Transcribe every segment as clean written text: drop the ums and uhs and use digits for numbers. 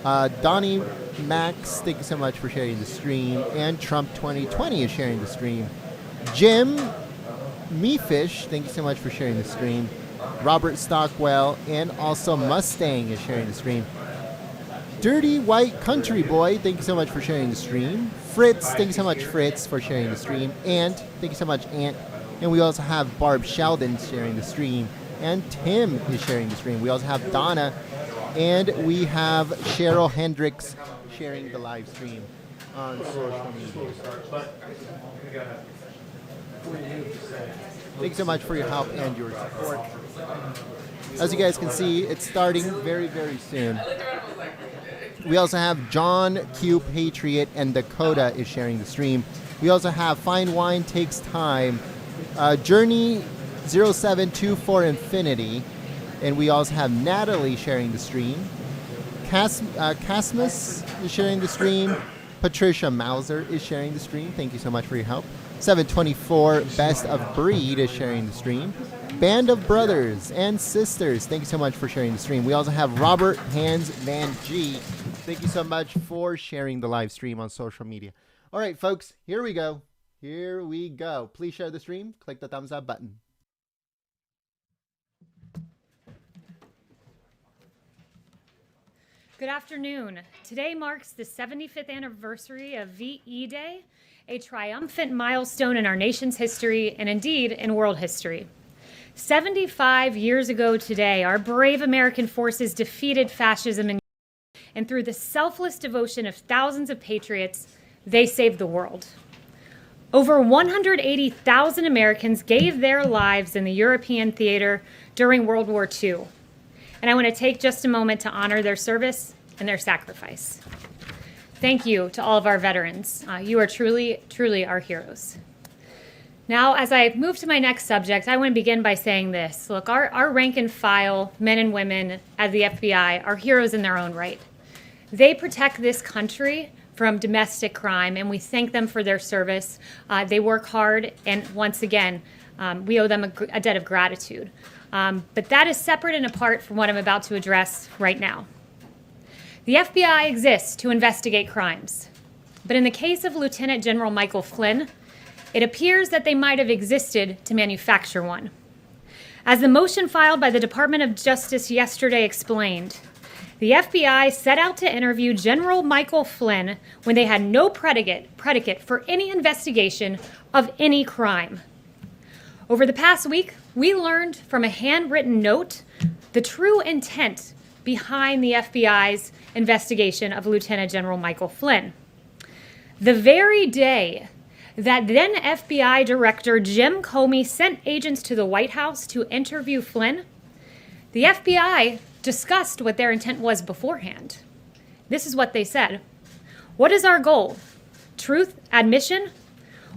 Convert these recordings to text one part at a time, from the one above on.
Donnie Max, thank you so much for sharing the stream. And Trump 2020 is sharing the stream. Jim Mefish, thank you so much for sharing the stream. Robert Stockwell and also Mustang is sharing the stream. Dirty White Country Boy, thank you so much for sharing the stream. Fritz, thank you so much, Fritz, for sharing the stream. Ant, thank you so much, Ant. And we also have Barb Sheldon sharing the stream. And Tim is sharing the stream. We also have Donna. And we have Cheryl Hendricks sharing the live stream on social media. Thank you so much for your help and your support. As you guys can see, it's starting very, very soon. We also have John Q Patriot and Dakota is sharing the stream. We also have Fine Wine Takes Time, Journey 0724 Infinity, and we also have Natalie sharing the stream. Casmus is sharing the stream. Patricia Mauser is sharing the stream. Thank you so much for your help. 724 Best of Breed is sharing the stream. Band of Brothers and Sisters, thank you so much for sharing the stream. We also have Robert Hans Van G. Thank you so much for sharing the live stream on social media. All right, folks, here we go. Here we go. Please share the stream. Click the thumbs up button. Good afternoon. Today marks the 75th anniversary of VE Day, a triumphant milestone in our nation's history and indeed in world history. 75 years ago today, our brave American forces defeated fascism and through the selfless devotion of thousands of patriots, they saved the world. Over 180,000 Americans gave their lives in the European theater during World War II. And I want to take just a moment to honor their service and their sacrifice. Thank you to all of our veterans. You are truly, truly our heroes. Now, as I move to my next subject, I want to begin by saying this. Look, our rank and file men and women at the FBI are heroes in their own right. They protect this country from domestic crime, and we thank them for their service. They work hard, and once again, we owe them a debt of gratitude. But that is separate and apart from what I'm about to address right now. The FBI exists to investigate crimes, but in the case of Lieutenant General Michael Flynn, it appears that they might have existed to manufacture one. As the motion filed by the Department of Justice yesterday explained, the FBI set out to interview General Michael Flynn when they had no predicate for any investigation of any crime. Over the past week, we learned from a handwritten note the true intent behind the FBI's investigation of Lieutenant General Michael Flynn. The very day that then FBI Director Jim Comey sent agents to the White House to interview Flynn, the FBI discussed what their intent was beforehand. This is what they said. What is our goal? Truth, admission,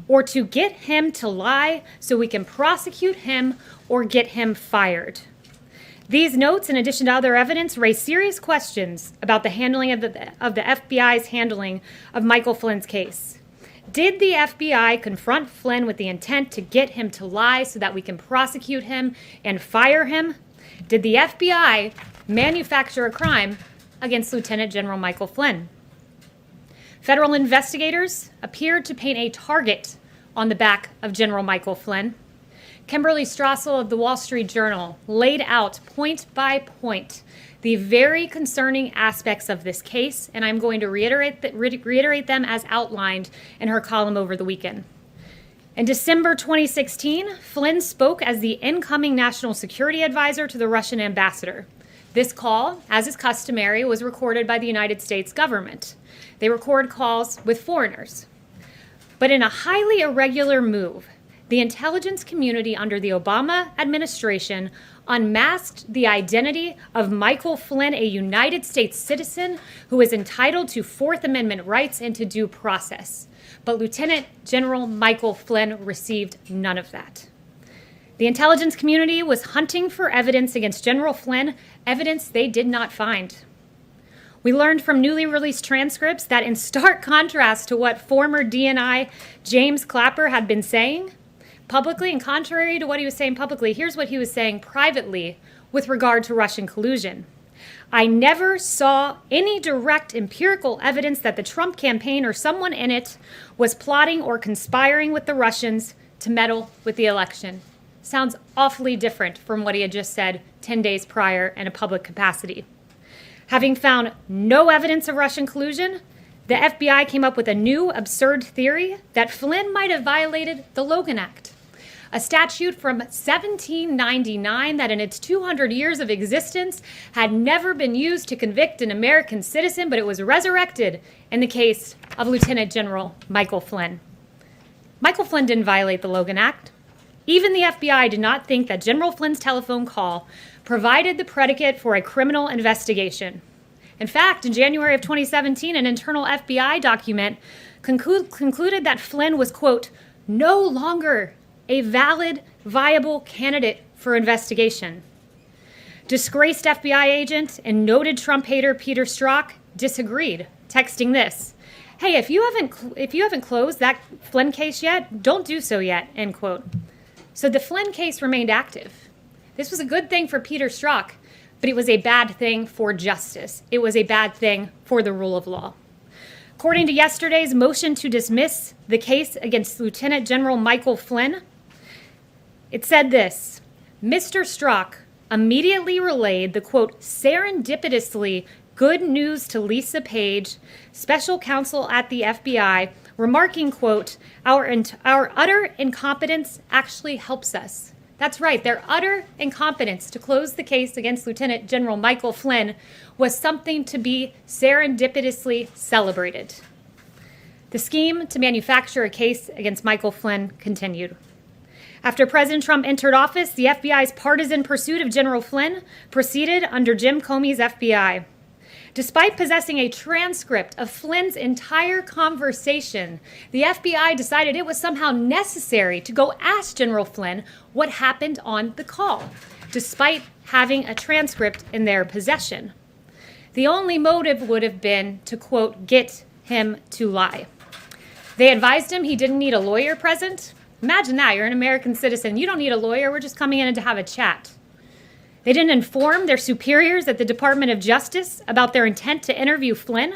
or to get him to lie so we can prosecute him or get him fired? These notes, in addition to other evidence, raise serious questions about the handling of the FBI's handling of Michael Flynn's case. Did the FBI confront Flynn with the intent to get him to lie so that we can prosecute him and fire him? Did the FBI manufacture a crime against Lieutenant General Michael Flynn? Federal investigators appeared to paint a target on the back of General Michael Flynn. Kimberly Strassel of the Wall Street Journal laid out point by point the very concerning aspects of this case, and I'm going to reiterate them as outlined in her column over the weekend. In December 2016, Flynn spoke as the incoming national security advisor to the Russian ambassador. This call, as is customary, was recorded by the United States government. They record calls with foreigners. But in a highly irregular move, the intelligence community under the Obama administration unmasked the identity of Michael Flynn, a United States citizen who is entitled to Fourth Amendment rights and to due process. But Lieutenant General Michael Flynn received none of that. The intelligence community was hunting for evidence against General Flynn, evidence they did not find. We learned from newly released transcripts that in stark contrast to what former DNI James Clapper had been saying publicly, and contrary to what he was saying publicly, here's what he was saying privately with regard to Russian collusion. I never saw any direct empirical evidence that the Trump campaign or someone in it was plotting or conspiring with the Russians to meddle with the election. Sounds awfully different from what he had just said 10 days prior in a public capacity. Having found no evidence of Russian collusion, the FBI came up with a new absurd theory that Flynn might have violated the Logan Act, a statute from 1799 that in its 200 years of existence had never been used to convict an American citizen, but it was resurrected in the case of Lieutenant General Michael Flynn. Michael Flynn didn't violate the Logan Act. Even the FBI did not think that General Flynn's telephone call provided the predicate for a criminal investigation. In fact, in January of 2017, an internal FBI document concluded that Flynn was, quote, no longer a valid, viable candidate for investigation. Disgraced FBI agent and noted Trump hater Peter Strzok disagreed, texting this: "Hey, if you haven't closed that Flynn case yet, don't do so yet," end quote. So the Flynn case remained active. This was a good thing for Peter Strzok, but it was a bad thing for justice. It was a bad thing for the rule of law. According to yesterday's motion to dismiss the case against Lieutenant General Michael Flynn, it said this: Mr. Strzok immediately relayed the, quote, serendipitously good news to Lisa Page, special counsel at the FBI, remarking, quote, our utter incompetence actually helps us. That's right, their utter incompetence to close the case against Lieutenant General Michael Flynn was something to be serendipitously celebrated. The scheme to manufacture a case against Michael Flynn continued. After President Trump entered office, the FBI's partisan pursuit of General Flynn proceeded under Jim Comey's FBI. Despite possessing a transcript of Flynn's entire conversation, the FBI decided it was somehow necessary to go ask General Flynn what happened on the call, despite having a transcript in their possession. The only motive would have been to, quote, get him to lie. They advised him he didn't need a lawyer present. Imagine that, you're an American citizen. You don't need a lawyer, we're just coming in to have a chat. They didn't inform their superiors at the Department of Justice about their intent to interview Flynn,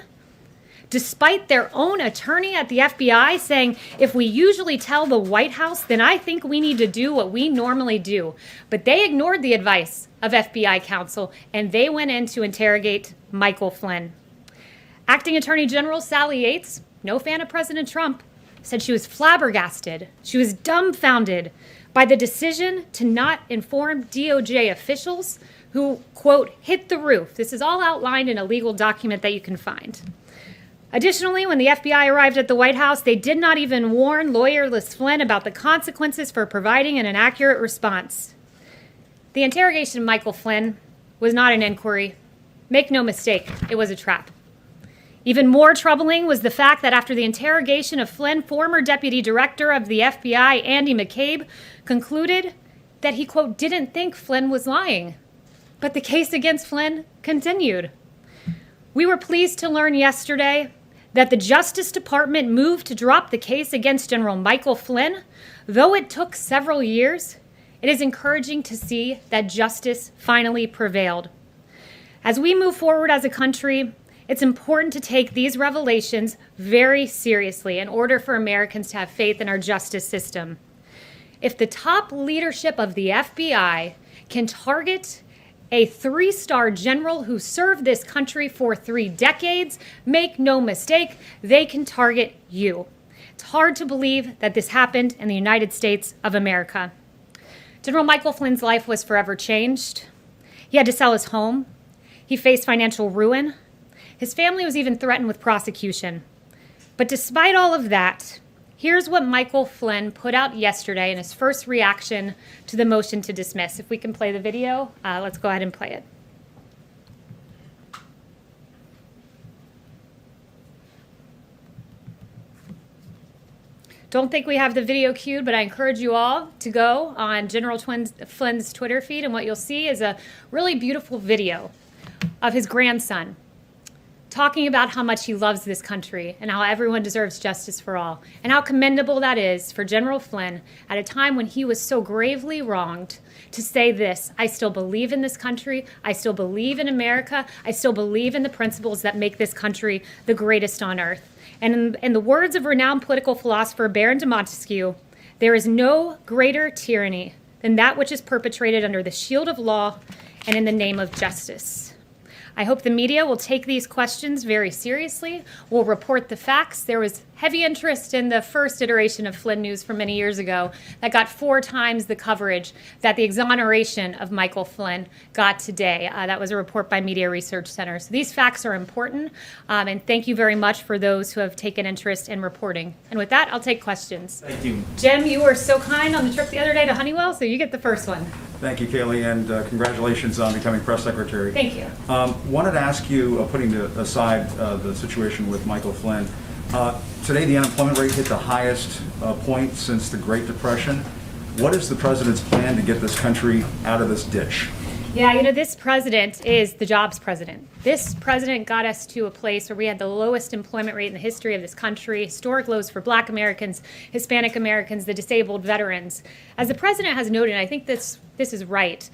despite their own attorney at the FBI saying, if we usually tell the White House, then I think we need to do what we normally do. But they ignored the advice of FBI counsel, and they went in to interrogate Michael Flynn. Acting Attorney General Sally Yates, no fan of President Trump, said she was flabbergasted, she was dumbfounded by the decision to not inform DOJ officials who, quote, hit the roof. This is all outlined in a legal document that you can find. Additionally, when the FBI arrived at the White House, they did not even warn lawyerless Flynn about the consequences for providing an inaccurate response. The interrogation of Michael Flynn was not an inquiry. Make no mistake, it was a trap. Even more troubling was the fact that after the interrogation of Flynn, former Deputy Director of the FBI, Andy McCabe, concluded that he, quote, didn't think Flynn was lying. But the case against Flynn continued. We were pleased to learn yesterday that the Justice Department moved to drop the case against General Michael Flynn. Though it took several years, it is encouraging to see that justice finally prevailed. As we move forward as a country, it's important to take these revelations very seriously in order for Americans to have faith in our justice system. If the top leadership of the FBI can target a 3-star general who served this country for 3 decades, make no mistake, they can target you. It's hard to believe that this happened in the United States of America. General Michael Flynn's life was forever changed. He had to sell his home. He faced financial ruin. His family was even threatened with prosecution. But despite all of that, here's what Michael Flynn put out yesterday in his first reaction to the motion to dismiss. If we can play the video, let's go ahead and play it. Don't think we have the video queued, but I encourage you all to go on General Flynn's Twitter feed, and what you'll see is a really beautiful video of his grandson talking about how much he loves this country and how everyone deserves justice for all, and how commendable that is for General Flynn at a time when he was so gravely wronged to say this: I still believe in this country, I still believe in America, I still believe in the principles that make this country the greatest on earth. And in the words of renowned political philosopher Baron de Montesquieu, there is no greater tyranny than that which is perpetrated under the shield of law and in the name of justice. I hope the media will take these questions very seriously, will report the facts. There was heavy interest in the first iteration of Flynn News from many years ago that got 4 times the coverage that the exoneration of Michael Flynn got today. That was a report by Media Research Center. So these facts are important, and thank you very much for those who have taken interest in reporting. And with that, I'll take questions. Thank you. Jim, you were so kind on the trip the other day to Honeywell, so you get the first one. Thank you, Kayleigh, and congratulations on becoming press secretary. Thank you. Wanted to ask you, putting aside the situation with Michael Flynn, today the unemployment rate hit the highest point since the Great Depression. What is the president's plan to get this country out of this ditch? Yeah, you know, this president is the jobs president. This president got us to a place where we had the lowest employment rate in the history of this country, historic lows for Black Americans, Hispanic Americans, the disabled, veterans. As the president has noted, and I think this is right,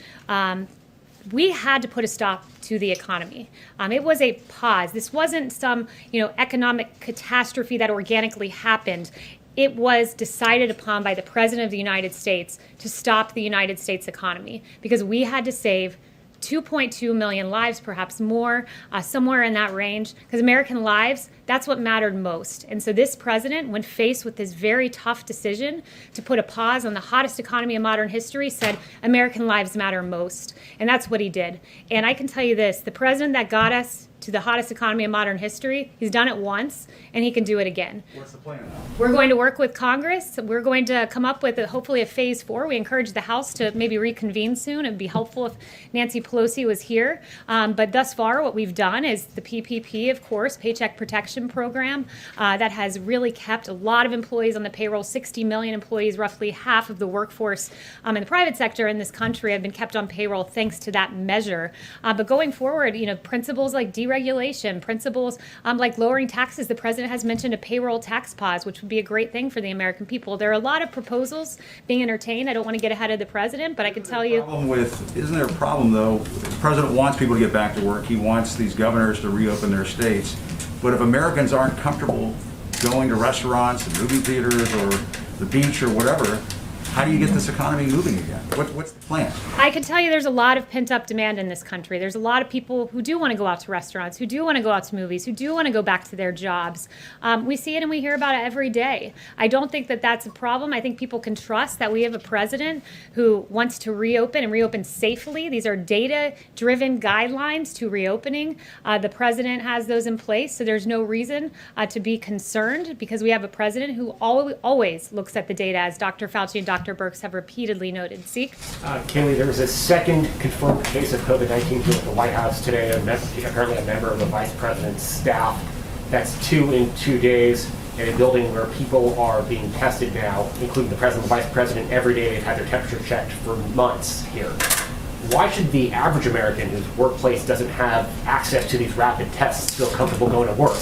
we had to put a stop to the economy. It was a pause. This wasn't some, economic catastrophe that organically happened. It was decided upon by the President of the United States to stop the United States economy because we had to save 2.2 million lives, perhaps more, somewhere in that range, because American lives, that's what mattered most. And so this president, when faced with this very tough decision to put a pause on the hottest economy in modern history, said American lives matter most. And that's what he did. And I can tell you this, the president that got us to the hottest economy in modern history, he's done it once, and he can do it again. What's the plan now? We're going to work with Congress. We're going to come up with hopefully a phase 4. We encourage the House to maybe reconvene soon. It'd be helpful if Nancy Pelosi was here. But thus far, what we've done is the PPP, of course, Paycheck Protection Program, that has really kept a lot of employees on the payroll. 60 million employees, roughly half of the workforce in the private sector in this country have been kept on payroll thanks to that measure. But going forward, principles like deregulation, principles like lowering taxes. The president has mentioned a payroll tax pause, which would be a great thing for the American people. There are a lot of proposals being entertained. I don't want to get ahead of the president, but I can tell you. Isn't there a problem, though? The president wants people to get back to work. He wants these governors to reopen their states. But if Americans aren't comfortable going to restaurants, and movie theaters, or the beach, or whatever, how do you get this economy moving again? What's the plan? I can tell you there's a lot of pent-up demand in this country. There's a lot of people who do want to go out to restaurants, who do want to go out to movies, who do want to go back to their jobs. We see it and we hear about it every day. I don't think that that's a problem. I think people can trust that we have a president who wants to reopen and reopen safely. These are data-driven guidelines to reopening. The president has those in place, so there's no reason to be concerned because we have a president who always looks at the data, as Dr. Fauci and Dr. Birx have repeatedly noted. Seek? Kayleigh, there was a second confirmed case of COVID-19 here at the White House today, apparently a member of the vice president's staff. That's 2 in 2 days in a building where people are being tested now, including the president and the vice president. Every day they've had their temperature checked for months here. Why should the average American whose workplace doesn't have access to these rapid tests feel comfortable going to work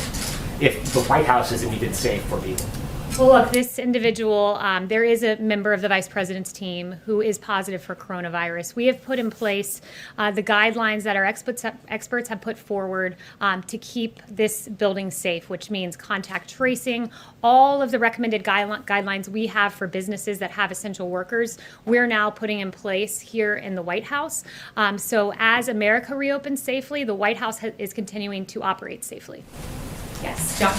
if the White House isn't even safe for people? Well, look, this individual, there is a member of the vice president's team who is positive for coronavirus. We have put in place the guidelines that our experts have put forward to keep this building safe, which means contact tracing, all of the recommended guidelines we have for businesses that have essential workers, we're now putting in place here in the White House. So as America reopens safely, the White House is continuing to operate safely. Yes, John.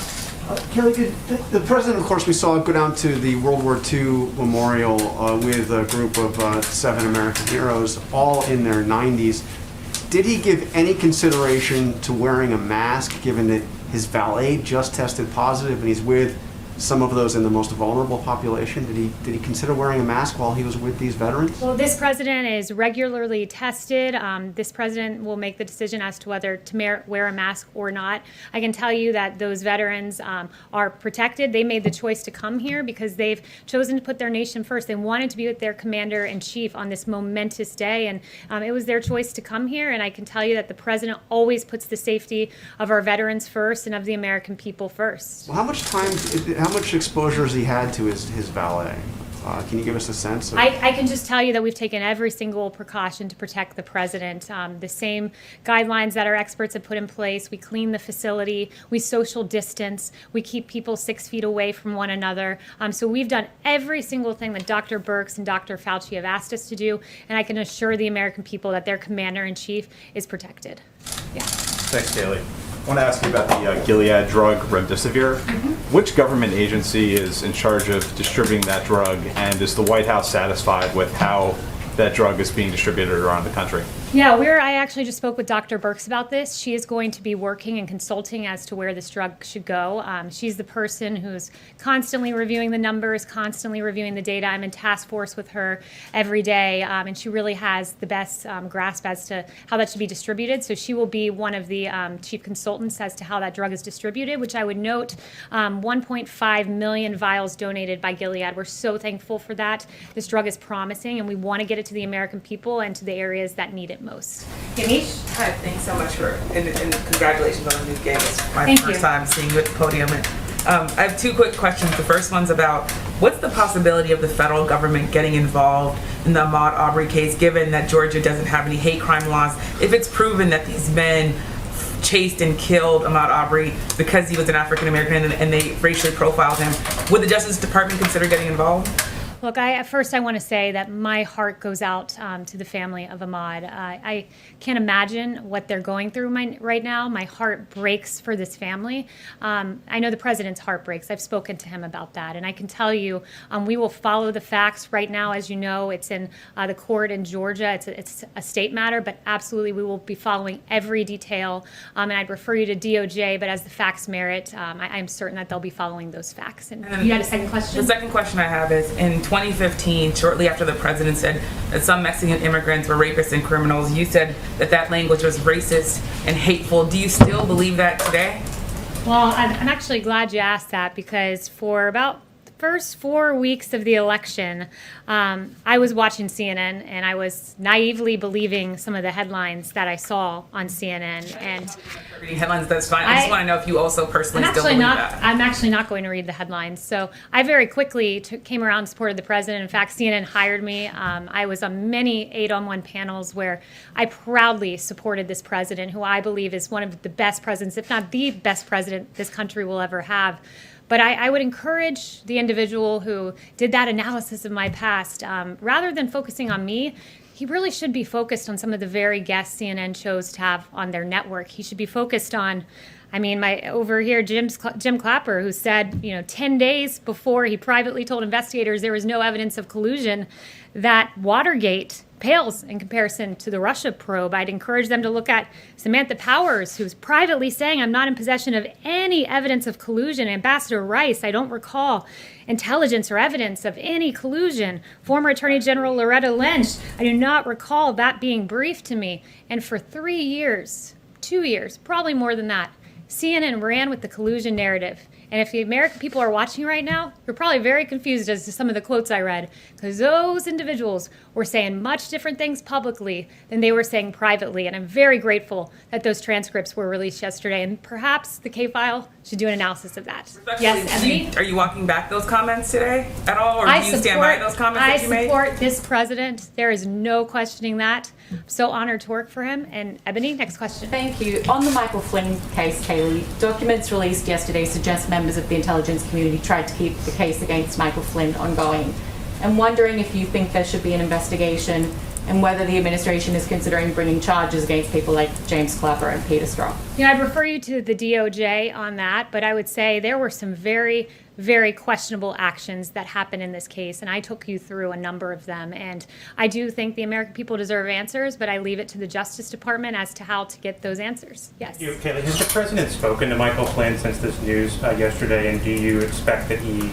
Kayleigh, the president, of course, we saw go down to the World War II memorial with a group of 7 American heroes, all in their 90s. Did he give any consideration to wearing a mask, given that his valet just tested positive and he's with some of those in the most vulnerable population? Did he consider wearing a mask while he was with these veterans? Well, this president is regularly tested. This president will make the decision as to whether to wear a mask or not. I can tell you that those veterans are protected. They made the choice to come here because they've chosen to put their nation first. They wanted to be with their commander-in-chief on this momentous day, and it was their choice to come here. And I can tell you that the president always puts the safety of our veterans first and of the American people first. Well, how much exposure has he had to his valet? Can you give us a sense? I can just tell you that we've taken every single precaution to protect the president. The same guidelines that our experts have put in place. We clean the facility. We social distance. We keep people 6 feet away from one another. So we've done every single thing that Dr. Birx and Dr. Fauci have asked us to do, and I can assure the American people that their commander-in-chief is protected. Yeah. Thanks, Kayleigh. I want to ask you about the Gilead drug, remdesivir. Which government agency is in charge of distributing that drug, and is the White House satisfied with how that drug is being distributed around the country? Yeah, I actually just spoke with Dr. Birx about this. She is going to be working and consulting as to where this drug should go. She's the person who's constantly reviewing the numbers, constantly reviewing the data. I'm in task force with her every day, and she really has the best grasp as to how that should be distributed. So she will be one of the chief consultants as to how that drug is distributed, which I would note 1.5 million vials donated by Gilead. We're so thankful for that. This drug is promising, and we want to get it to the American people and to the areas that need it most. Yamiche? Hi, thanks so much and congratulations on the new gig. It's my Thank first you. time seeing you at the podium. And I have two quick questions. The first one's about what's the possibility of the federal government getting involved in the Ahmaud Arbery case, given that Georgia doesn't have any hate crime laws? If it's proven that these men chased and killed Ahmaud Arbery because he was an African American and they racially profiled him, would the Justice Department consider getting involved? Look, I want to say that my heart goes out to the family of Ahmaud. I can't imagine what they're going through right now. My heart breaks for this family. I know the president's heart breaks. I've spoken to him about that. And I can tell you, we will follow the facts. Right now, as you know, it's in the court in Georgia. It's a state matter, but absolutely we will be following every detail. And I'd refer you to DOJ, but as the facts merit, I'm certain that they'll be following those facts. And you had a second question? The second question I have is, in 2015, shortly after the president said that some Mexican immigrants were rapists and criminals, you said that language was racist and hateful. Do you still believe that today? Well, I'm actually glad you asked that, because for about the first 4 weeks of the election, I was watching CNN and I was naively believing some of the headlines that I saw on CNN. And Reading headlines, that's fine. I just want to know if you also personally still believe that. I'm actually not going to read the headlines. So I very quickly came around and supported the president. In fact, CNN hired me. I was on many 8-on-1 panels where I proudly supported this president, who I believe is one of the best presidents, if not the best president this country will ever have. But I would encourage the individual who did that analysis of my past, rather than focusing on me, he really should be focused on some of the very guests CNN chose to have on their network. He should be focused on, over here, Jim Clapper, who said, 10 days before he privately told investigators there was no evidence of collusion, that Watergate pales in comparison to the Russia probe. I'd encourage them to look at Samantha Powers, who's privately saying, I'm not in possession of any evidence of collusion. Ambassador Rice, I don't recall intelligence or evidence of any collusion. Former Attorney General Loretta Lynch, I do not recall that being briefed to me. And for 3 years, 2 years, probably more than that, CNN ran with the collusion narrative. And if the American people are watching right now, you're probably very confused as to some of the quotes I read, because those individuals were saying much different things publicly than they were saying privately. And I'm very grateful that those transcripts were released yesterday. And perhaps the K-File should do an analysis of that. Yes, Ebony? Are you walking back those comments today at all? Or do you stand by those comments that you made? I support this president. There is no questioning that. I'm so honored to work for him. And Ebony, next question. Thank you. On the Michael Flynn case, Kayleigh, documents released yesterday suggest members of the intelligence community tried to keep the case against Michael Flynn ongoing. I'm wondering if you think there should be an investigation and whether the administration is considering bringing charges against people like James Clapper and Peter Strzok. Yeah, I'd refer you to the DOJ on that, but I would say there were some very, very questionable actions that happened in this case, and I took you through a number of them. And I do think the American people deserve answers, but I leave it to the Justice Department as to how to get those answers. Yes. Kayleigh, has the president spoken to Michael Flynn since this news yesterday, and do you expect that he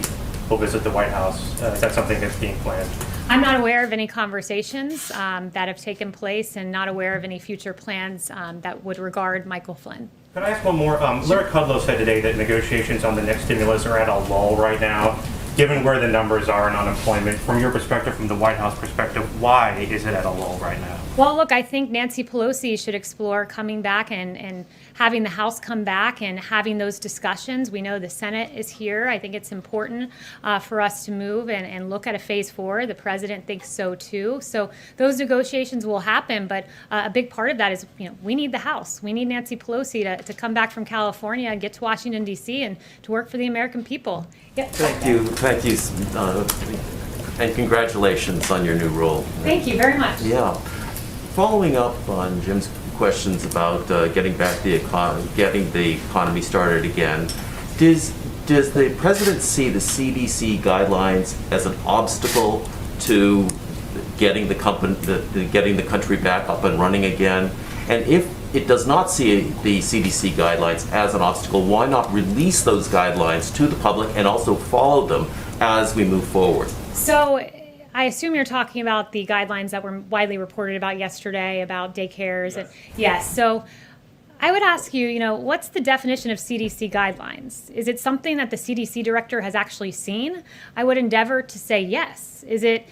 will visit the White House? Is that something that's being planned? I'm not aware of any conversations that have taken place, and not aware of any future plans that would regard Michael Flynn. Can I ask one more? Larry Kudlow said today that negotiations on the next stimulus are at a lull right now. Given where the numbers are in unemployment, from your perspective, from the White House perspective, why is it at a lull right now? Well, look, I think Nancy Pelosi should explore coming back and having the House come back and having those discussions. We know the Senate is here. I think it's important for us to move and look at a phase 4. The president thinks so too. So those negotiations will happen, but a big part of that is, we need the House. We need Nancy Pelosi to come back from California and get to Washington, D.C. and to work for the American people. Yeah. Thank you, and congratulations on your new role. Thank you very much. Yeah. Following up on Jim's questions about getting the economy started again, does the president see the CDC guidelines as an obstacle to getting the country back up and running again? And if it does not see the CDC guidelines as an obstacle, why not release those guidelines to the public and also follow them as we move forward? So I assume you're talking about the guidelines that were widely reported about yesterday about daycares. Yes. So I would ask you, what's the definition of CDC guidelines? Is it something that the CDC director has actually seen? I would endeavor to say yes. Is it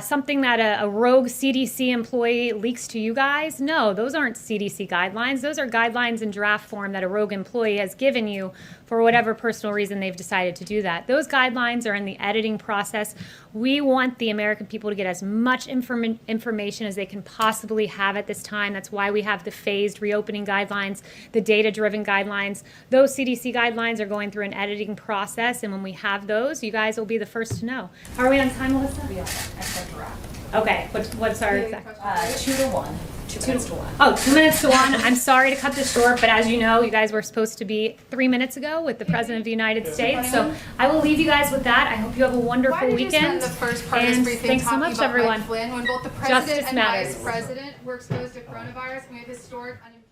something that a rogue CDC employee leaks to you guys? No, those aren't CDC guidelines. Those are guidelines in draft form that a rogue employee has given you for whatever personal reason they've decided to do that. Those guidelines are in the editing process. We want the American people to get as much information as they can possibly have at this time. That's why we have the phased reopening guidelines, the data-driven guidelines. Those CDC guidelines are going through an editing process, and when we have those, you guys will be the first to know. Are we on time, Melissa? We are. I said wrap. Okay. What's our exact? 2 to 1. 2 minutes to 1. Oh, 2 minutes to 1. I'm sorry to cut this short, but as you know, you guys were supposed to be 3 minutes ago with the President of the United States. So I will leave you guys with that. I hope you have a wonderful weekend. Why did you spend the first part of this briefing thanks so talking much, about everyone. Mike Flynn when both the Justice president and matters. vice president were exposed to coronavirus and we have historic unemployment?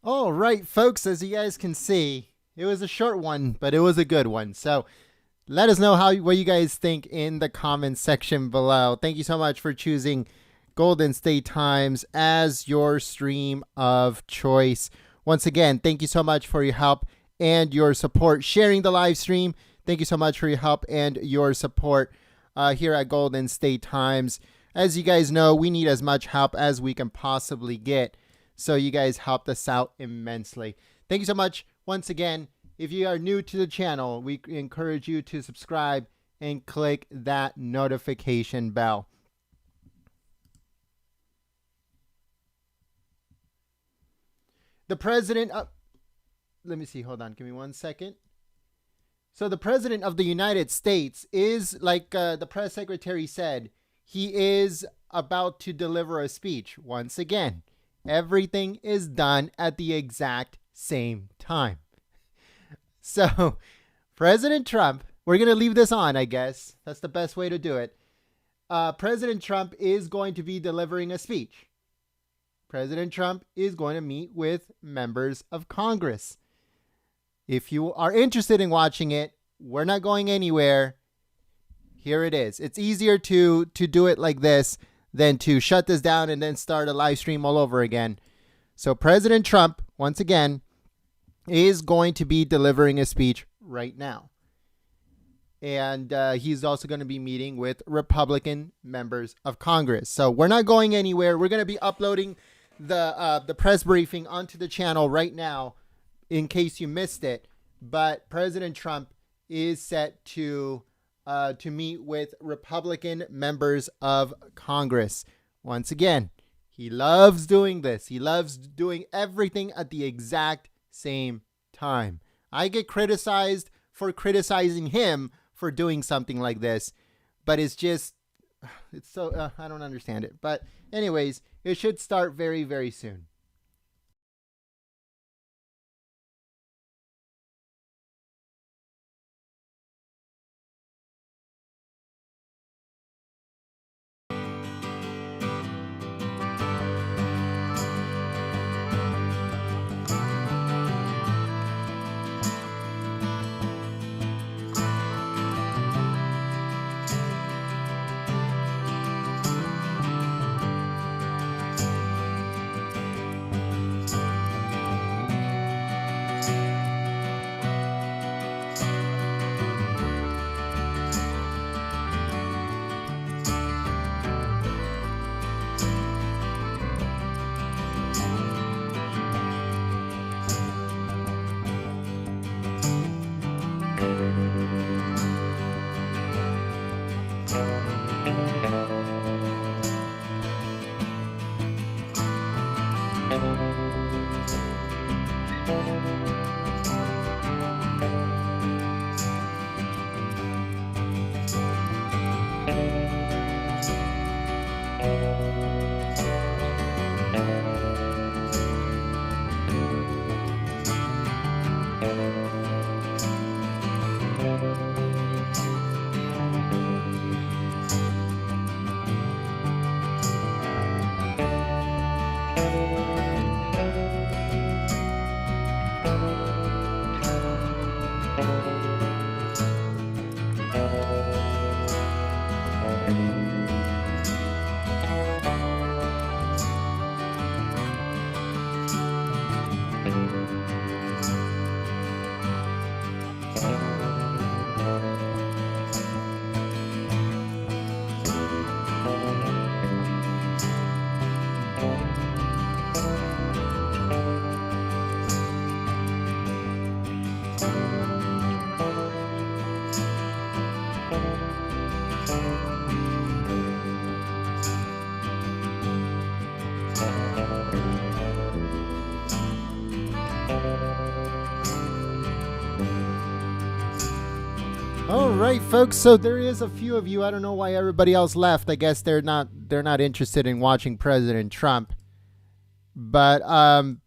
All right, folks, as you guys can see, it was a short one, but it was a good one. So let us know what you guys think in the comments section below. Thank you so much for choosing Golden State Times as your stream of choice. Once again, thank you so much for your help and your support sharing the live stream. Thank you so much for your help and your support here at Golden State Times. As you guys know, we need as much help as we can possibly get. So you guys helped us out immensely. Thank you so much. Once again, if you are new to the channel, we encourage you to subscribe and click that notification bell. The president of... Let me see. Hold on. Give me 1 second. So the president of the United States is, like the press secretary said, he is about to deliver a speech once again. Everything is done at the exact same time. So, President Trump, we're going to leave this on, I guess. That's the best way to do it. President Trump is going to be delivering a speech. President Trump is going to meet with members of Congress. If you are interested in watching it, we're not going anywhere. Here it is. It's easier to do it like this than to shut this down and then start a live stream all over again. So President Trump, once again, is going to be delivering a speech right now. And he's also going to be meeting with Republican members of Congress. So we're not going anywhere. We're going to be uploading the press briefing onto the channel right now in case you missed it. But President Trump is set to meet with Republican members of Congress. Once again, he loves doing this. He loves doing everything at the exact same time. I get criticized for criticizing him for doing something like this, but it's just, it's so, I don't understand it. But anyways, it should start very, very soon. All right, folks. So there is a few of you. I don't know why everybody else left. I guess they're not interested in watching President Trump. But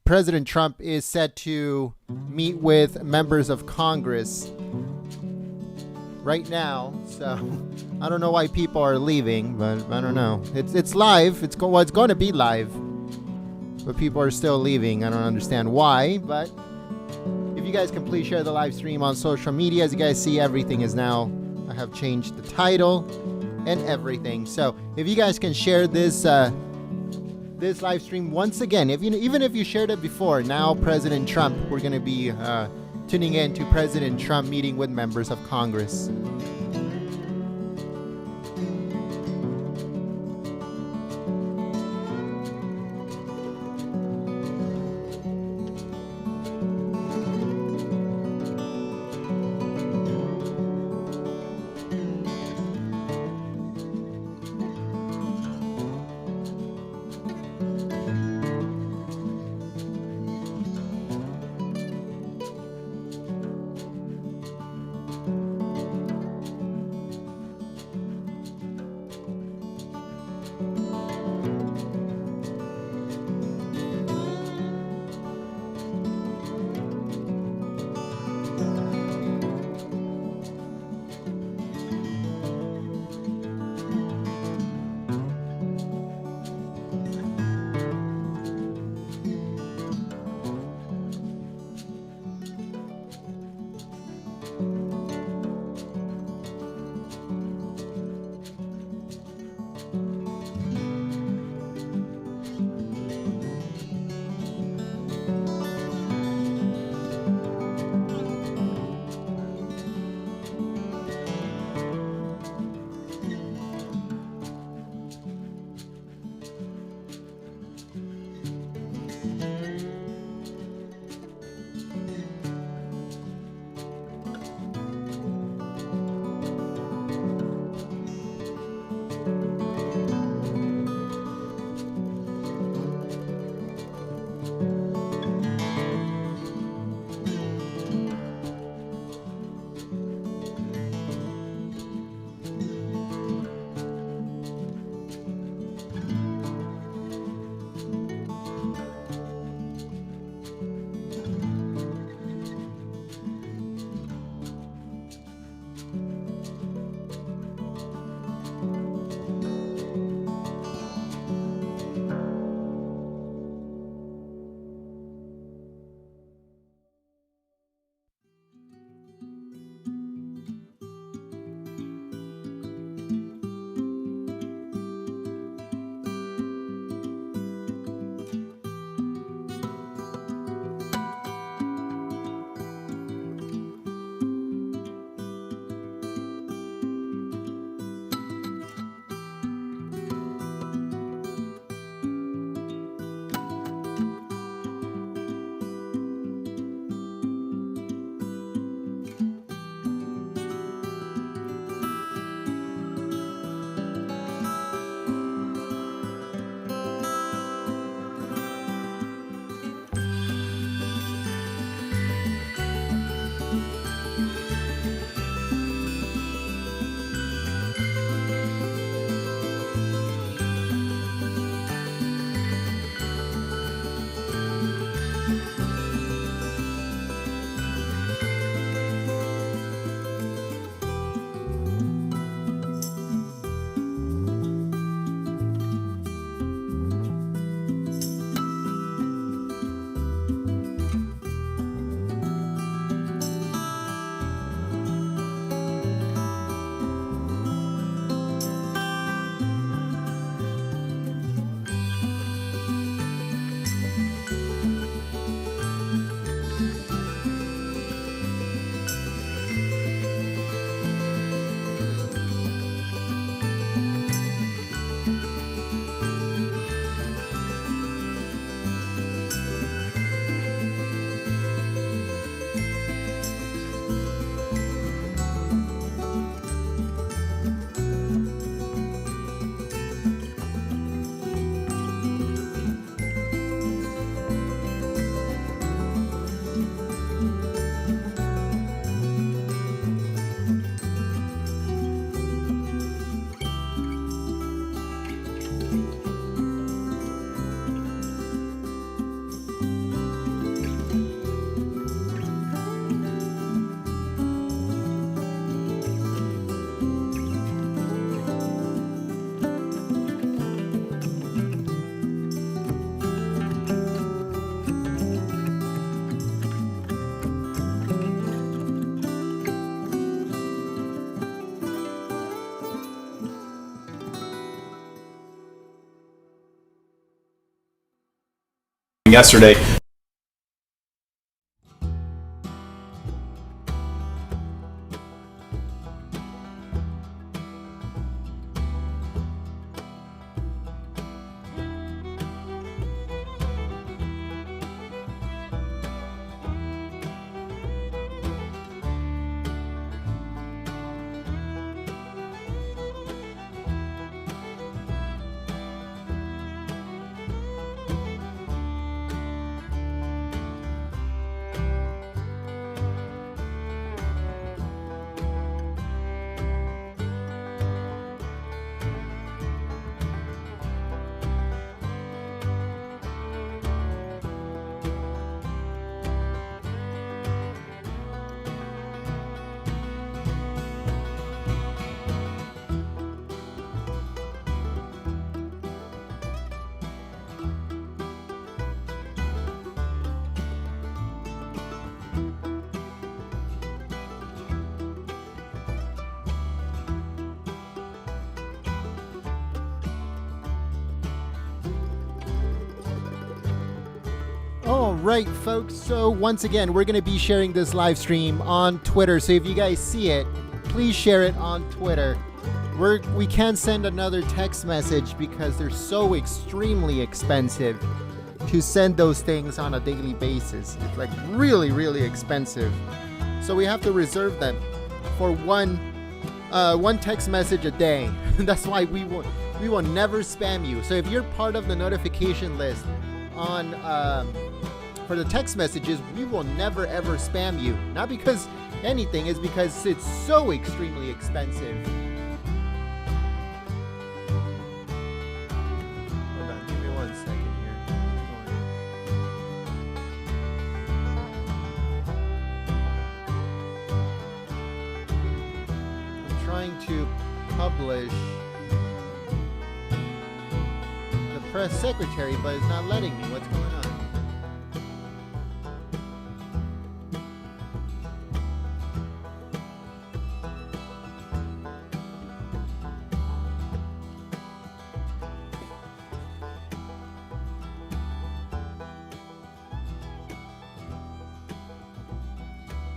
President Trump is set to meet with members of Congress right now. So I don't know why people are leaving, but I don't know. It's live. It's going to be live, but people are still leaving. I don't understand why, but. If you guys can please share the live stream on social media. As you guys see, everything is now, I have changed the title and everything. So if you guys can share this this live stream once again, even if you shared it before, now President Trump, we're going to be tuning in to President Trump meeting with members of Congress. yesterday. All right, folks. So once again, we're going to be sharing this live stream on Twitter. So if you guys see it, please share it on Twitter. We can't send another text message because they're so extremely expensive to send those things on a daily basis. It's like really, really expensive. So we have to reserve them for one text message a day. That's why we will never spam you. So if you're part of the notification list on for the text messages, we will never ever spam you. Not because anything, is because it's so extremely expensive. Hold on, give me 1 second here. I'm trying to publish the press secretary, but it's not letting me. What's going on?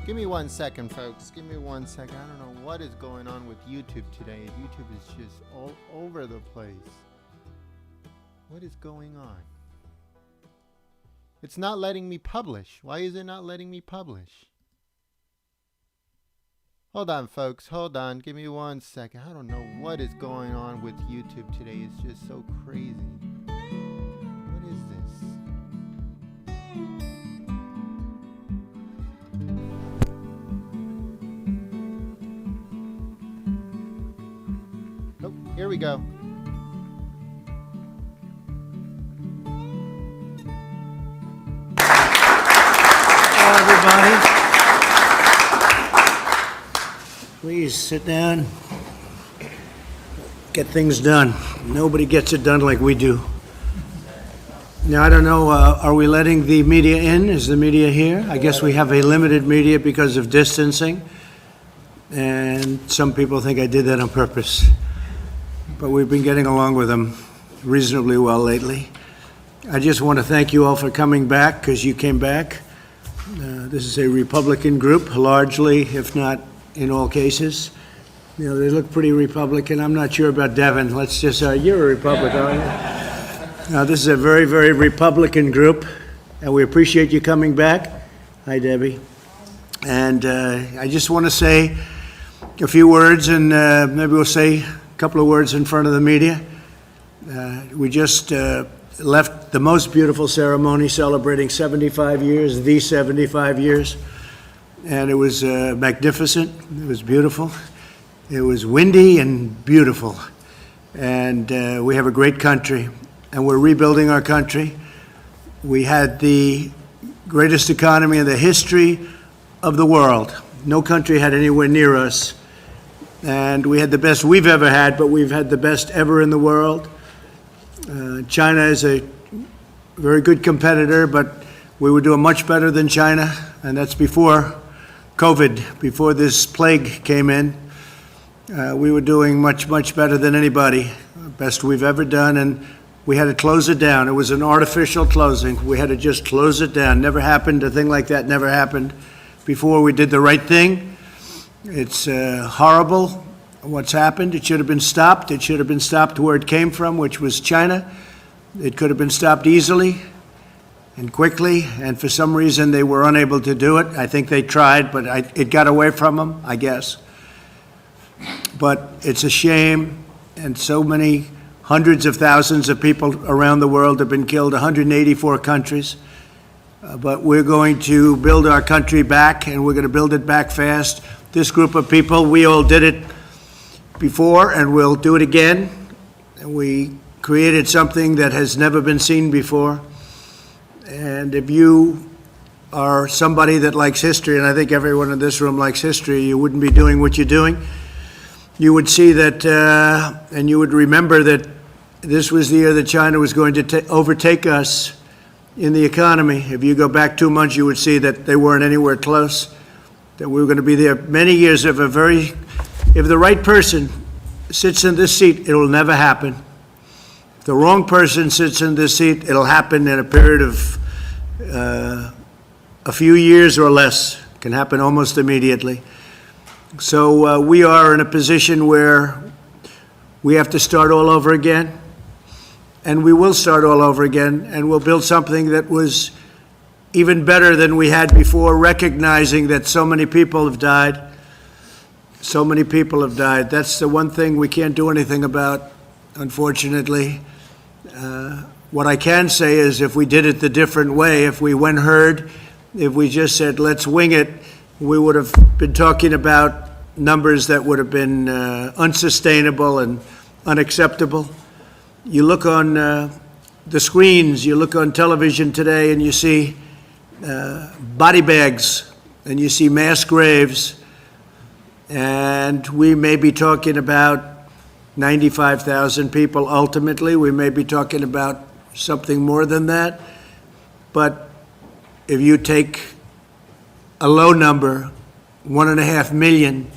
Give me 1 second, folks. Give me 1 second. I don't know what is going on with YouTube today. YouTube is just all over the place. What is going on? It's not letting me publish. Why is it not letting me publish? Hold on, folks. Hold on. Give me 1 second. I don't know what is going on with YouTube today. It's just so crazy. What is this? Oh, here we go. Everybody, please sit down, get things done. Nobody gets it done like we do. Now, I don't know, are we letting the media in? Is the media here? I guess we have a limited media because of distancing, and some people think I did that on purpose. But we've been getting along with them reasonably well lately. I just want to thank you all for coming back, because you came back. This is a Republican group, largely, if not in all cases. You know, they look pretty Republican. I'm not sure about Devin. Let's just, you're a Republican, aren't you? This is a very, very Republican group, and we appreciate you coming back. Hi, Debbie. And I just want to say a few words, and maybe we'll say a couple of words in front of the media. We just left the most beautiful ceremony celebrating 75 years, the 75 years. And it was magnificent. It was beautiful. It was windy and beautiful. And we have a great country, and we're rebuilding our country. We had the greatest economy in the history of the world. No country had anywhere near us. And we had the best we've ever had, but we've had the best ever in the world. China is a very good competitor, but we were doing much better than China, and that's before COVID, before this plague came in. We were doing much, much better than anybody, best we've ever done, and We had to close it down. It was an artificial closing. We had to just close it down. Never happened. A thing like that never happened before. We did the right thing. It's horrible what's happened. It should have been stopped. It should have been stopped where it came from, which was China. It could have been stopped easily and quickly, and for some reason they were unable to do it. I think they tried, but it got away from them, I guess. But it's a shame, and so many hundreds of thousands of people around the world have been killed, 184 countries. But we're going to build our country back, and we're going to build it back fast. This group of people, we all did it before, and we'll do it again. And we created something that has never been seen before. And if you are somebody that likes history, and I think everyone in this room likes history, you wouldn't be doing what you're doing. You would see that, and you would remember that this was the year that China was going to overtake us in the economy. If you go back 2 months, you would see that they weren't anywhere close, that we were going to be there many years of if the right person sits in this seat, it will never happen. If the wrong person sits in this seat, it'll happen in a period of a few years or less. It can happen almost immediately. So we are in a position where we have to start all over again, and we will start all over again, and we'll build something that was even better than we had before, recognizing that so many people have died. So many people have died. That's the one thing we can't do anything about, unfortunately. What I can say is if we did it the different way, if we went herd, if we just said, let's wing it, we would have been talking about numbers that would have been unsustainable and unacceptable. You look on the screens, you look on television today, and you see body bags, and you see mass graves, and we may be talking about 95,000 people ultimately. We may be talking about something more than that. But if you take a low number, 1.5 million,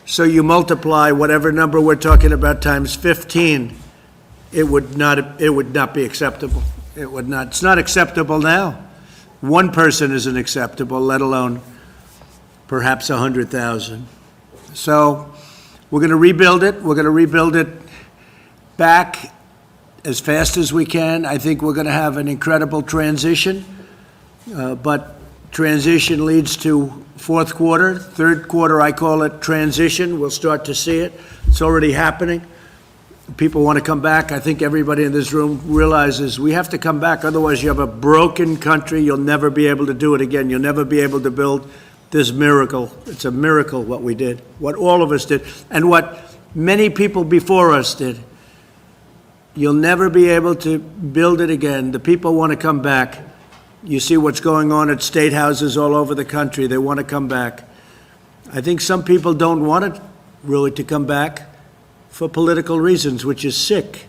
so you multiply whatever number we're talking about times 15, it would not be acceptable. It would not. It's not acceptable now. One person isn't acceptable, let alone perhaps 100,000. So we're going to rebuild it. We're going to rebuild it back as fast as we can. I think we're going to have an incredible transition, but transition leads to fourth quarter. Third quarter, I call it transition. We'll start to see it. It's already happening. People want to come back. I think everybody in this room realizes we have to come back. Otherwise, you have a broken country. You'll never be able to do it again. You'll never be able to build this miracle. It's a miracle what we did, what all of us did, and what many people before us did. You'll never be able to build it again. The people want to come back. You see what's going on at state houses all over the country. They want to come back. I think some people don't want it really to come back for political reasons, which is sick.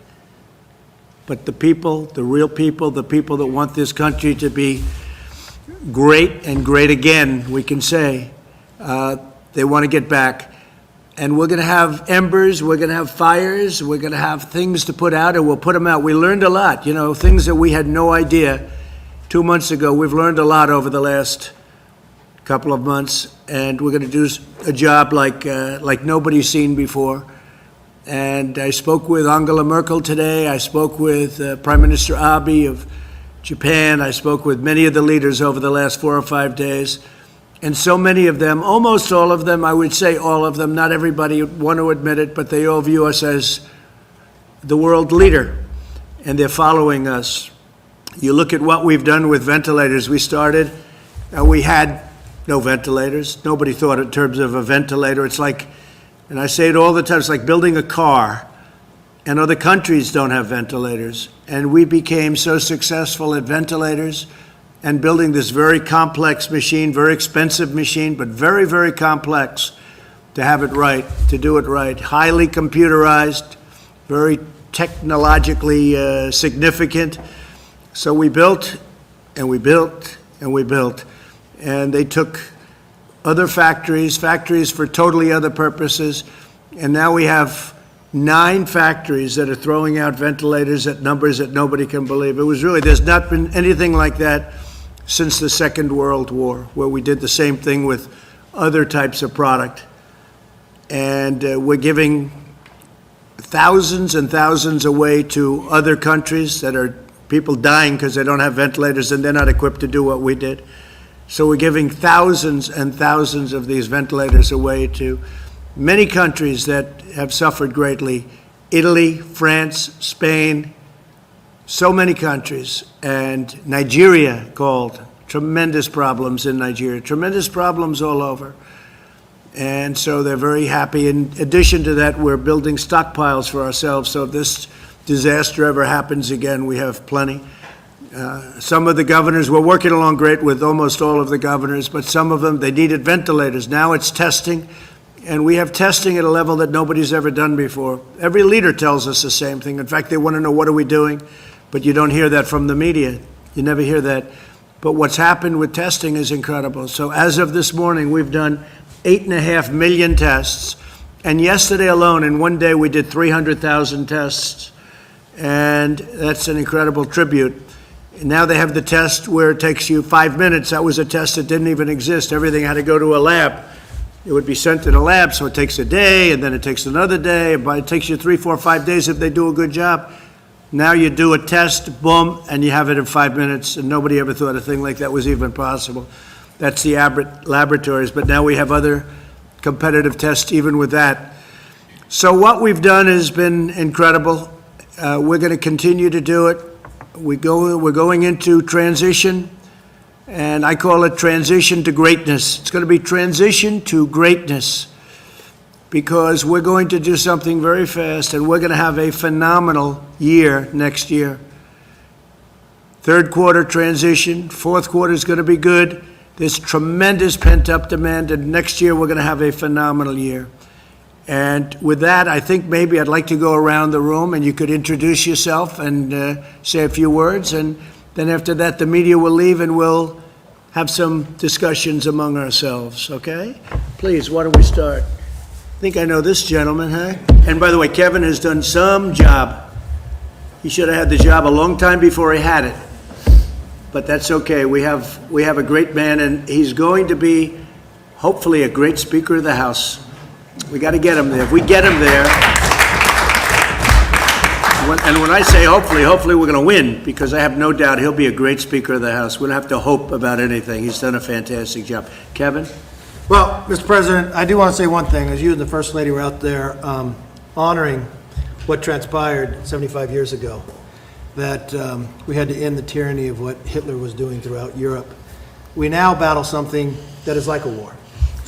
But the people, the real people, the people that want this country to be great and great again, we can say, they want to get back. And we're going to have embers, we're going to have fires, we're going to have things to put out, and we'll put them out. We learned a lot, things that we had no idea 2 months ago. We've learned a lot over the last couple of months, and we're going to do a job like nobody's seen before. And I spoke with Angela Merkel today. I spoke with Prime Minister Abe of Japan. I spoke with many of the leaders over the last 4 or 5 days. And so many of them, almost all of them, I would say all of them, not everybody would want to admit it, but they all view us as the world leader, and they're following us. You look at what we've done with ventilators. We started, we had no ventilators. Nobody thought in terms of a ventilator. It's like, and I say it all the time, it's like building a car, and other countries don't have ventilators. And we became so successful at ventilators and building this very complex machine, very expensive machine, but very, very complex to have it right, to do it right. Highly computerized, very technologically significant. So we built, and we built, and we built. And they took other factories for totally other purposes. And now we have 9 factories that are throwing out ventilators at numbers that nobody can believe. It was really, there's not been anything like that since the Second World War, where we did the same thing with other types of product. And we're giving thousands and thousands away to other countries that are people dying because they don't have ventilators and they're not equipped to do what we did. So we're giving thousands and thousands of these ventilators away to many countries that have suffered greatly. Italy, France, Spain, so many countries. And Nigeria called. Tremendous problems in Nigeria, tremendous problems all over. And so they're very happy. In addition to that, we're building stockpiles for ourselves. So if this disaster ever happens again, we have plenty. Some of the governors, we're working along great with almost all of the governors, but some of them, they needed ventilators. Now it's testing, and we have testing at a level that nobody's ever done before. Every leader tells us the same thing. In fact, they want to know, what are we doing? But you don't hear that from the media. You never hear that. But what's happened with testing is incredible. So as of this morning, we've done 8.5 million tests. And yesterday alone, in one day, we did 300,000 tests. And that's an incredible tribute. Now they have the test where it takes you 5 minutes. That was a test that didn't even exist. Everything had to go to a lab. It would be sent to the lab, so it takes a day, and then it takes another day. But it takes you 3, 4, 5 days if they do a good job. Now you do a test, boom, and you have it in 5 minutes, and nobody ever thought a thing like that was even possible. That's the Abbott laboratories, but now we have other competitive tests even with that. So what we've done has been incredible. We're going to continue to do it. We're going into transition, and I call it transition to greatness. It's going to be transition to greatness, because we're going to do something very fast, and we're going to have a phenomenal year next year. Third quarter transition, fourth quarter is going to be good. There's tremendous pent-up demand, and next year we're going to have a phenomenal year. And with that, I think maybe I'd like to go around the room, and you could introduce yourself and say a few words, and then after that, the media will leave, and we'll have some discussions among ourselves, okay? Please, why don't we start? I think I know this gentleman, huh? And by the way, Kevin has done some job. He should have had the job a long time before he had it. But that's okay. We have a great man, and he's going to be, hopefully, a great Speaker of the House. We got to get him there. If we get him there, and when I say hopefully we're going to win, because I have no doubt he'll be a great Speaker of the House. We don't have to hope about anything. He's done a fantastic job. Kevin? Well, Mr. President, I do want to say one thing. As you and the First Lady were out there honoring what transpired 75 years ago, that we had to end the tyranny of what Hitler was doing throughout Europe. We now battle something that is like a war.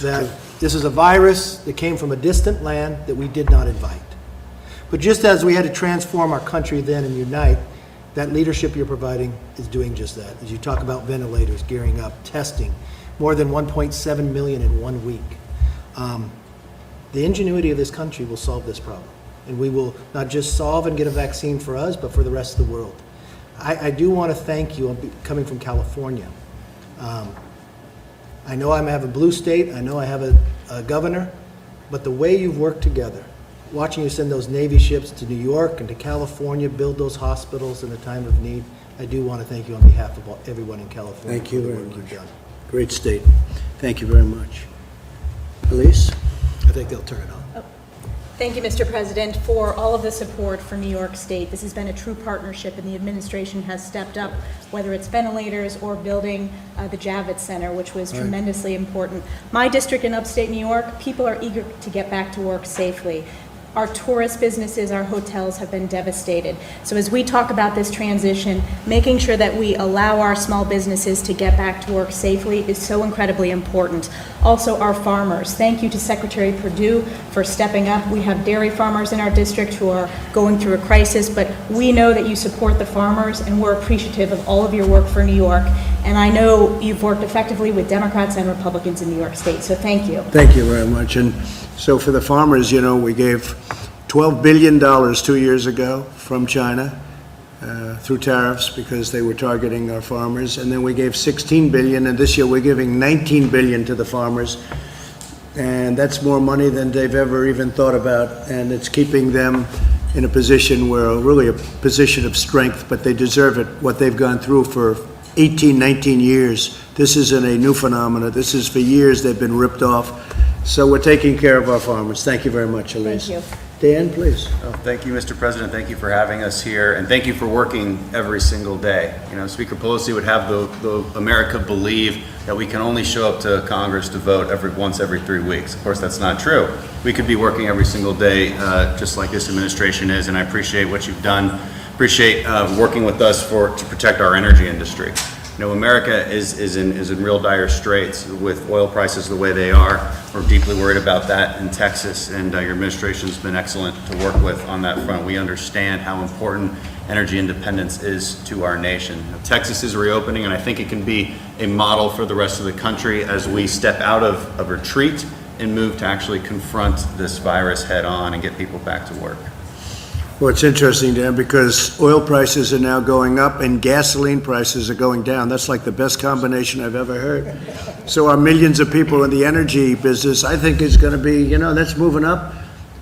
That this is a virus that came from a distant land that we did not invite. But just as we had to transform our country then and unite, that leadership you're providing is doing just that. As you talk about ventilators, gearing up, testing, more than 1.7 million in 1 week. The ingenuity of this country will solve this problem. And we will not just solve and get a vaccine for us, but for the rest of the world. I do want to thank you, coming from California. I know I have a blue state, I know I have a governor, but the way you've worked together, watching you send those Navy ships to New York and to California, build those hospitals in a time of need, I do want to thank you on behalf of everyone in California. Thank you very much. Great state. Thank you very much. Elise? I think they'll turn it on. Thank you, Mr. President, for all of the support for New York State. This has been a true partnership, and the administration has stepped up, whether it's ventilators or building the Javits Center, which was tremendously important. My district in upstate New York, people are eager to get back to work safely. Our tourist businesses, our hotels have been devastated. So as we talk about this transition, making sure that we allow our small businesses to get back to work safely is so incredibly important. Also, our farmers. Thank you to Secretary Perdue for stepping up. We have dairy farmers in our district who are going through a crisis, but we know that you support the farmers, and we're appreciative of all of your work for New York. And I know you've worked effectively with Democrats and Republicans in New York State, so thank you. Thank you very much. And so for the farmers, you know, we gave $12 billion 2 years ago from China through tariffs because they were targeting our farmers. And then we gave $16 billion, and this year we're giving $19 billion to the farmers. And that's more money than they've ever even thought about, and it's keeping them in a position where, really a position of strength, but they deserve it, what they've gone through for 18, 19 years. This isn't a new phenomenon. This is for years they've been ripped off. So we're taking care of our farmers. Thank you very much, Elise. Thank you. Dan, please. Oh, thank you, Mr. President. Thank you for having us here, and thank you for working every single day. You know, Speaker Pelosi would have the America believe that we can only show up to Congress to vote once every 3 weeks. Of course, that's not true. We could be working every single day, just like this administration is, and I appreciate what you've done. Appreciate working with us to protect our energy industry. You know, America is in real dire straits with oil prices the way they are. We're deeply worried about that in Texas, and your administration's been excellent to work with on that front. We understand how important energy independence is to our nation. You know, Texas is reopening, and I think it can be a model for the rest of the country as we step out of a retreat and move to actually confront this virus head on and get people back to work. Well, it's interesting, Dan, because oil prices are now going up and gasoline prices are going down. That's like the best combination I've ever heard. So our millions of people in the energy business, I think, is going to be, you know, that's moving up.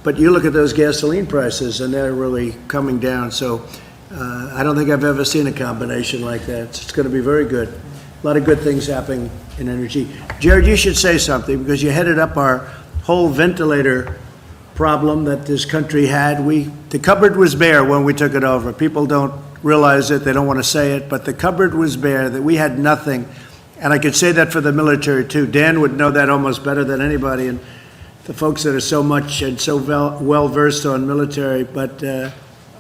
But you look at those gasoline prices and they're really coming down. So I don't think I've ever seen a combination like that. It's going to be very good. A lot of good things happening in energy. Jared, you should say something because you headed up our whole ventilator problem that this country had. The cupboard was bare when we took it over. People don't realize it, they don't want to say it, but the cupboard was bare, that we had nothing. And I could say that for the military too. Dan would know that almost better than anybody, and the folks that are so much and so well versed on military, but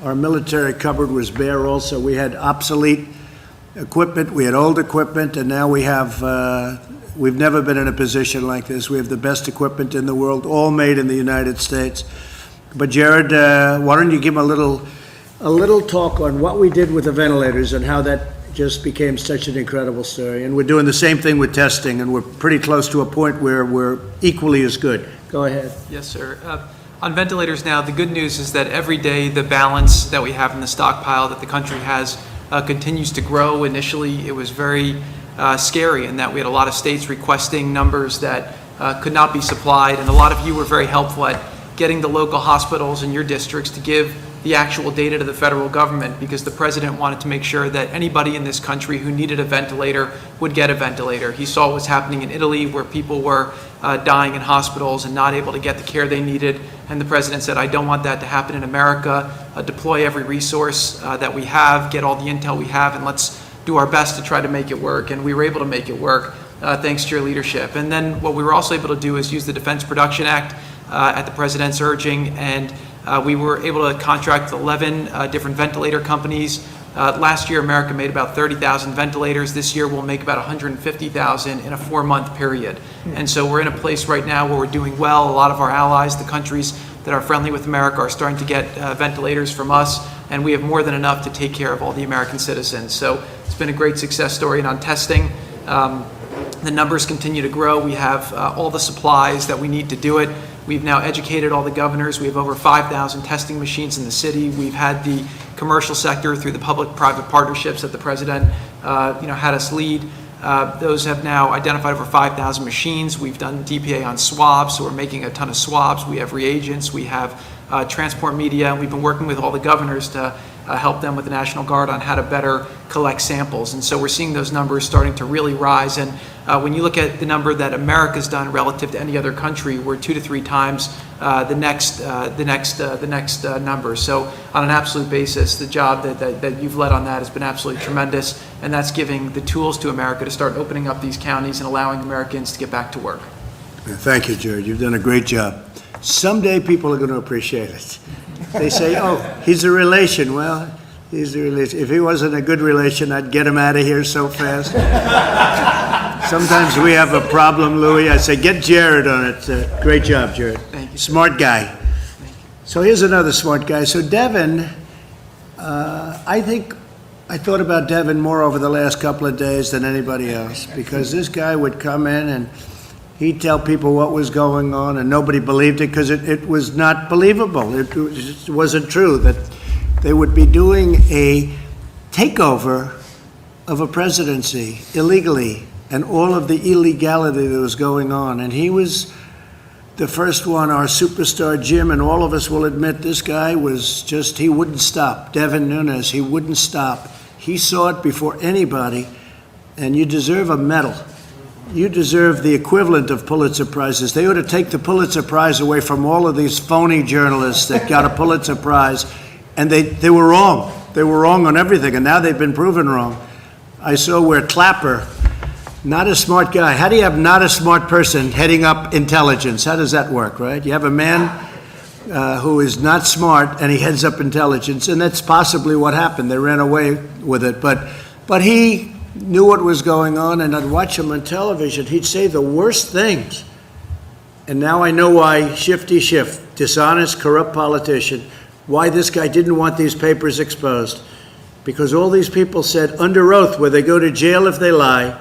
our military cupboard was bare also. We had obsolete equipment, we had old equipment, and now we have we've never been in a position like this. We have the best equipment in the world, all made in the United States. But Jared, why don't you give a little talk on what we did with the ventilators and how that just became such an incredible story. And we're doing the same thing with testing, and we're pretty close to a point where we're equally as good. Go ahead. Yes, sir. On ventilators now, the good news is that every day the balance that we have in the stockpile that the country has continues to grow. Initially, it was very scary in that we had a lot of states requesting numbers that could not be supplied, and a lot of you were very helpful at getting the local hospitals in your districts to give the actual data to the federal government, because the president wanted to make sure that anybody in this country who needed a ventilator would get a ventilator. He saw what was happening in Italy, where people were dying in hospitals and not able to get the care they needed, and the president said, I don't want that to happen in America. Deploy every resource that we have, get all the intel we have, and let's do our best to try to make it work. And we were able to make it work thanks to your leadership. And then what we were also able to do is use the Defense Production Act at the president's urging, and we were able to contract 11 different ventilator companies. Last year, America made about 30,000 ventilators. This year, we'll make about 150,000 in a 4-month period. And so we're in a place right now where we're doing well. A lot of our allies, the countries that are friendly with America, are starting to get ventilators from us, and we have more than enough to take care of all the American citizens. So it's been a great success story. And on testing, the numbers continue to grow. We have all the supplies that we need to do it. We've now educated all the governors. We have over 5,000 testing machines in the city. We've had the commercial sector through the public-private partnerships that the president had us lead. Those have now identified over 5,000 machines. We've done DPA on swabs, so we're making a ton of swabs. We have reagents. We have transport media. And we've been working with all the governors to help them with the National Guard on how to better collect samples. And so we're seeing those numbers starting to really rise. And when you look at the number that America's done relative to any other country, we're 2 to 3 times the next number. So on an absolute basis, the job that you've led on that has been absolutely tremendous. And that's giving the tools to America to start opening up these counties and allowing Americans to get back to work. Thank you, Jared. You've done a great job. Someday people are going to appreciate it. They say, oh, he's a relation. Well, he's a relation. If he wasn't a good relation, I'd get him out of here so fast. Sometimes we have a problem, Louis. I say, get Jared on it. Great job, Jared. Thank you. Smart guy. So here's another smart guy. So Devin, I think I thought about Devin more over the last couple of days than anybody else, because this guy would come in and he'd tell people what was going on, and nobody believed it because it was not believable. It wasn't true that they would be doing a takeover of a presidency illegally and all of the illegality that was going on. And he was The first one, our superstar Jim, and all of us will admit this guy was just, he wouldn't stop. Devin Nunes, he wouldn't stop. He saw it before anybody, and you deserve a medal. You deserve the equivalent of Pulitzer Prizes. They ought to take the Pulitzer Prize away from all of these phony journalists that got a Pulitzer Prize, and they were wrong. They were wrong on everything, and now they've been proven wrong. I saw where Clapper, not a smart guy. How do you have not a smart person heading up intelligence? How does that work, right? You have a man who is not smart, and he heads up intelligence, and that's possibly what happened. They ran away with it, but he knew what was going on, and I'd watch him on television. He'd say the worst things. And now I know why Shifty Schiff, dishonest, corrupt politician, why this guy didn't want these papers exposed. Because all these people said under oath, where they go to jail if they lie,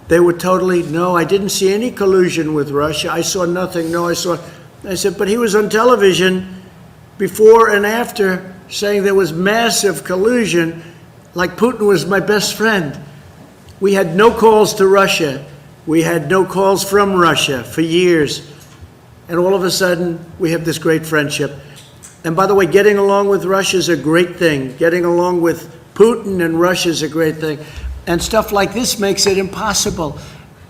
they were totally, no, I didn't see any collusion with Russia. I saw nothing. No, I said, but he was on television before and after saying there was massive collusion, like Putin was my best friend. We had no calls to Russia. We had no calls from Russia for years. And all of a sudden, we have this great friendship. And by the way, getting along with Russia is a great thing. Getting along with Putin and Russia is a great thing. And stuff like this makes it impossible.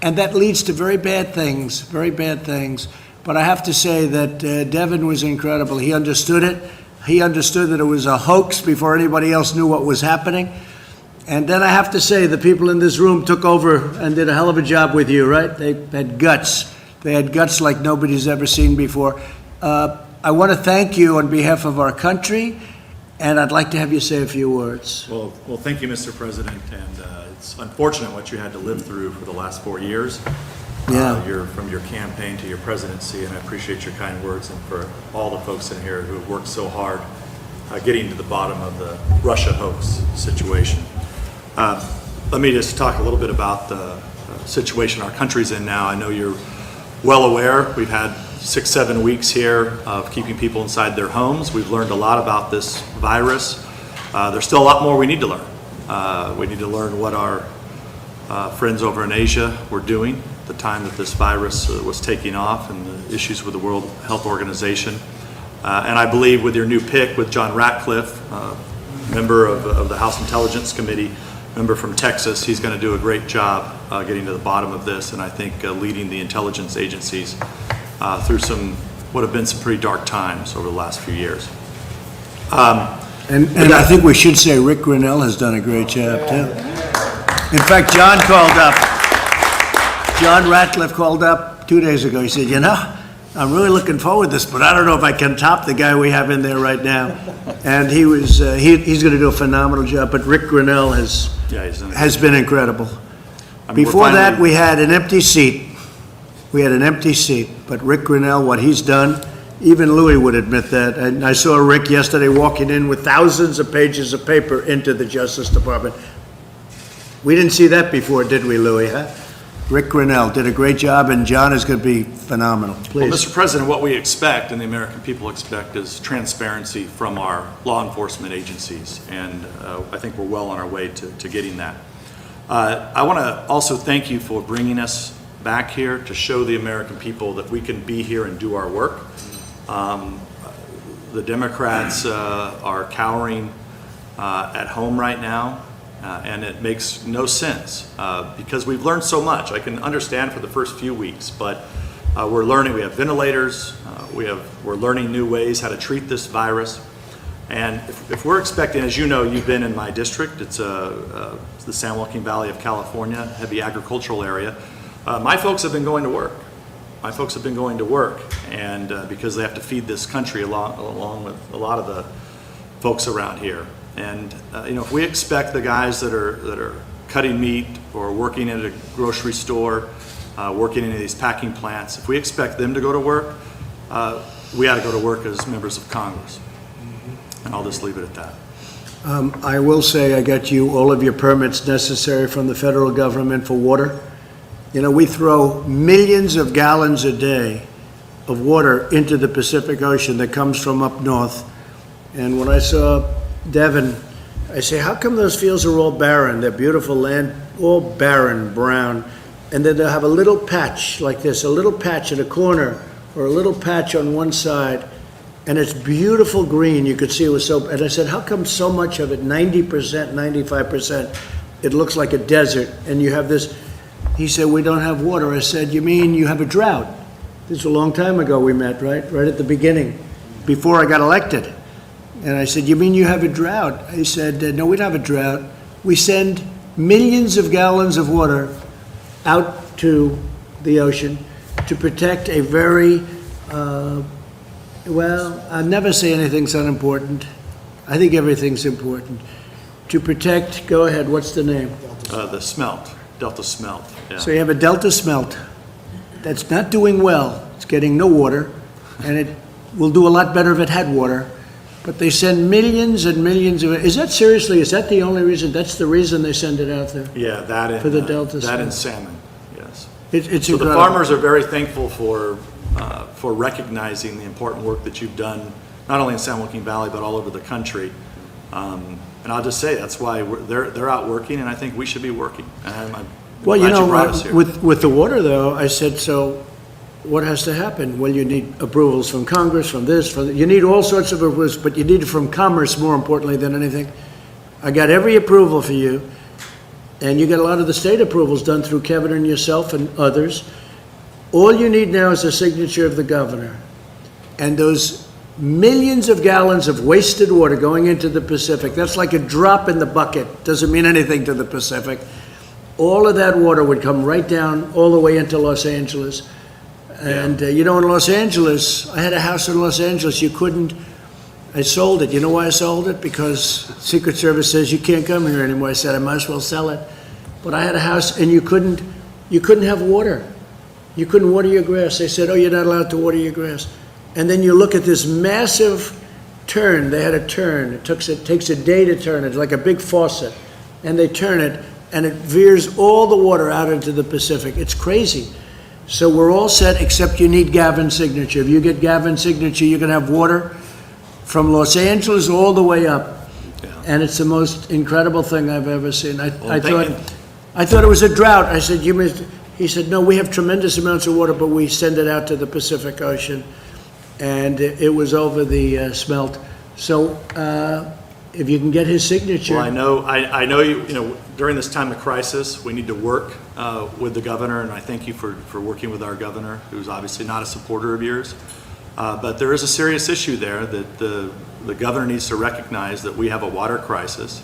And that leads to very bad things, very bad things. But I have to say that Devin was incredible. He understood it. He understood that it was a hoax before anybody else knew what was happening. And then I have to say, the people in this room took over and did a hell of a job with you, right? They had guts. They had guts like nobody's ever seen before. I want to thank you on behalf of our country, and I'd like to have you say a few words. Well, thank you, Mr. President, and it's unfortunate what you had to live through for the last 4 years. Yeah. From your campaign to your presidency, and I appreciate your kind words, and for all the folks in here who have worked so hard getting to the bottom of the Russia hoax situation. Let me just talk a little bit about the situation our country's in now. I know you're well aware. We've had 6-7 weeks here of keeping people inside their homes. We've learned a lot about this virus. There's still a lot more we need to learn. We need to learn what our friends over in Asia were doing at the time that this virus was taking off, and the issues with the World Health Organization. And I believe with your new pick, with John Ratcliffe, member of the House Intelligence Committee, member from Texas, he's going to do a great job getting to the bottom of this, and I think leading the intelligence agencies through what have been some pretty dark times over the last few years. And I think we should say Rick Grinnell has done a great job, too. In fact, John Ratcliffe called up 2 days ago. He said, you know, I'm really looking forward to this, but I don't know if I can top the guy we have in there right now. And he was he's going to do a phenomenal job, but Rick Grinnell has been incredible. Before that, we had an empty seat. But Rick Grinnell, what he's done, even Louis would admit that. And I saw Rick yesterday walking in with thousands of pages of paper into the Justice Department. We didn't see that before, did we, Louis, huh? Rick Grinnell did a great job, and John is going to be phenomenal. Please. Well, Mr. President, what we expect, and the American people expect, is transparency from our law enforcement agencies, and I think we're well on our way to getting that. I want to also thank you for bringing us back here to show the American people that we can be here and do our work. The Democrats are cowering at home right now. And it makes no sense because we've learned so much. I can understand for the first few weeks, but we're learning. We have ventilators. We're learning new ways how to treat this virus. And if we're expecting, as you know, you've been in my district. It's the San Joaquin Valley of California, heavy agricultural area. My folks have been going to work. And because they have to feed this country along with a lot of the folks around here. And if we expect the guys that are cutting meat or working at a grocery store, working in these packing plants, if we expect them to go to work, we ought to go to work as members of Congress. And I'll just leave it at that. I will say I got you all of your permits necessary from the federal government for water. You know, we throw millions of gallons a day of water into the Pacific Ocean that comes from up north. And when I saw Devin, I say, how come those fields are all barren? They're beautiful land, all barren, brown. And then they'll have a little patch like this, a little patch in a corner or a little patch on one side, and it's beautiful green. You could see it was so, and I said, how come so much of it, 90%, 95%, it looks like a desert, and you have this, he said, we don't have water. I said, you mean you have a drought? This is a long time ago we met, right? Right at the beginning, before I got elected. And I said, you mean you have a drought? He said, no, we don't have a drought. We send millions of gallons of water out to the ocean to protect a very, well, I'll never say anything's unimportant. I think everything's important. To protect, go ahead, what's the name? The smelt, Delta smelt. Yeah. So you have a Delta smelt that's not doing well. It's getting no water, and it will do a lot better if it had water. But they send millions and millions of it. Is that seriously, is that the only reason? That's the reason they send it out there? Yeah, that and, for the Delta that and smelt. salmon, yes. It's so incredible. the farmers are very thankful for recognizing the important work that you've done, not only in San Joaquin Valley, but all over the country. And I'll just say, that's why they're out working, and I think we should be working. And I'm Well, glad you know, brought us here. with the water, though, I said, so what has to happen? Well, you need approvals from Congress, from this, from you need all sorts of approvals, but you need it from Commerce more importantly than anything. I got every approval for you, and you get a lot of the state approvals done through Kevin and yourself and others. All you need now is the signature of the governor. And those millions of gallons of wasted water going into the Pacific, that's like a drop in the bucket, doesn't mean anything to the Pacific. All of that water would come right down all the way into Los Angeles. And you know, in Los Angeles, I had a house in Los Angeles, you couldn't, I sold it. You know why I sold it? Because Secret Service says you can't come here anymore. I said, I might as well sell it. But I had a house and you couldn't have water. You couldn't water your grass. They said, oh, you're not allowed to water your grass. And then you look at this massive turn. They had a turn. It takes a day to turn it. It's like a big faucet. And they turn it, and it veers all the water out into the Pacific. It's crazy. So we're all set, except you need Gavin's signature. If you get Gavin's signature, you can have water from Los Angeles all the way up. Yeah. And it's the most incredible thing I've ever seen. I thought it was a drought. I said, you missed. He said, no, we have tremendous amounts of water, but we send it out to the Pacific Ocean. And it was over the smelt. So if you can get his signature. Well, I know you know, during this time of crisis, we need to work with the governor, and I thank you for working with our governor, who's obviously not a supporter of yours. But there is a serious issue there that the governor needs to recognize that we have a water crisis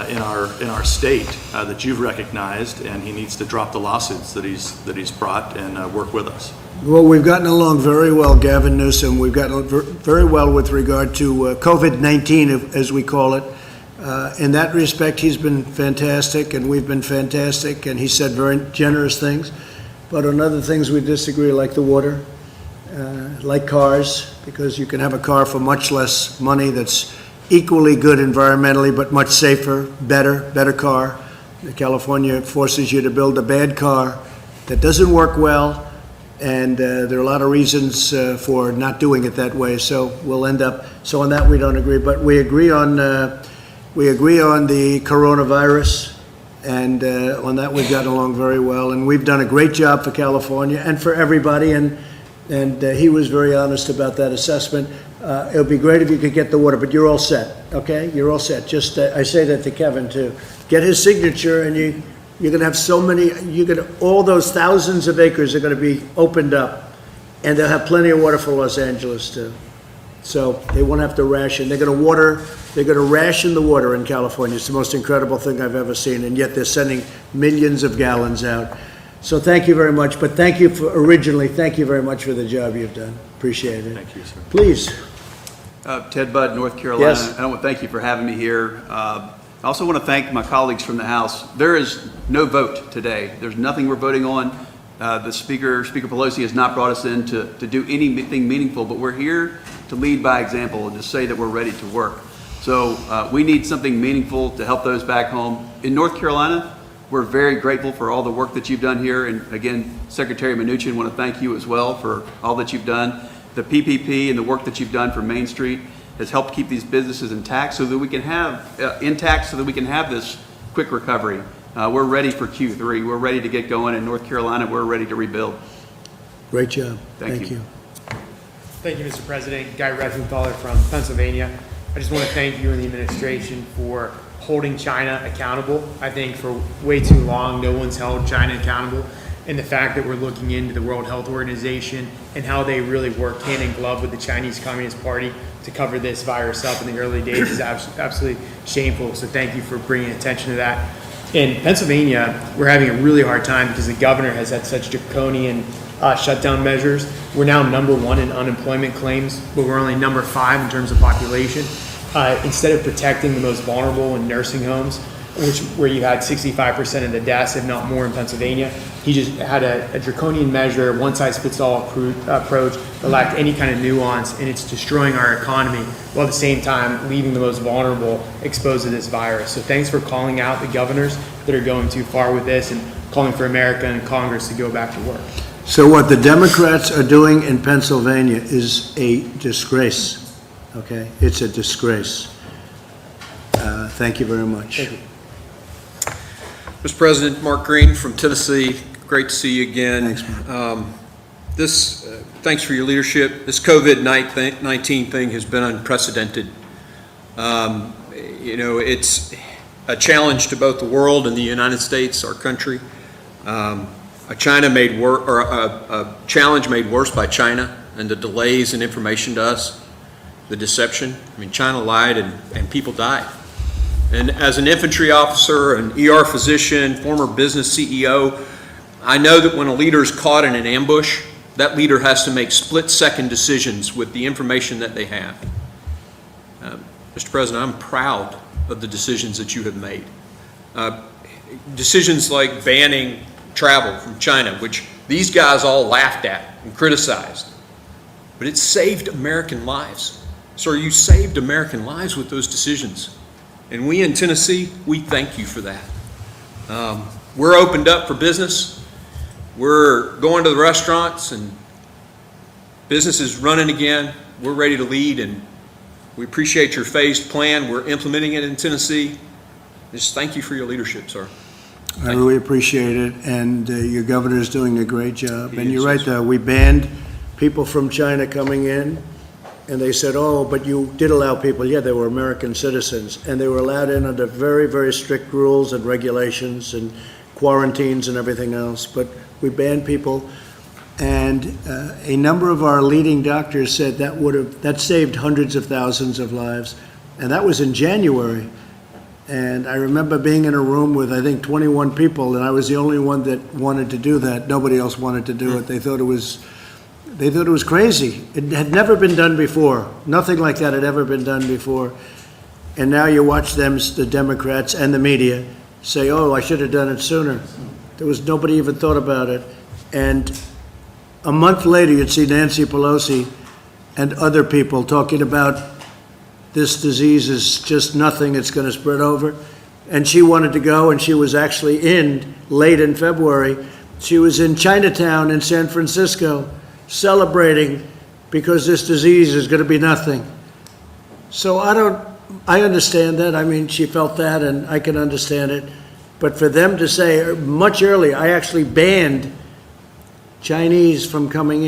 in our state that you've recognized, and he needs to drop the lawsuits that he's brought and work with us. Well, we've gotten along very well, Gavin Newsom. We've gotten very well with regard to COVID-19, as we call it. In that respect, he's been fantastic, and we've been fantastic, and he said very generous things. But on other things, we disagree, like the water, like cars, because you can have a car for much less money that's equally good environmentally, but much safer, better car. California forces you to build a bad car that doesn't work well. And there are a lot of reasons for not doing it that way. So we'll end up. So on that we don't agree, but we agree on the coronavirus, and on that we've gotten along very well. And we've done a great job for California and for everybody. And he was very honest about that assessment. It would be great if you could get the water, but you're all set. Okay, you're all set. Just I say that to Kevin too. Get his signature, and you're going to have so many, all those thousands of acres are going to be opened up, and they'll have plenty of water for Los Angeles too. So they won't have to ration. They're going to ration the water in California. It's the most incredible thing I've ever seen, and yet they're sending millions of gallons out. So thank you very much, but thank you very much for the job you've done. Appreciate it. Thank you, sir. Please. Ted Budd, North Carolina. Yes. I want to thank you for having me here. I also want to thank my colleagues from the House. There is no vote today. There's nothing we're voting on. The Speaker Pelosi, has not brought us in to do anything meaningful, but we're here to lead by example and to say that we're ready to work. So we need something meaningful to help those back home. In North Carolina, we're very grateful for all the work that you've done here. And again, Secretary Mnuchin, I want to thank you as well for all that you've done. The PPP and the work that you've done for Main Street has helped keep these businesses intact so that we can have this quick recovery. We're ready for Q3. We're ready to get going in North Carolina. We're ready to rebuild. Great job. Thank you. Thank you, Mr. President. Guy Rettenthaler from Pennsylvania. I just want to thank you and the administration for holding China accountable. I think for way too long, no one's held China accountable. And the fact that we're looking into the World Health Organization and how they really work hand in glove with the Chinese Communist Party to cover this virus up in the early days is absolutely shameful. So thank you for bringing attention to that. In Pennsylvania, we're having a really hard time because the governor has had such draconian shutdown measures. We're now #1 in unemployment claims, but we're only #5 in terms of population. Instead of protecting the most vulnerable in nursing homes, where you had 65% of the deaths, if not more, in Pennsylvania, he just had a draconian measure, one-size-fits-all approach that lacked any kind of nuance, and it's destroying our economy while at the same time leaving the most vulnerable exposed to this virus. So thanks for calling out the governors that are going too far with this and calling for America and Congress to go back to work. So what the Democrats are doing in Pennsylvania is a disgrace, okay? It's a disgrace. Thank you very much. Thank you. Mr. President, Mark Green from Tennessee. Great to see you again. Thanks, Mark. Thanks for your leadership. This COVID-19 thing has been unprecedented. It's a challenge to both the world and the United States, our country. A challenge made worse by China and the delays in information to us, the deception. I mean, China lied and people died. And as an infantry officer, an ER physician, former business CEO, I know that when a leader is caught in an ambush, that leader has to make split-second decisions with the information that they have. Mr. President, I'm proud of the decisions that you have made. Decisions like banning travel from China, which these guys all laughed at and criticized. But it saved American lives. Sir, you saved American lives with those decisions. And we in Tennessee, we thank you for that. We're opened up for business. We're going to the restaurants and business is running again. We're ready to lead, and we appreciate your phased plan. We're implementing it in Tennessee. Just thank you for your leadership, sir. I really appreciate it, and your governor is doing a great job. And you're right, we banned people from China coming in, and they said, oh, but you did allow people. Yeah, they were American citizens, and they were allowed in under very, very strict rules and regulations and quarantines and everything else. But we banned people, and a number of our leading doctors said that saved hundreds of thousands of lives, and that was in January. And I remember being in a room with, I think, 21 people, and I was the only one that wanted to do that. Nobody else wanted to do it. They thought it was crazy. It had never been done before. Nothing like that had ever been done before. And now you watch them, the Democrats and the media, say, oh, I should have done it sooner. Nobody even thought about it. And a month later, you'd see Nancy Pelosi and other people talking about this disease is just nothing, it's going to spread over. And she wanted to go, and she was actually late in February. She was in Chinatown in San Francisco celebrating because this disease is going to be nothing. So I understand that. I mean, she felt that, and I can understand it. But for them to say much earlier, I actually banned China from coming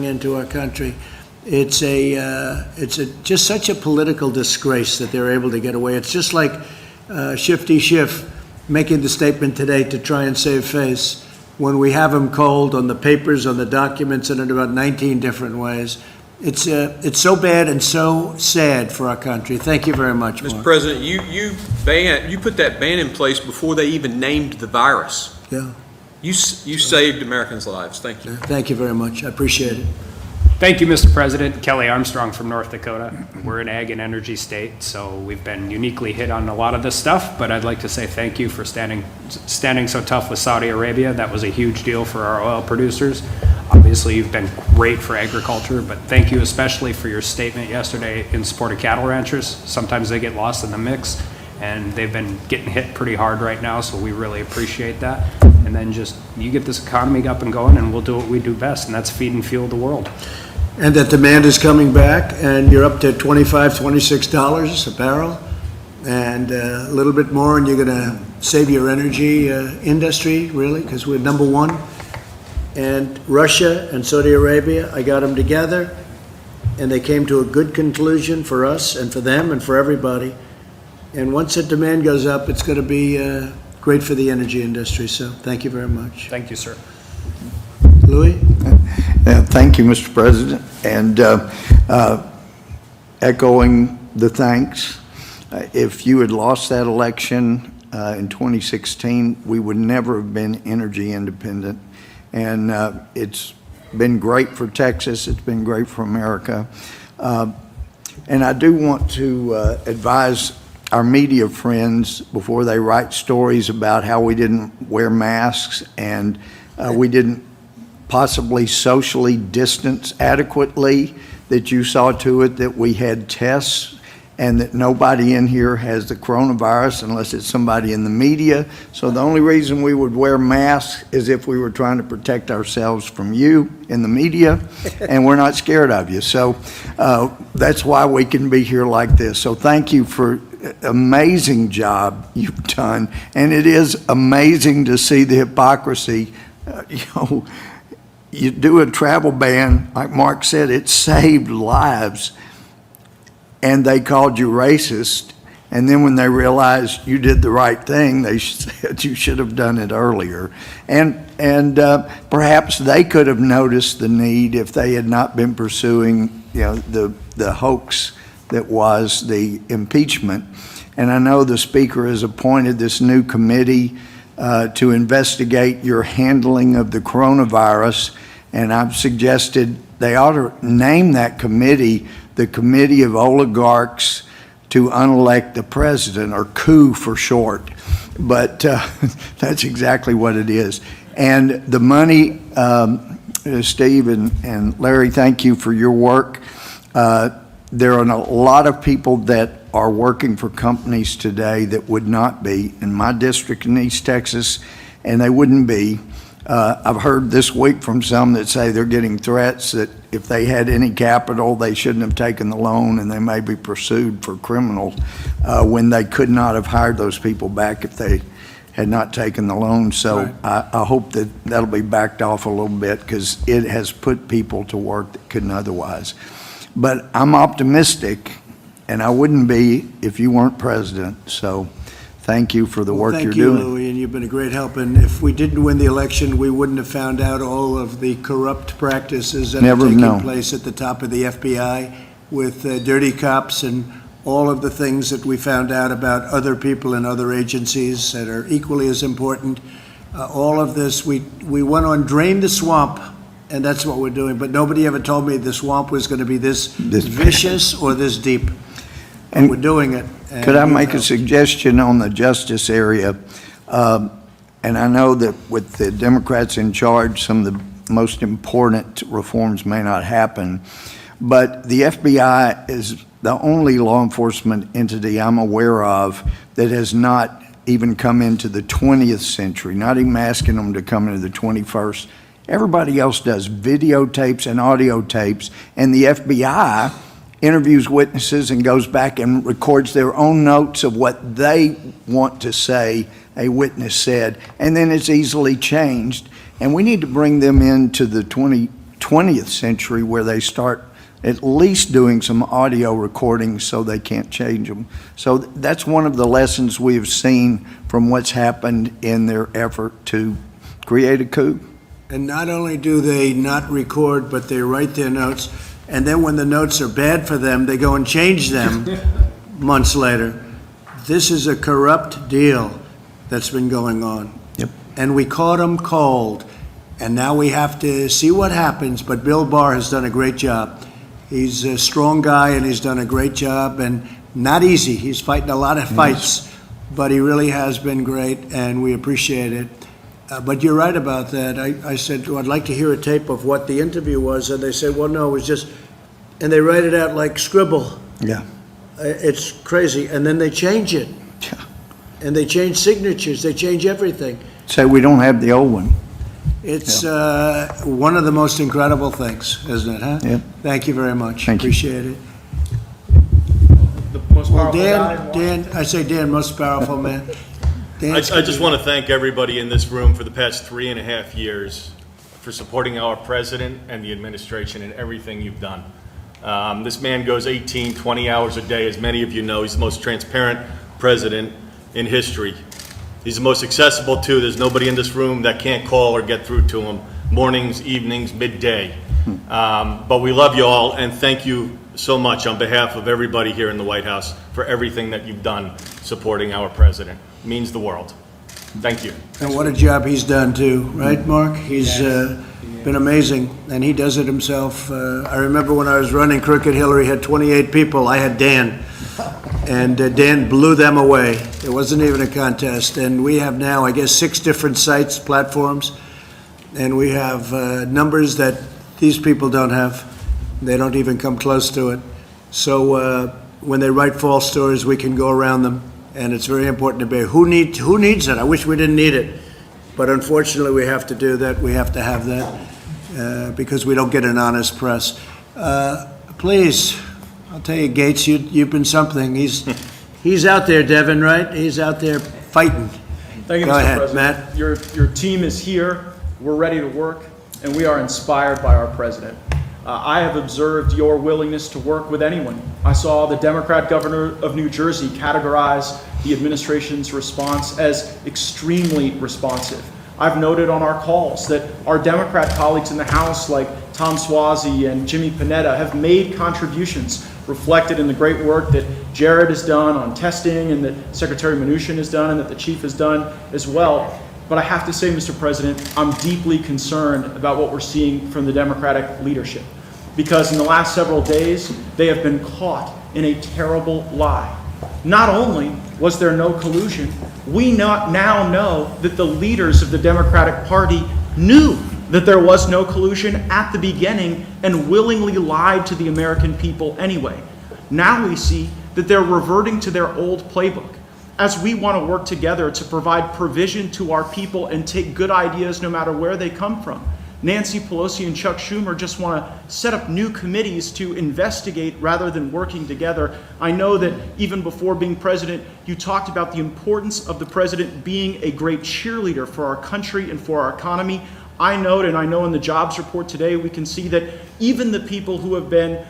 into our country. It's just such a political disgrace that they're able to get away. It's just like Shifty Schiff making the statement today to try and save face when we have him cold on the papers, on the documents, and in about 19 different ways. It's so bad and so sad for our country. Thank you very much, Mark. Mr. President, you put that ban in place before they even named the virus. Yeah. You saved Americans' lives. Thank you. Thank you very much. I appreciate it. Thank you, Mr. President. Kelly Armstrong from North Dakota. We're an ag and energy state, so we've been uniquely hit on a lot of this stuff, but I'd like to say thank you for standing so tough with Saudi Arabia. That was a huge deal for our oil producers. Obviously, you've been great for agriculture, but thank you especially for your statement yesterday in support of cattle ranchers. Sometimes they get lost in the mix, and they've been getting hit pretty hard right now, so we really appreciate that. And then you get this economy up and going, and we'll do what we do best, and that's feed and fuel the world. And that demand is coming back, and you're up to $25, $26 a barrel, and a little bit more, and you're going to save your energy industry, really, because we're #1. And Russia and Saudi Arabia, I got them together, and they came to a good conclusion for us and for them and for everybody. And once that demand goes up, it's going to be great for the energy industry. So thank you very much. Thank you, sir. Louis? Thank you, Mr. President. And echoing the thanks, if you had lost that election in 2016, we would never have been energy independent. And it's been great for Texas. It's been great for America. And I do want to advise our media friends before they write stories about how we didn't wear masks and we didn't possibly socially distance adequately, that you saw to it that we had tests and that nobody in here has the coronavirus unless it's somebody in the media. So the only reason we would wear masks is if we were trying to protect ourselves from you in the media, and we're not scared of you. So that's why we can be here like this. So thank you for amazing job you've done. And it is amazing to see the hypocrisy. You do a travel ban, like Mark said, it saved lives. And they called you racist, and then when they realized you did the right thing, they said you should have done it earlier. And perhaps they could have noticed the need if they had not been pursuing, the hoax that was the impeachment. And I know the Speaker has appointed this new committee to investigate your handling of the coronavirus, and I've suggested they ought to name that committee the Committee of Oligarchs to Unelect the President, or coup for short. But that's exactly what it is. And the money, Steve and Larry, thank you for your work. There are a lot of people that are working for companies today that would not be in my district in East Texas, and they wouldn't be. I've heard this week from some that say they're getting threats that if they had any capital, they shouldn't have taken the loan and they may be pursued for criminal when they could not have hired those people back if they had not taken the loan. So right. I hope that that'll be backed off a little bit, because it has put people to work that couldn't otherwise. But I'm optimistic, and I wouldn't be if you weren't president. So thank you for the work you're doing. Thank you, Louis, and you've been a great help. And if we didn't win the election, we wouldn't have found out all of the corrupt practices that are taking place at the top of the FBI with dirty cops and all of the things that we found out about other people in other agencies that are equally as important. All of this, we went on Drain the Swamp, and that's what we're doing. But nobody ever told me the swamp was going to be this vicious or this deep. And we're doing it. Could I make a suggestion on the justice area? And I know that with the Democrats in charge, some of the most important reforms may not happen, but the FBI is the only law enforcement entity I'm aware of that has not even come into the 20th century, not even asking them to come into the 21st. Everybody else does videotapes and audio tapes, and the FBI interviews witnesses and goes back and records their own notes of what they want to say a witness said, and then it's easily changed. And we need to bring them into the 20th century where they start at least doing some audio recordings so they can't change them. So that's one of the lessons we have seen from what's happened in their effort to create a coup. And not only do they not record, but they write their notes. And then when the notes are bad for them, they go and change them months later. This is a corrupt deal that's been going on. Yep. And we caught them cold. And now we have to see what happens. But Bill Barr has done a great job. He's a strong guy, and he's done a great job. And not easy. He's fighting a lot of fights. But he really has been great, and we appreciate it. But you're right about that. I said, I'd like to hear a tape of what the interview was. And they said, well, no, it was just, and they write it out like scribble. Yeah. It's crazy. And then they change it. Yeah. And they change signatures. They change everything. Say we don't have the old one. It's one of the most incredible things, isn't it, huh? Yep. Thank you very much. Thank you. Appreciate it. The most Well, powerful guy. Dan, I say Dan, most powerful man. I just want to thank everybody in this room for the past 3.5 years for supporting our president and the administration in everything you've done. This man goes 18, 20 hours a day. As many of you know, he's the most transparent president in history. He's the most accessible too. There's nobody in this room that can't call or get through to him, mornings, evenings, midday. But we love you all, and thank you so much on behalf of everybody here in the White House for everything that you've done supporting our president. It means the world. Thank you. And what a job he's done too, right, Mark? He's been amazing, and he does it himself. I remember when I was running Crooked Hillary, had 28 people. I had Dan, and Dan blew them away. It wasn't even a contest. And we have now, I guess, 6 different sites, platforms, and we have numbers that these people don't have. They don't even come close to it. So when they write false stories, we can go around them. And it's very important to be, who needs it? I wish we didn't need it. But unfortunately, we have to do that. We have to have that because we don't get an honest press. Please, I'll tell you, Gates, you've been something. He's out there, Devin, right? He's out there fighting. Thank you, Go Mr. ahead, President. Matt. Your team is here. We're ready to work, and we are inspired by our president. I have observed your willingness to work with anyone. I saw the Democrat governor of New Jersey categorize the administration's response as extremely responsive. I've noted on our calls that our Democrat colleagues in the House, like Tom Suozzi and Jimmy Panetta, have made contributions reflected in the great work that Jared has done on testing and that Secretary Mnuchin has done and that the chief has done as well. But I have to say, Mr. President, I'm deeply concerned about what we're seeing from the Democratic leadership, because in the last several days, they have been caught in a terrible lie. Not only was there no collusion, we now know that the leaders of the Democratic Party knew that there was no collusion at the beginning and willingly lied to the American people anyway. Now we see that they're reverting to their old playbook. As we want to work together to provide provision to our people and take good ideas no matter where they come from, Nancy Pelosi and Chuck Schumer just want to set up new committees to investigate rather than working together. I know that even before being president, you talked about the importance of the president being a great cheerleader for our country and for our economy. I note, and I know in the jobs report today, we can see that even the people who have been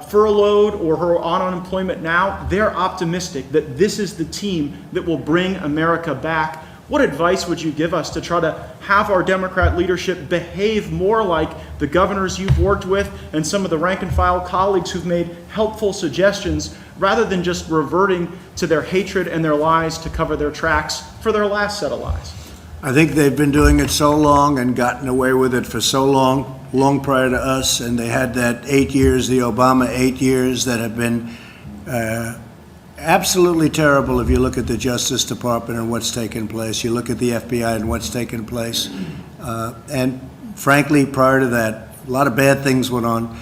furloughed or who are on unemployment now, they're optimistic that this is the team that will bring America back. What advice would you give us to try to have our Democrat leadership behave more like the governors you've worked with and some of the rank and file colleagues who've made helpful suggestions, rather than just reverting to their hatred and their lies to cover their tracks for their last set of lies? I think they've been doing it so long and gotten away with it for so long prior to us, and they had that 8 years, the Obama 8 years, that have been absolutely terrible. If you look at the Justice Department and what's taken place, you look at the FBI and what's taken place, and frankly, prior to that, a lot of bad things went on.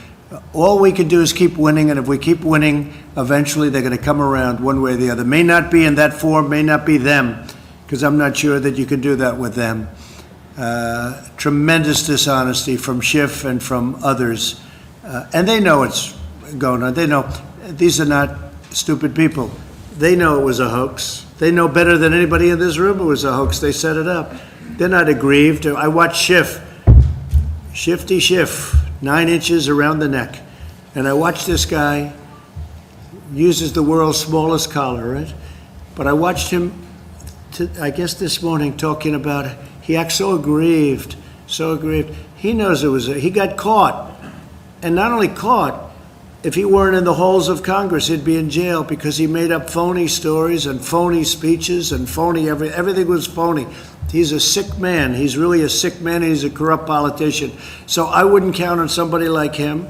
All we can do is keep winning, and if we keep winning, eventually they're going to come around one way or the other. May not be in that form, may not be them, because I'm not sure that you can do that with them. Tremendous dishonesty from Schiff and from others, and they know it's going on. They know these are not stupid people. They know it was a hoax. They know better than anybody in this room it was a hoax. They set it up. They're not aggrieved. I watched Shifty Schiff, 9 inches around the neck, and I watched this guy uses the world's smallest collar, right? But I watched him, I guess this morning, talking about it. He acts so aggrieved, so aggrieved. He knows it was, he got caught. And not only caught, if he weren't in the halls of Congress, he'd be in jail because he made up phony stories and phony speeches and phony, everything was phony. He's a sick man. He's really a sick man, and he's a corrupt politician. So I wouldn't count on somebody like him.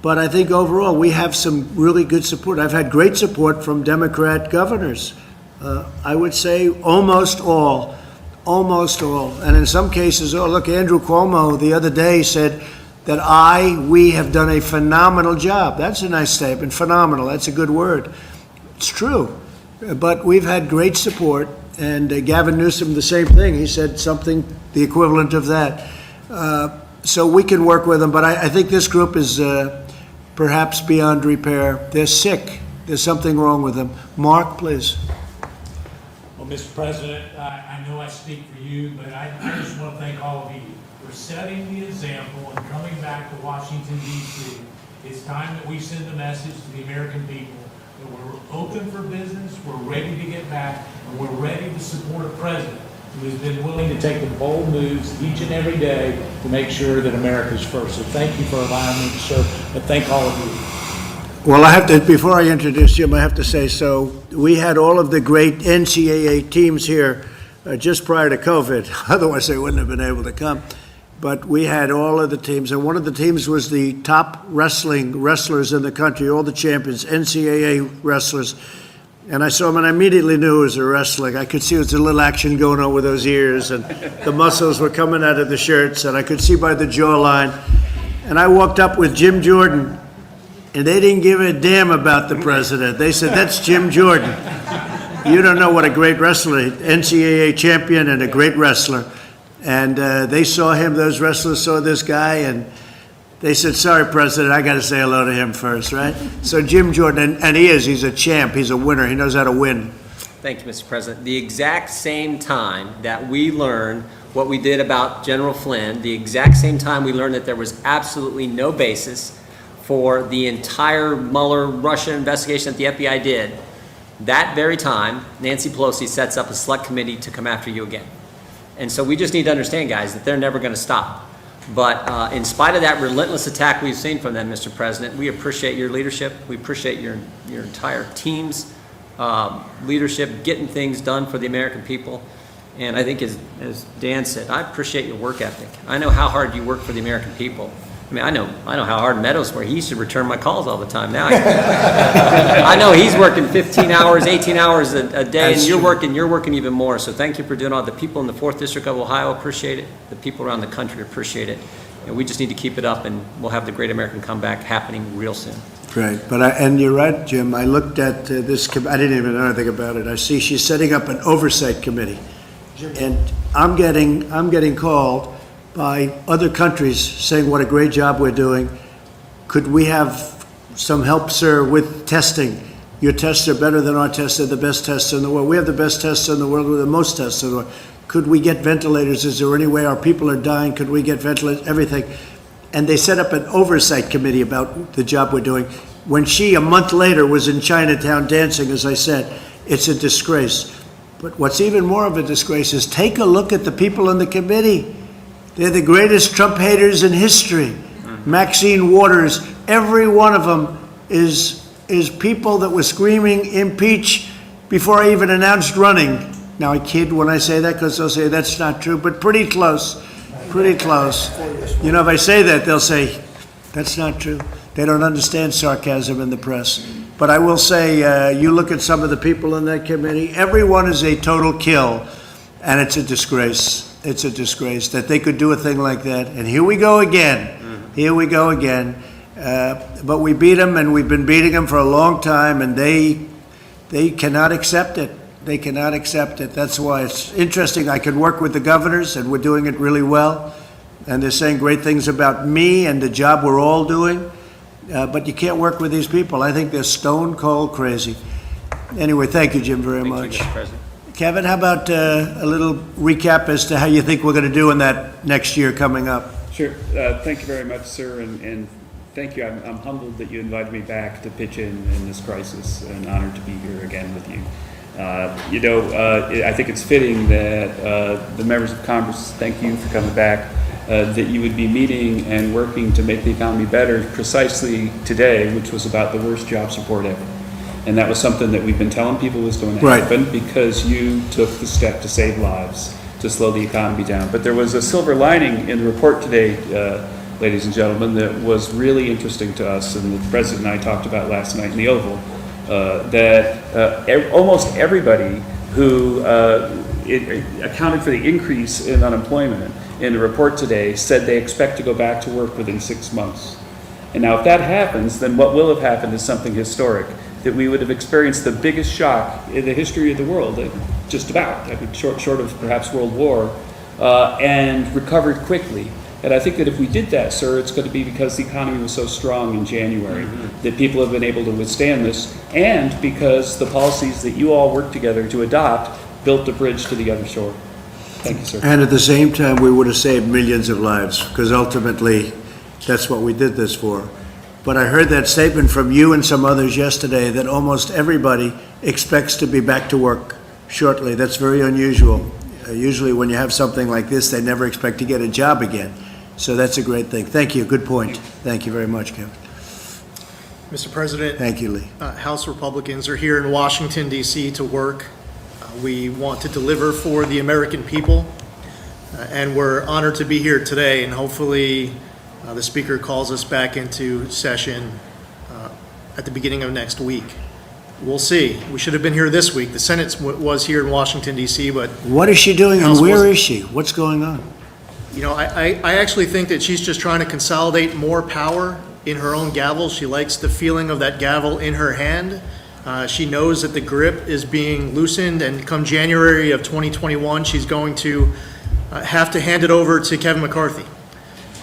But I think overall, we have some really good support. I've had great support from Democrat governors. I would say almost all. And in some cases, look, Andrew Cuomo the other day said that we have done a phenomenal job. That's a nice statement, phenomenal, that's a good word. It's true, but we've had great support, and Gavin Newsom, the same thing. He said something, the equivalent of that. So we can work with them, but I think this group is perhaps beyond repair. They're sick. There's something wrong with them. Mark, please. Well, Mr. President, I know I speak for you, but I just want to thank all of you for setting the example and coming back to Washington, D.C. It's time that we send a message to the American people that we're open for business, we're ready to get back, and we're ready to support a president who has been willing to take the bold moves each and every day to make sure that America's first. So thank you for allowing me to serve, and thank all of you. Well, I have to, before I introduce Jim, I have to say, so we had all of the great NCAA teams here just prior to COVID. Otherwise, they wouldn't have been able to come. But we had all of the teams, and one of the teams was the top wrestlers in the country, all the champions, NCAA wrestlers. And I saw him, and I immediately knew it was a wrestling. I could see there was a little action going on with those ears, and the muscles were coming out of the shirts, and I could see by the jawline. And I walked up with Jim Jordan, and they didn't give a damn about the president. They said, "That's Jim Jordan. You don't know what a great wrestler, NCAA champion and a great wrestler." And they saw him, those wrestlers saw this guy, and they said, "Sorry, President, I got to say hello to him first," right? So Jim Jordan, and he's a champ, he's a winner, he knows how to win. Thank you, Mr. President. The exact same time that we learned what we did about General Flynn, the exact same time we learned that there was absolutely no basis for the entire Mueller Russia investigation that the FBI did, that very time, Nancy Pelosi sets up a select committee to come after you again. And so we just need to understand, guys, that they're never going to stop. But in spite of that relentless attack we've seen from them, Mr. President, we appreciate your leadership. We appreciate your entire team's leadership, getting things done for the American people. And I think, as Dan said, I appreciate your work ethic. I know how hard you work for the American people. I mean, I know how hard Meadows works. He used to return my calls all the time. Now I know he's working 15 hours, 18 hours a day, and you're working even more. So thank you for doing all. The people in the 4th District of Ohio appreciate it. The people around the country appreciate it. And we just need to keep it up, and we'll have the great American comeback happening real soon. Right, and you're right, Jim. I looked at this. I didn't even know anything about it. I see she's setting up an oversight committee, and I'm getting called by other countries saying what a great job we're doing. Could we have some help, sir, with testing? Your tests are better than our tests. They're the best tests in the world. We have the best tests in the world. We're the most tests in the world. Could we get ventilators? Is there any way our people are dying? Could we get ventilators? Everything. And they set up an oversight committee about the job we're doing. When she, a month later, was in Chinatown dancing, as I said, it's a disgrace. But what's even more of a disgrace is take a look at the people in the committee. They're the greatest Trump haters in history. Maxine Waters, every one of them is people that were screaming impeach before I even announced running. Now I kid when I say that because they'll say that's not true, but pretty close, pretty close. You know, if I say that, they'll say that's not true. They don't understand sarcasm in the press. But I will say, you look at some of the people in that committee, everyone is a total kill, and it's a disgrace. It's a disgrace that they could do a thing like that. And here we go again. Here we go again. But we beat them, and we've been beating them for a long time, and they cannot accept it. They cannot accept it. That's why it's interesting. I could work with the governors, and we're doing it really well. And they're saying great things about me and the job we're all doing. But you can't work with these people. I think they're stone cold crazy. Anyway, thank you, Jim, very much. Thank you, Mr. President. Kevin, how about a little recap as to how you think we're going to do in that next year coming up? Sure. Thank you very much, sir, and thank you. I'm humbled that you invited me back to pitch in this crisis, and honored to be here again with you. I think it's fitting that the members of Congress, thank you for coming back, that you would be meeting and working to make the economy better precisely today, which was about the worst job support ever. And that was something that we've been telling people was going to happen because you took the step to save lives, to slow the economy down. But there was a silver lining in the report today, ladies and gentlemen, that was really interesting to us, and the President and I talked about last night in the Oval, that almost everybody who accounted for the increase in unemployment in the report today said they expect to go back to work within 6 months. And now if that happens, then what will have happened is something historic, that we would have experienced the biggest shock in the history of the world, just about, short of perhaps World War, and recovered quickly. And I think that if we did that, sir, it's going to be because the economy was so strong in January, that people have been able to withstand this, and because the policies that you all worked together to adopt built the bridge to the other shore. Thank you, sir. And at the same time, we would have saved millions of lives, because ultimately, that's what we did this for. But I heard that statement from you and some others yesterday that almost everybody expects to be back to work shortly. That's very unusual. Usually when you have something like this, they never expect to get a job again. So that's a great thing. Thank you. Good point. Thank you very much, Kevin. Mr. President. Thank you, Lee. House Republicans are here in Washington, D.C. to work. We want to deliver for the American people, and we're honored to be here today, and hopefully the Speaker calls us back into session at the beginning of next week. We'll see. We should have been here this week. The Senate was here in Washington, D.C., but... What is she doing, and where is she? What's going on? You know, I actually think that she's just trying to consolidate more power in her own gavel. She likes the feeling of that gavel in her hand. She knows that the grip is being loosened, and come January of 2021, she's going to have to hand it over to Kevin McCarthy.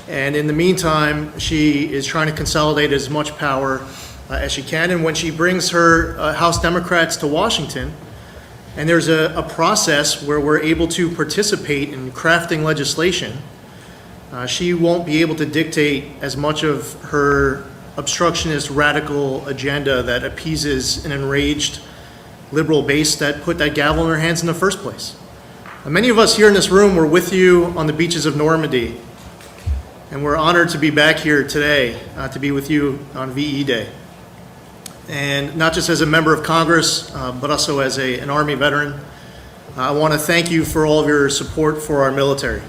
And in the meantime, she is trying to consolidate as much power as she can. And when she brings her House Democrats to Washington, and there's a process where we're able to participate in crafting legislation, she won't be able to dictate as much of her obstructionist radical agenda that appeases an enraged liberal base that put that gavel in her hands in the first place. Many of us here in this room were with you on the beaches of Normandy, and we're honored to be back here today to be with you on VE Day. And not just as a member of Congress, but also as an Army veteran, I want to thank you for all of your support for our military.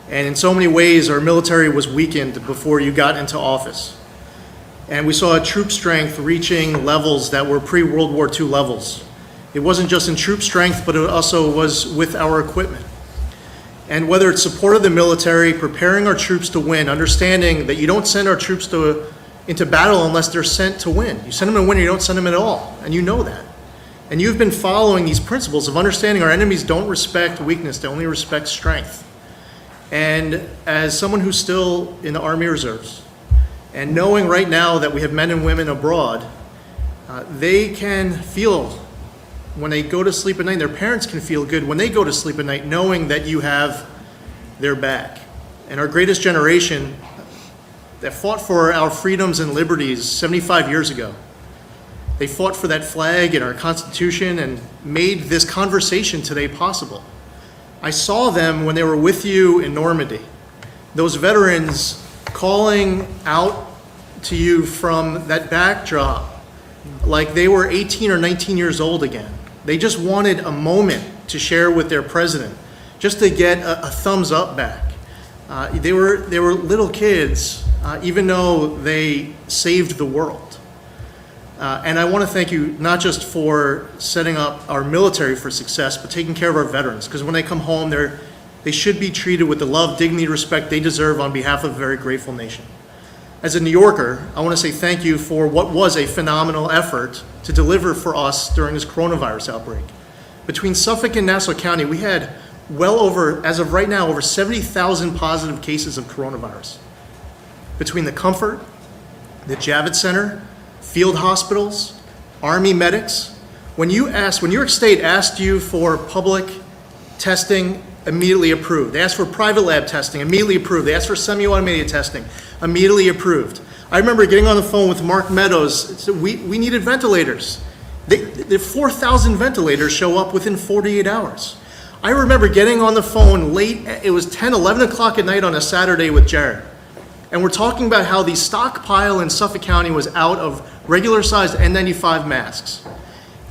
And in so many ways, our military was weakened before you got into office. And we saw troop strength reaching levels that were pre-World War II levels. It wasn't just in troop strength, but it also was with our equipment. And whether it's support of the military, preparing our troops to win, understanding that you don't send our troops into battle unless they're sent to win. You send them to win or you don't send them at all, and you know that. And you've been following these principles of understanding our enemies don't respect weakness, they only respect strength. And as someone who's still in the Army Reserves, and knowing right now that we have men and women abroad, they can feel when they go to sleep at night, their parents can feel good when they go to sleep at night knowing that you have their back. And our greatest generation that fought for our freedoms and liberties 75 years ago, they fought for that flag and our Constitution and made this conversation today possible. I saw them when they were with you in Normandy. Those veterans calling out to you from that backdrop like they were 18 or 19 years old again. They just wanted a moment to share with their president, just to get a thumbs up back. They were little kids, even though they saved the world. And I want to thank you not just for setting up our military for success, but taking care of our veterans, because when they come home, they should be treated with the love, dignity, respect they deserve on behalf of a very grateful nation. As a New Yorker, I want to say thank you for what was a phenomenal effort to deliver for us during this coronavirus outbreak. Between Suffolk and Nassau County, we had well over, as of right now, over 70,000 positive cases of coronavirus. Between the Comfort, the Javits Center, field hospitals, Army medics, when New York State asked you for public testing, immediately approved. They asked for private lab testing, immediately approved. They asked for semi-automated testing, immediately approved. I remember getting on the phone with Mark Meadows. We needed ventilators. The 4,000 ventilators show up within 48 hours. I remember getting on the phone late, it was 10, 11 o'clock at night on a Saturday with Jared. And we're talking about how the stockpile in Suffolk County was out of regular-sized N95 masks.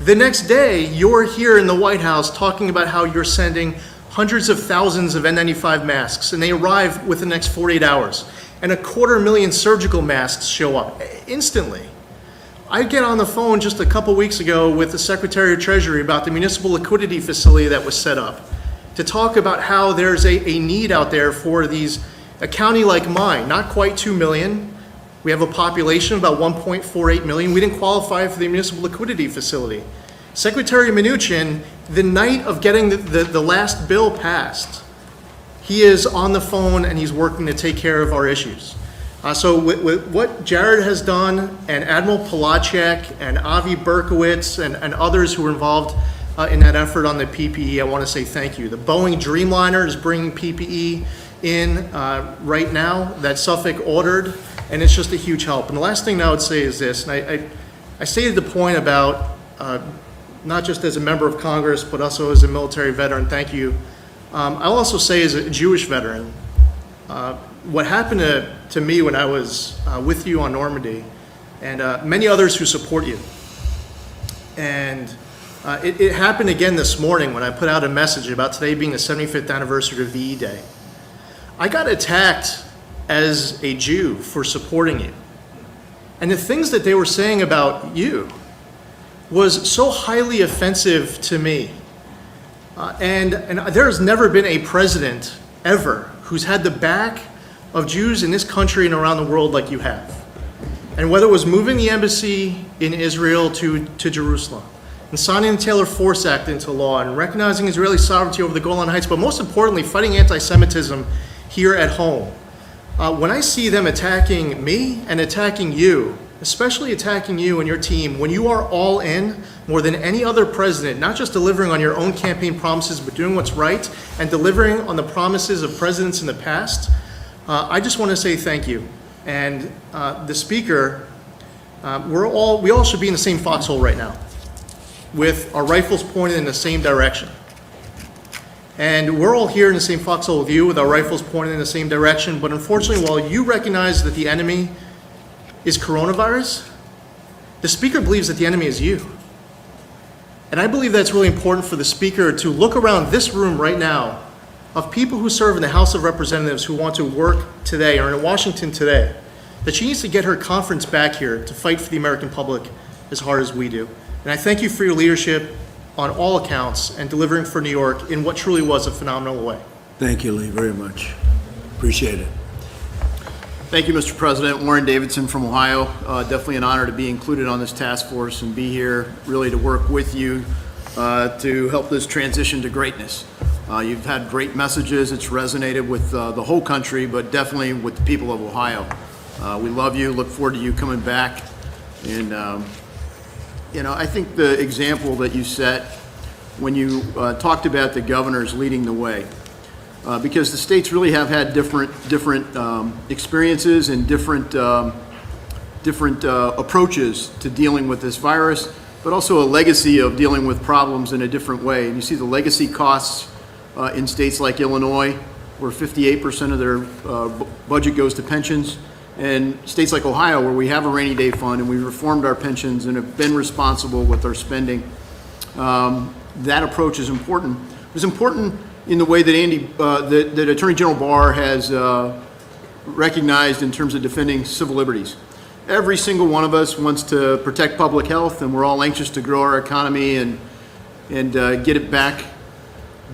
The next day, you're here in the White House talking about how you're sending hundreds of thousands of N95 masks, and they arrive within the next 48 hours. And 250,000 surgical masks show up instantly. I get on the phone just a couple weeks ago with the Secretary of Treasury about the municipal liquidity facility that was set up to talk about how there's a need out there for a county like mine, not quite 2 million. We have a population of about 1.48 million. We didn't qualify for the municipal liquidity facility. Secretary Mnuchin, the night of getting the last bill passed, he is on the phone and he's working to take care of our issues. So with what Jared has done, and Admiral Polacek and Avi Berkowitz and others who were involved in that effort on the PPE, I want to say thank you. The Boeing Dreamliner is bringing PPE in right now that Suffolk ordered, and it's just a huge help. And the last thing I would say is this, and I stated the point about not just as a member of Congress, but also as a military veteran, thank you. I'll also say as a Jewish veteran, what happened to me when I was with you on Normandy, and many others who support you. And it happened again this morning when I put out a message about today being the 75th anniversary of VE Day. I got attacked as a Jew for supporting you. And the things that they were saying about you was so highly offensive to me. And there has never been a president ever who's had the back of Jews in this country and around the world like you have. And whether it was moving the embassy in Israel to Jerusalem, and signing the Taylor Force Act into law, and recognizing Israeli sovereignty over the Golan Heights, but most importantly, fighting anti-Semitism here at home. When I see them attacking me and attacking you, especially attacking you and your team, when you are all in more than any other president, not just delivering on your own campaign promises, but doing what's right and delivering on the promises of presidents in the past, I just want to say thank you. And the Speaker, we all should be in the same foxhole right now, with our rifles pointed in the same direction. And we're all here in the same foxhole with you, with our rifles pointed in the same direction. But unfortunately, while you recognize that the enemy is coronavirus, the Speaker believes that the enemy is you. And I believe that's really important for the Speaker to look around this room right now of people who serve in the House of Representatives who want to work today or in Washington today, that she needs to get her conference back here to fight for the American public as hard as we do. And I thank you for your leadership on all accounts and delivering for New York in what truly was a phenomenal way. Thank you, Lee, very much. Appreciate it. Thank you, Mr. President. Warren Davidson from Ohio. Definitely an honor to be included on this task force and be here really to work with you to help this transition to greatness. You've had great messages. It's resonated with the whole country, but definitely with the people of Ohio. We love you, look forward to you coming back. And I think the example that you set when you talked about the governors leading the way, because the states really have had different experiences and different approaches to dealing with this virus, but also a legacy of dealing with problems in a different way. And you see the legacy costs in states like Illinois, where 58% of their budget goes to pensions, and states like Ohio, where we have a rainy day fund and we've reformed our pensions and have been responsible with our spending. That approach is important. It's important in the way that that Attorney General Barr has recognized in terms of defending civil liberties. Every single one of us wants to protect public health, and we're all anxious to grow our economy and get it back.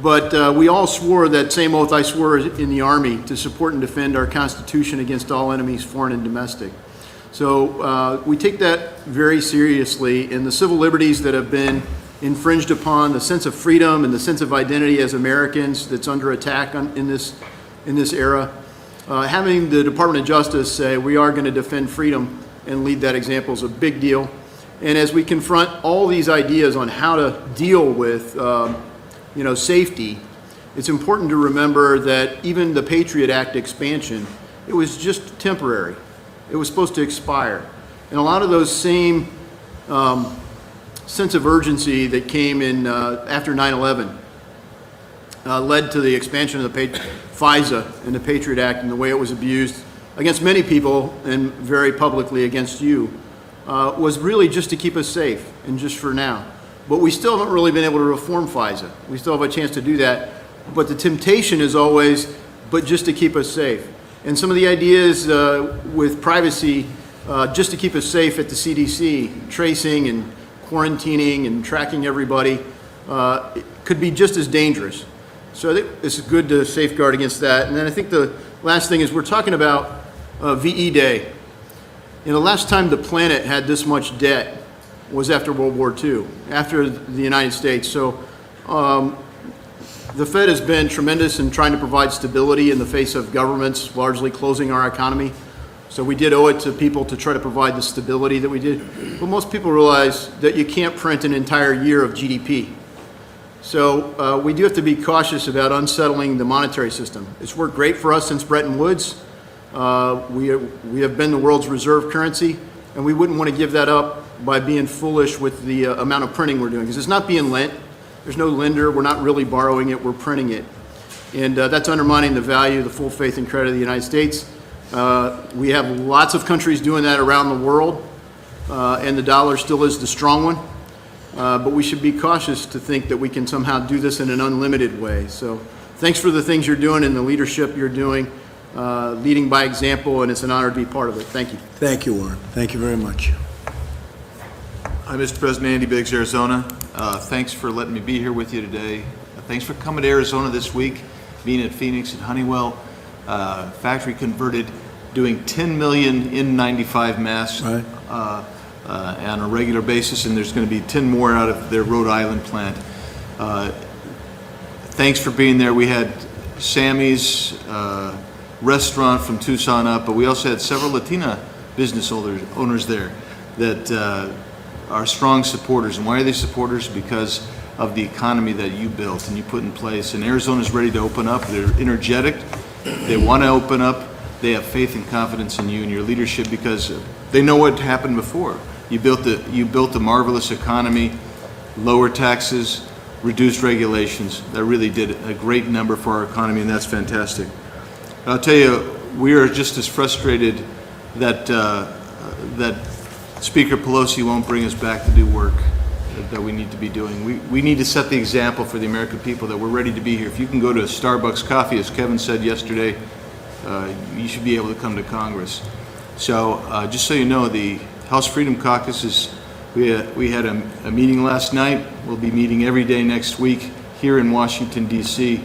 But we all swore that same oath I swore in the Army to support and defend our Constitution against all enemies, foreign and domestic. So we take that very seriously, and the civil liberties that have been infringed upon, the sense of freedom and the sense of identity as Americans that's under attack in this era. Having the Department of Justice say we are going to defend freedom and lead that example is a big deal. And as we confront all these ideas on how to deal with safety, it's important to remember that even the Patriot Act expansion, it was just temporary. It was supposed to expire. And a lot of those same sense of urgency that came in after 9/11 led to the expansion of the FISA and the Patriot Act and the way it was abused against many people and very publicly against you was really just to keep us safe and just for now. But we still haven't really been able to reform FISA. We still have a chance to do that. But the temptation is always, but just to keep us safe. And some of the ideas with privacy, just to keep us safe at the CDC, tracing and quarantining and tracking everybody, it could be just as dangerous. So I think it's good to safeguard against that. And then I think the last thing is we're talking about VE Day. The last time the planet had this much debt was after World War II, after the United States. So the Fed has been tremendous in trying to provide stability in the face of governments largely closing our economy. So we did owe it to people to try to provide the stability that we did. But most people realize that you can't print an entire year of GDP. So we do have to be cautious about unsettling the monetary system. It's worked great for us since Bretton Woods. We have been the world's reserve currency, and we wouldn't want to give that up by being foolish with the amount of printing we're doing, because it's not being lent. There's no lender. We're not really borrowing it. We're printing it. And that's undermining the value, the full faith and credit of the United States. We have lots of countries doing that around the world, and the dollar still is the strong one. But we should be cautious to think that we can somehow do this in an unlimited way. So thanks for the things you're doing and the leadership you're doing, leading by example, and it's an honor to be part of it. Thank you. Thank you, Warren. Thank you very much. Hi, Mr. President. Andy Biggs, Arizona. Thanks for letting me be here with you today. Thanks for coming to Arizona this week, being at Phoenix and Honeywell. Factory converted, doing 10 million N95 masks. Right. On a regular basis, and there's going to be 10 more out of their Rhode Island plant. Thanks for being there. We had Sammy's restaurant from Tucson up, but we also had several Latina business owners there that are strong supporters. And why are they supporters? Because of the economy that you built and you put in place. And Arizona's ready to open up. They're energetic. They want to open up. They have faith and confidence in you and your leadership because they know what happened before. You built a marvelous economy, lower taxes, reduced regulations. That really did a great number for our economy, and that's fantastic. I'll tell you, we are just as frustrated that that Speaker Pelosi won't bring us back to do work that we need to be doing. We need to set the example for the American people that we're ready to be here. If you can go to a Starbucks coffee, as Kevin said yesterday, you should be able to come to Congress. So just so you know, the House Freedom Caucus we had a meeting last night. We'll be meeting every day next week here in Washington, D.C.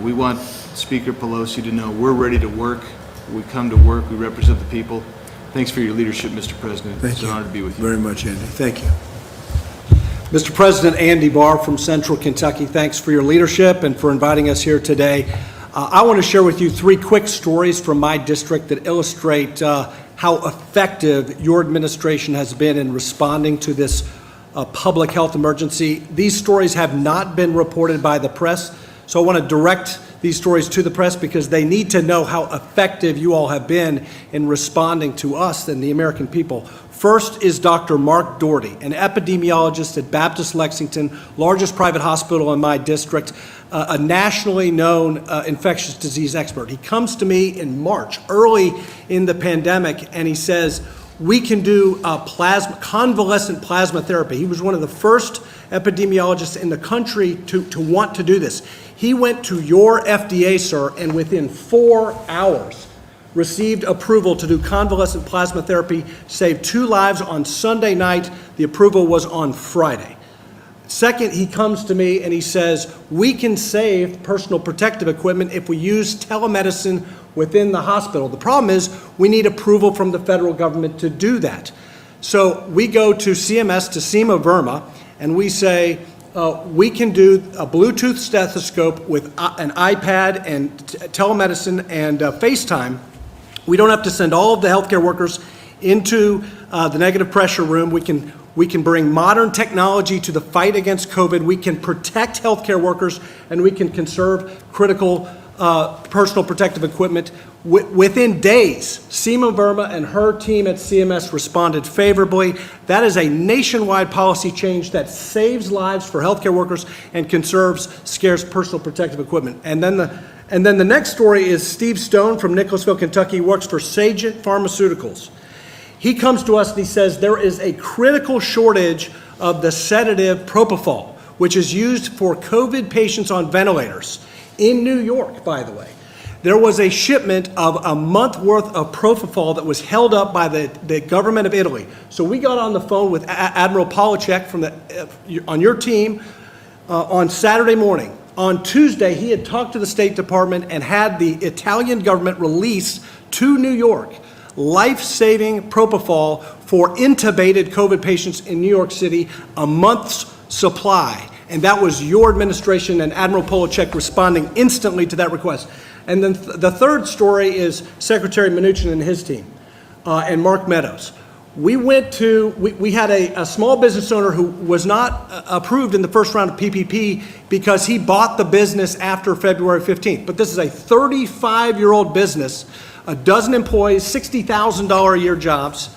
We want Speaker Pelosi to know we're ready to work. We come to work. We represent the people. Thanks for your leadership, Mr. President. Thank it's an honor to be with you. Very much, Andy. Thank you. Mr. President, Andy Barr from Central Kentucky, thanks for your leadership and for inviting us here today. I want to share with you 3 quick stories from my district that illustrate how effective your administration has been in responding to this public health emergency. These stories have not been reported by the press, so I want to direct these stories to the press because they need to know how effective you all have been in responding to us and the American people. First is Dr. Mark Doherty, an epidemiologist at Baptist Lexington, largest private hospital in my district, a nationally known infectious disease expert. He comes to me in March, early in the pandemic, and he says, we can do convalescent plasma therapy. He was one of the first epidemiologists in the country to want to do this. He went to your FDA, sir, and within 4 hours received approval to do convalescent plasma therapy, saved 2 lives on Sunday night. The approval was on Friday. Second, he comes to me and he says, we can save personal protective equipment if we use telemedicine within the hospital. The problem is we need approval from the federal government to do that. So we go to CMS, to Seema Verma, and we say, we can do a Bluetooth stethoscope with an iPad and telemedicine and FaceTime. We don't have to send all of the healthcare workers into the negative pressure room. We can bring modern technology to the fight against COVID. We can protect healthcare workers, and we can conserve critical personal protective equipment. Within days, Seema Verma and her team at CMS responded favorably. That is a nationwide policy change that saves lives for healthcare workers and conserves scarce personal protective equipment. And then the next story is Steve Stone from Nicholasville, Kentucky. He works for Sagent Pharmaceuticals. He comes to us and he says there is a critical shortage of the sedative propofol, which is used for COVID patients on ventilators. In New York, by the way, there was a shipment of a month worth of propofol that was held up by the government of Italy. So we got on the phone with Admiral Polacek on your team on Saturday morning. On Tuesday, he had talked to the State Department and had the Italian government release to New York life-saving propofol for intubated COVID patients in New York City, a month's supply. And that was your administration and Admiral Polacek responding instantly to that request. And then the third story is Secretary Mnuchin and his team, and Mark Meadows. We had a small business owner who was not approved in the first round of PPP because he bought the business after February 15th. But this is a 35-year-old business, a dozen employees, $60,000 a year jobs,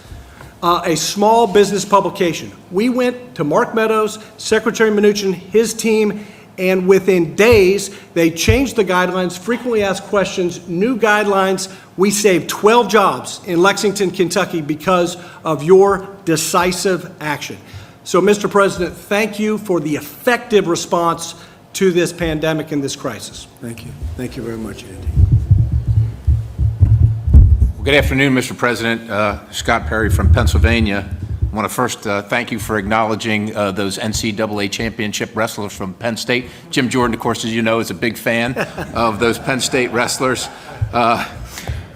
a small business publication. We went to Mark Meadows, Secretary Mnuchin, his team, and within days, they changed the guidelines, frequently asked questions, new guidelines. We saved 12 jobs in Lexington, Kentucky because of your decisive action. So, Mr. President, thank you for the effective response to this pandemic and this crisis. Thank you. Thank you very much, Andy. Well, good afternoon, Mr. President. Scott Perry from Pennsylvania. I want to first thank you for acknowledging those NCAA championship wrestlers from Penn State. Jim Jordan, of course, as you know, is a big fan of those Penn State wrestlers.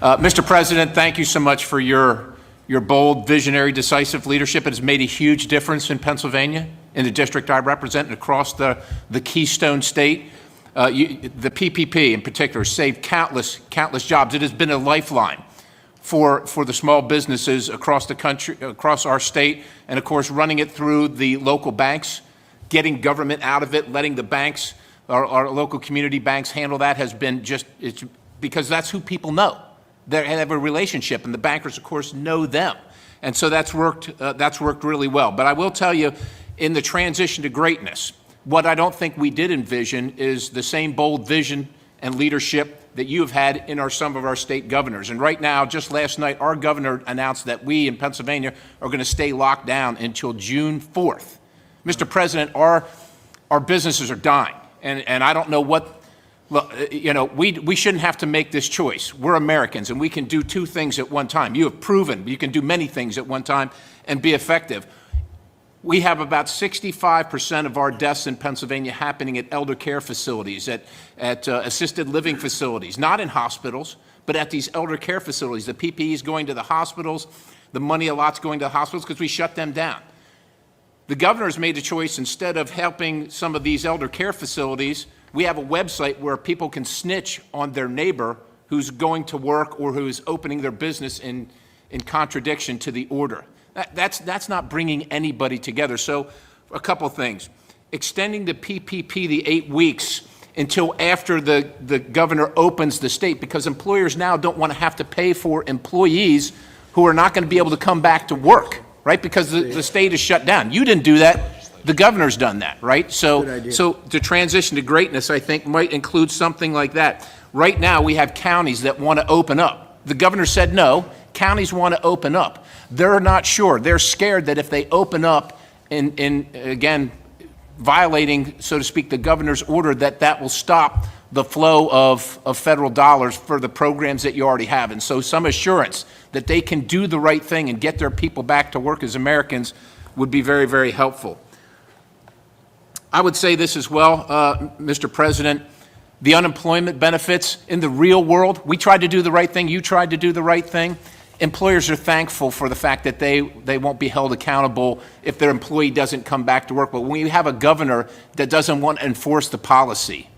Mr. President, thank you so much for your bold, visionary, decisive leadership. It has made a huge difference in Pennsylvania, in the district I represent, and across the Keystone State. The PPP in particular saved countless jobs. It has been a lifeline for the small businesses across the country, across our state, and of course running it through the local banks, getting government out of it, letting the banks, our local community banks handle that has been it's because that's who people know. They have a relationship, and the bankers, of course, know them. And so that's worked really well. But I will tell you, in the transition to greatness, what I don't think we did envision is the same bold vision and leadership that you have had in some of our state governors. And right now, just last night, our governor announced that we in Pennsylvania are going to stay locked down until June 4th. Mr. President, our businesses are dying. And I don't know what, well, we shouldn't have to make this choice. We're Americans, and we can do two things at one time. You have proven you can do many things at one time and be effective. We have about 65% of our deaths in Pennsylvania happening at elder care facilities, at assisted living facilities, not in hospitals, but at these elder care facilities. The PPE is going to the hospitals, the money a lot's going to the hospitals because we shut them down. The governor's made a choice, instead of helping some of these elder care facilities, we have a website where people can snitch on their neighbor who's going to work or who is opening their business in contradiction to the order. That's not bringing anybody together. So a couple things. Extending the PPP, the 8 weeks, until after the governor opens the state, because employers now don't want to have to pay for employees who are not going to be able to come back to work, right? Because the state is shut down. You didn't do that. The governor's done that, right? So the transition to greatness, I think, might include something like that. Right now, we have counties that want to open up. The governor said no. Counties want to open up. They're not sure. They're scared that if they open up in again, violating, so to speak, the governor's order, that will stop the flow of federal dollars for the programs that you already have. And so some assurance that they can do the right thing and get their people back to work as Americans would be very, very helpful. I would say this as well, Mr. President. The unemployment benefits in the real world, we tried to do the right thing, you tried to do the right thing. Employers are thankful for the fact that they won't be held accountable if their employee doesn't come back to work. But when you have a governor that doesn't want to enforce the policy,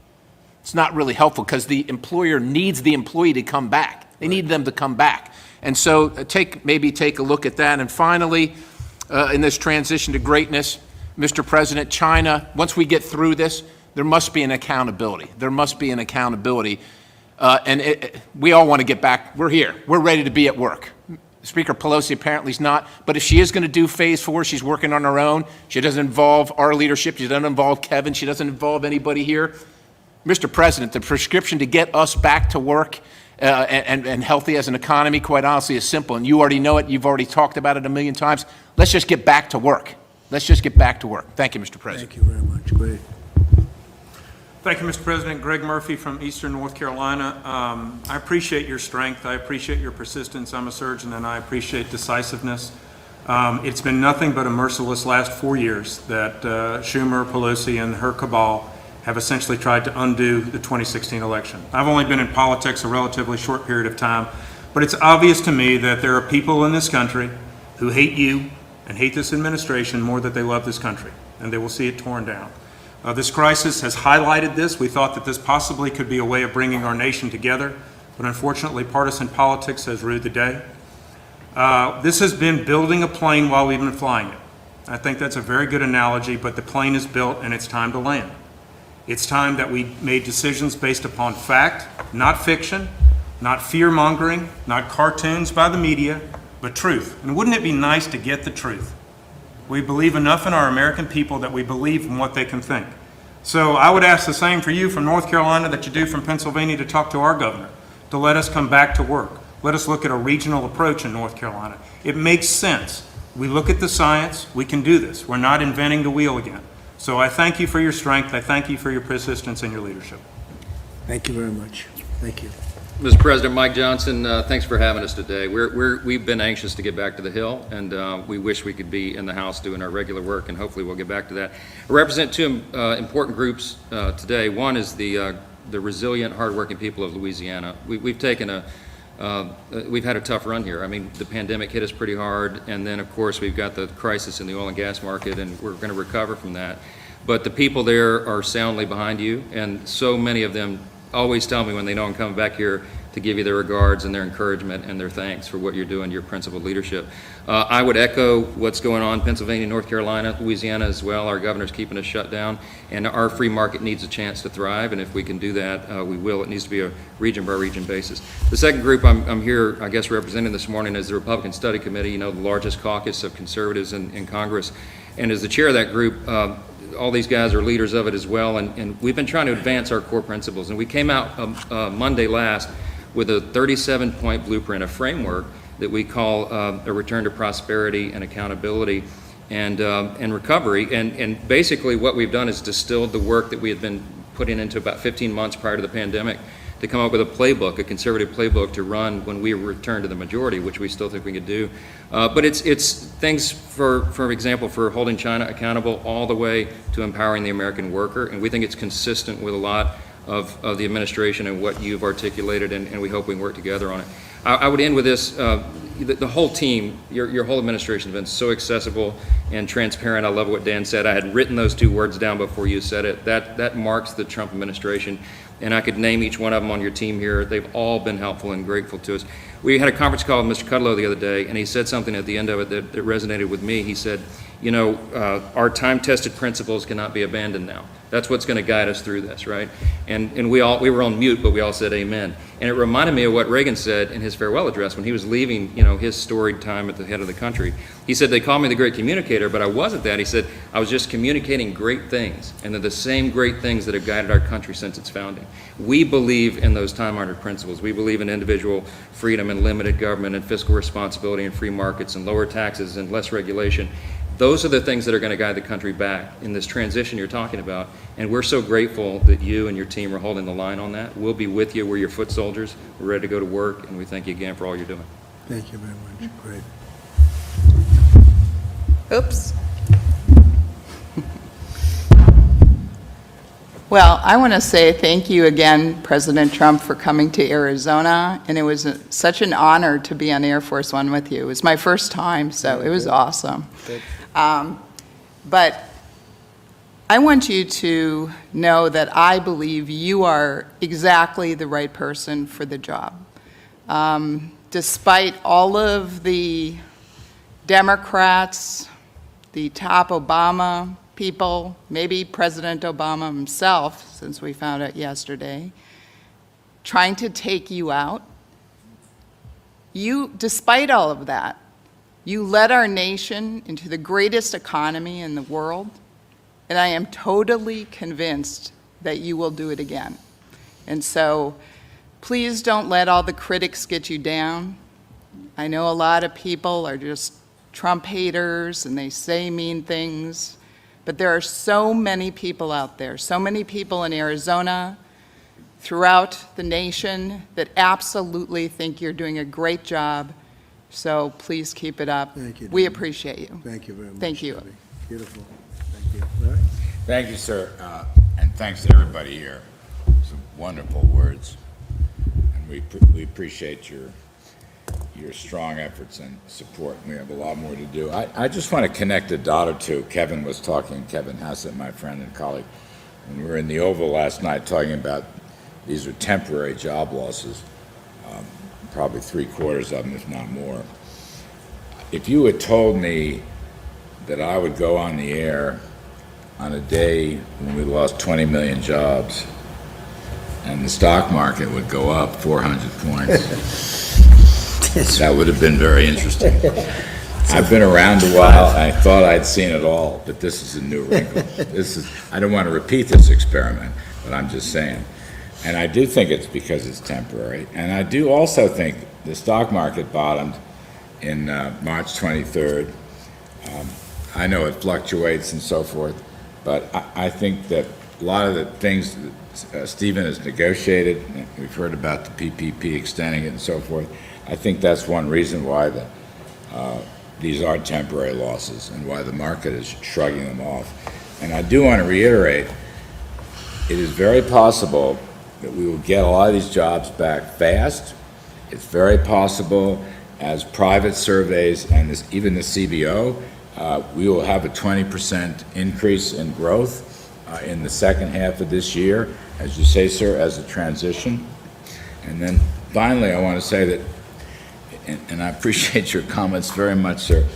it's not really helpful, because the employer needs the employee to come back. They need them to come back. And so maybe take a look at that. And finally, in this transition to greatness, Mr. President, China, once we get through this, there must be an accountability. There must be an accountability. We all want to get back. We're here. We're ready to be at work. Speaker Pelosi apparently is not, but if she is going to do phase 4, she's working on her own. She doesn't involve our leadership. She doesn't involve Kevin. She doesn't involve anybody here. Mr. President, the prescription to get us back to work and healthy as an economy, quite honestly, is simple. And you already know it. You've already talked about it a million times. Let's just get back to work. Let's just get back to work. Thank you, Mr. President. Thank you very much. Great. Thank you, Mr. President. Greg Murphy from Eastern North Carolina. I appreciate your strength. I appreciate your persistence. I'm a surgeon, and I appreciate decisiveness. It's been nothing but a merciless last 4 years that Schumer, Pelosi, and her cabal have essentially tried to undo the 2016 election. I've only been in politics a relatively short period of time, but it's obvious to me that there are people in this country who hate you and hate this administration more than they love this country, and they will see it torn down. This crisis has highlighted this. We thought that this possibly could be a way of bringing our nation together, but unfortunately partisan politics has ruled the day. This has been building a plane while we've been flying it. I think that's a very good analogy, but the plane is built and it's time to land. It's time that we made decisions based upon fact, not fiction, not fear-mongering, not cartoons by the media, but truth. And wouldn't it be nice to get the truth? We believe enough in our American people that we believe in what they can think. So I would ask the same for you from North Carolina that you do from Pennsylvania to talk to our governor, to let us come back to work. Let us look at a regional approach in North Carolina. It makes sense. We look at the science, we can do this. We're not inventing the wheel again. So I thank you for your strength, I thank you for your persistence and your leadership. Thank you very much. Thank you. Mr. President, Mike Johnson, thanks for having us today. We've been anxious to get back to the Hill, and we wish we could be in the House doing our regular work, and hopefully we'll get back to that. I represent two important groups today. One is the resilient, hardworking people of Louisiana. We've had a tough run here. I mean, the pandemic hit us pretty hard, and then, of course, we've got the crisis in the oil and gas market, and we're going to recover from that. But the people there are soundly behind you, and so many of them always tell me when they know I'm coming back here to give you their regards and their encouragement and their thanks for what you're doing, your principled leadership. I would echo what's going on in Pennsylvania, North Carolina, Louisiana as well. Our governor's keeping us shut down, and our free market needs a chance to thrive, and if we can do that, we will. It needs to be a region-by-region basis. The second group I'm here, I guess, representing this morning is the Republican Study Committee, you know, the largest caucus of conservatives in Congress. And as the chair of that group, all these guys are leaders of it as well, and we've been trying to advance our core principles. And we came out Monday last with a 37-point blueprint, a framework that we call a return to prosperity and accountability and recovery. And basically what we've done is distilled the work that we had been putting into about 15 months prior to the pandemic to come up with a playbook, a conservative playbook to run when we return to the majority, which we still think we could do. But it's things, for example, for holding China accountable all the way to empowering the American worker. And we think it's consistent with a lot of the administration and what you've articulated, and we hope we can work together on it. I would end with this. The whole team, your whole administration has been so accessible and transparent. I love what Dan said. I had written those two words down before you said it. That marks the Trump administration, and I could name each one of them on your team here. They've all been helpful and grateful to us. We had a conference call with Mr. Kudlow the other day, and he said something at the end of it that resonated with me. He said, you know, our time-tested principles cannot be abandoned now. That's what's going to guide us through this, right? And we were on mute, but we all said amen. And it reminded me of what Reagan said in his farewell address when he was leaving, you know, his storied time at the head of the country. He said, they called me the great communicator, but I wasn't that. He said, I was just communicating great things, and they're the same great things that have guided our country since its founding. We believe in those time-honored principles. We believe in individual freedom and limited government and fiscal responsibility and free markets and lower taxes and less regulation. Those are the things that are going to guide the country back in this transition you're talking about. And we're so grateful that you and your team are holding the line on that. We'll be with you. We're your foot soldiers. We're ready to go to work, and we thank you again for all you're doing. Thank you very much. Great. Oops. Well, I want to say thank you again, President Trump, for coming to Arizona, and it was such an honor to be on Air Force One with you. It was my first time, so it was awesome. But I want you to know that I believe you are exactly the right person for the job. Despite all of the Democrats, the top Obama people, maybe President Obama himself, since we found out yesterday, trying to take you out, despite all of that, you led our nation into the greatest economy in the world, and I am totally convinced that you will do it again. And so please don't let all the critics get you down. I know a lot of people are just Trump haters and they say mean things, but there are so many people out there, so many people in Arizona, throughout the nation, that absolutely think you're doing a great job. So please keep it up. Thank you. We appreciate you. Thank you very much. Thank you. Debbie. Beautiful. Thank you. Larry? Thank you, sir, and thanks to everybody here. Some wonderful words, and we appreciate your strong efforts and support. We have a lot more to do. I just want to connect a dot or two. Kevin was talking, Kevin Hassett, my friend and colleague, and we were in the Oval last night talking about these are temporary job losses, probably 3/4 of them, if not more. if you had told me that I would go on the air on a day when we lost 20 million jobs and the stock market would go up 400 points, that would have been very interesting. I've been around a while. I thought I'd seen it all, but this is a new wrinkle. I don't want to repeat this experiment, but I'm just saying. And I do think it's because it's temporary. And I do also think the stock market bottomed in March 23rd. I know it fluctuates and so forth, but I think that a lot of the things that Stephen has negotiated, we've heard about the PPP extending it and so forth, I think that's one reason why these are temporary losses and why the market is shrugging them off. And I do want to reiterate, it is very possible that we will get a lot of these jobs back fast. It's very possible, as private surveys and even the CBO, we will have a 20% increase in growth in the second half of this year, as you say, sir, as a transition. And then finally, I want to say that, and I appreciate your comments very much, sir,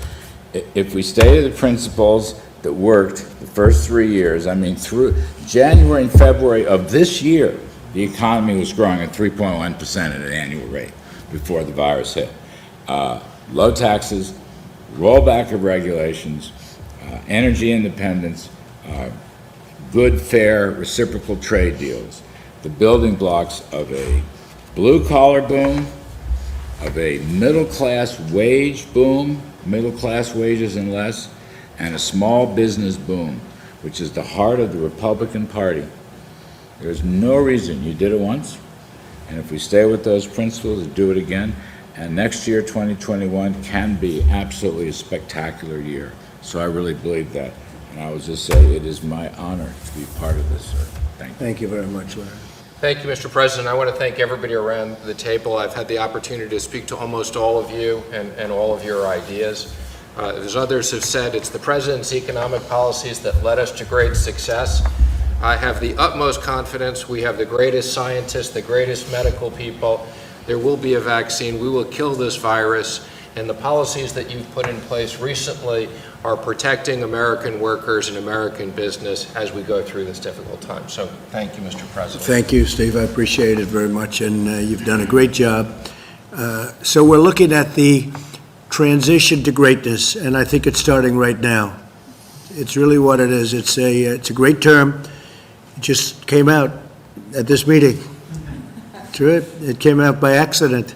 if we stay to the principles that worked the first 3 years, I mean, through January and February of this year, the economy was growing at 3.1% at an annual rate before the virus hit. Low taxes, rollback of regulations, energy independence, good, fair, reciprocal trade deals, the building blocks of a blue-collar boom, of a middle-class wage boom, middle-class wages and less, and a small business boom, which is the heart of the Republican Party. There's no reason. You did it once, and if we stay with those principles and do it again, and next year, 2021, can be absolutely a spectacular year. So I really believe that. And I will just say it is my honor to be part of this, sir. Thank you. Thank you very much, Larry. Thank you, Mr. President. I want to thank everybody around the table. I've had the opportunity to speak to almost all of you and all of your ideas. As others have said, it's the President's economic policies that led us to great success. I have the utmost confidence. We have the greatest scientists, the greatest medical people. There will be a vaccine. We will kill this virus. And the policies that you've put in place recently are protecting American workers and American business as we go through this difficult time. So thank you, Mr. President. Thank you, Steve. I appreciate it very much, and you've done a great job. So we're looking at the transition to greatness, and I think it's starting right now. It's really what it is. It's a great term. It just came out at this meeting. True. It came out by accident.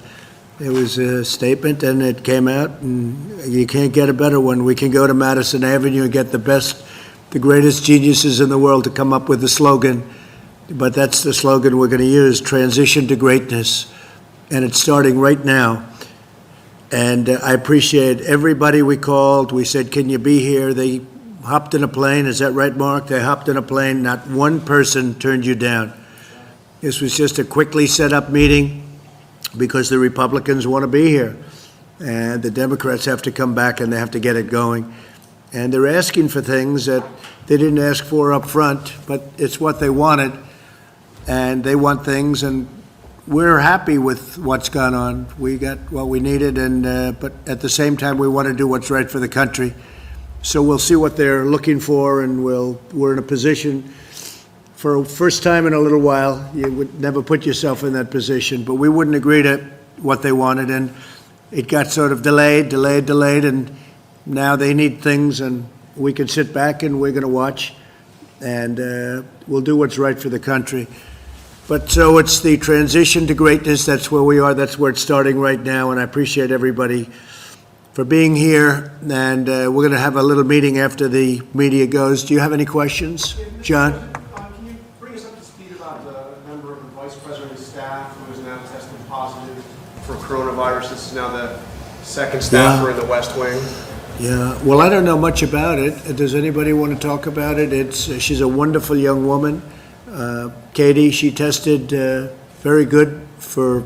It was a statement, and it came out, and you can't get a better one. We can go to Madison Avenue and get the greatest geniuses in the world to come up with the slogan, but that's the slogan we're going to use, transition to greatness, and it's starting right now. And I appreciate everybody we called. We said, can you be here? They hopped in a plane. Is that right, Mark? They hopped in a plane. Not one person turned you down. This was just a quickly set up meeting because the Republicans want to be here. And the Democrats have to come back and they have to get it going. And they're asking for things that they didn't ask for up front, but it's what they wanted. And they want things, and we're happy with what's gone on. We got what we needed, but at the same time, we want to do what's right for the country. So we'll see what they're looking for, and we're in a position for a first time in a little while. You would never put yourself in that position, but we wouldn't agree to what they wanted, and it got sort of delayed, and now they need things, and we can sit back and we're going to watch, and we'll do what's right for the country. But so it's the transition to greatness. That's where we are. That's where it's starting right now, and I appreciate everybody for being here, and we're going to have a little meeting after the media goes. Do you have any questions, John? Can you bring us up to speed about a member of the Vice President's staff who is now tested positive for coronavirus? This is now the second staffer in the West Wing. Yeah, well, I don't know much about it. Does anybody want to talk about it? She's a wonderful young woman. Katie, she tested very good for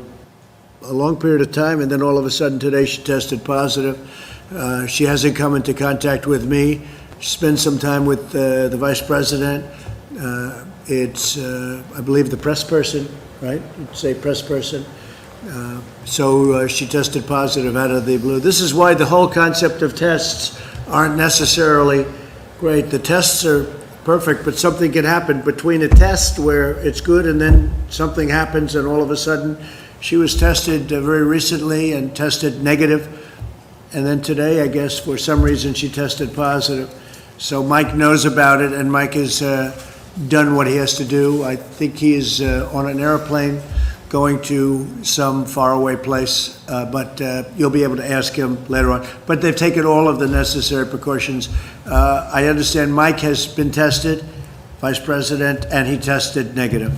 a long period of time, and then all of a sudden today she tested positive. She hasn't come into contact with me. She spent some time with the Vice President. It's, I believe, the press person, right? You'd say press person. So she tested positive out of the blue. This is why the whole concept of tests aren't necessarily great. The tests are perfect, but something can happen between a test where it's good and then something happens and all of a sudden she was tested very recently and tested negative. And then today, I guess, for some reason, she tested positive. So Mike knows about it, and Mike has done what he has to do. I think he is on an airplane going to some faraway place, but you'll be able to ask him later on. But they've taken all of the necessary precautions. I understand Mike has been tested, Vice President, and he tested negative.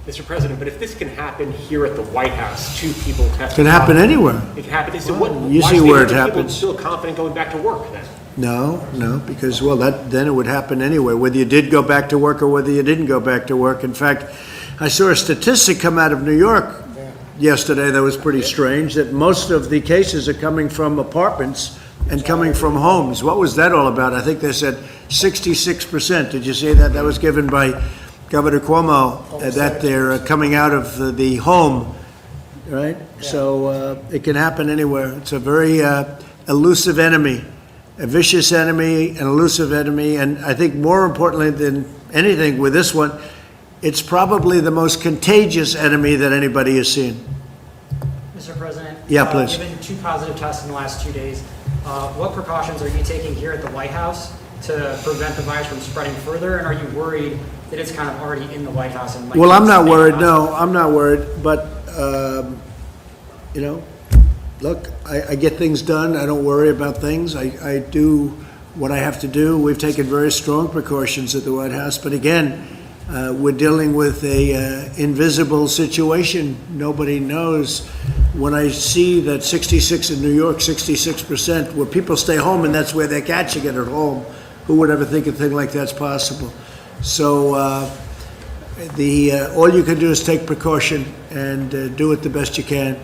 Mr. President, but if this can happen here at the White House, 2 people tested. It can happen anywhere. It can happen. So what? You why see should where it people happens. feel confident going back to work then? No, because, well, then it would happen anyway, whether you did go back to work or whether you didn't go back to work. In fact, I saw a statistic come out of New York yesterday that was pretty strange, that most of the cases are coming from apartments and coming from homes. What was that all about? I think they said 66%. Did you see that? That was given by Governor Cuomo, that they're coming out of the home, right? So it can happen anywhere. It's a very elusive enemy, a vicious enemy, an elusive enemy, and I think more importantly than anything with this one, it's probably the most contagious enemy that anybody has seen. Mr. President? Yeah, please. Given 2 positive tests in the last 2 days, what precautions are you taking here at the White House to prevent the virus from spreading further? And are you worried that it's kind of already in the White House? And Well, I'm not worried, no, I'm not worried, but, you know, look, I get things done, I don't worry about things, I do what I have to do. We've taken very strong precautions at the White House, but again, we're dealing with a invisible situation. Nobody knows. When I see that 66 in New York, 66%, where people stay home and that's where they're catching it at home, who would ever think a thing like that's possible? So all you can do is take precaution and do it the best you can.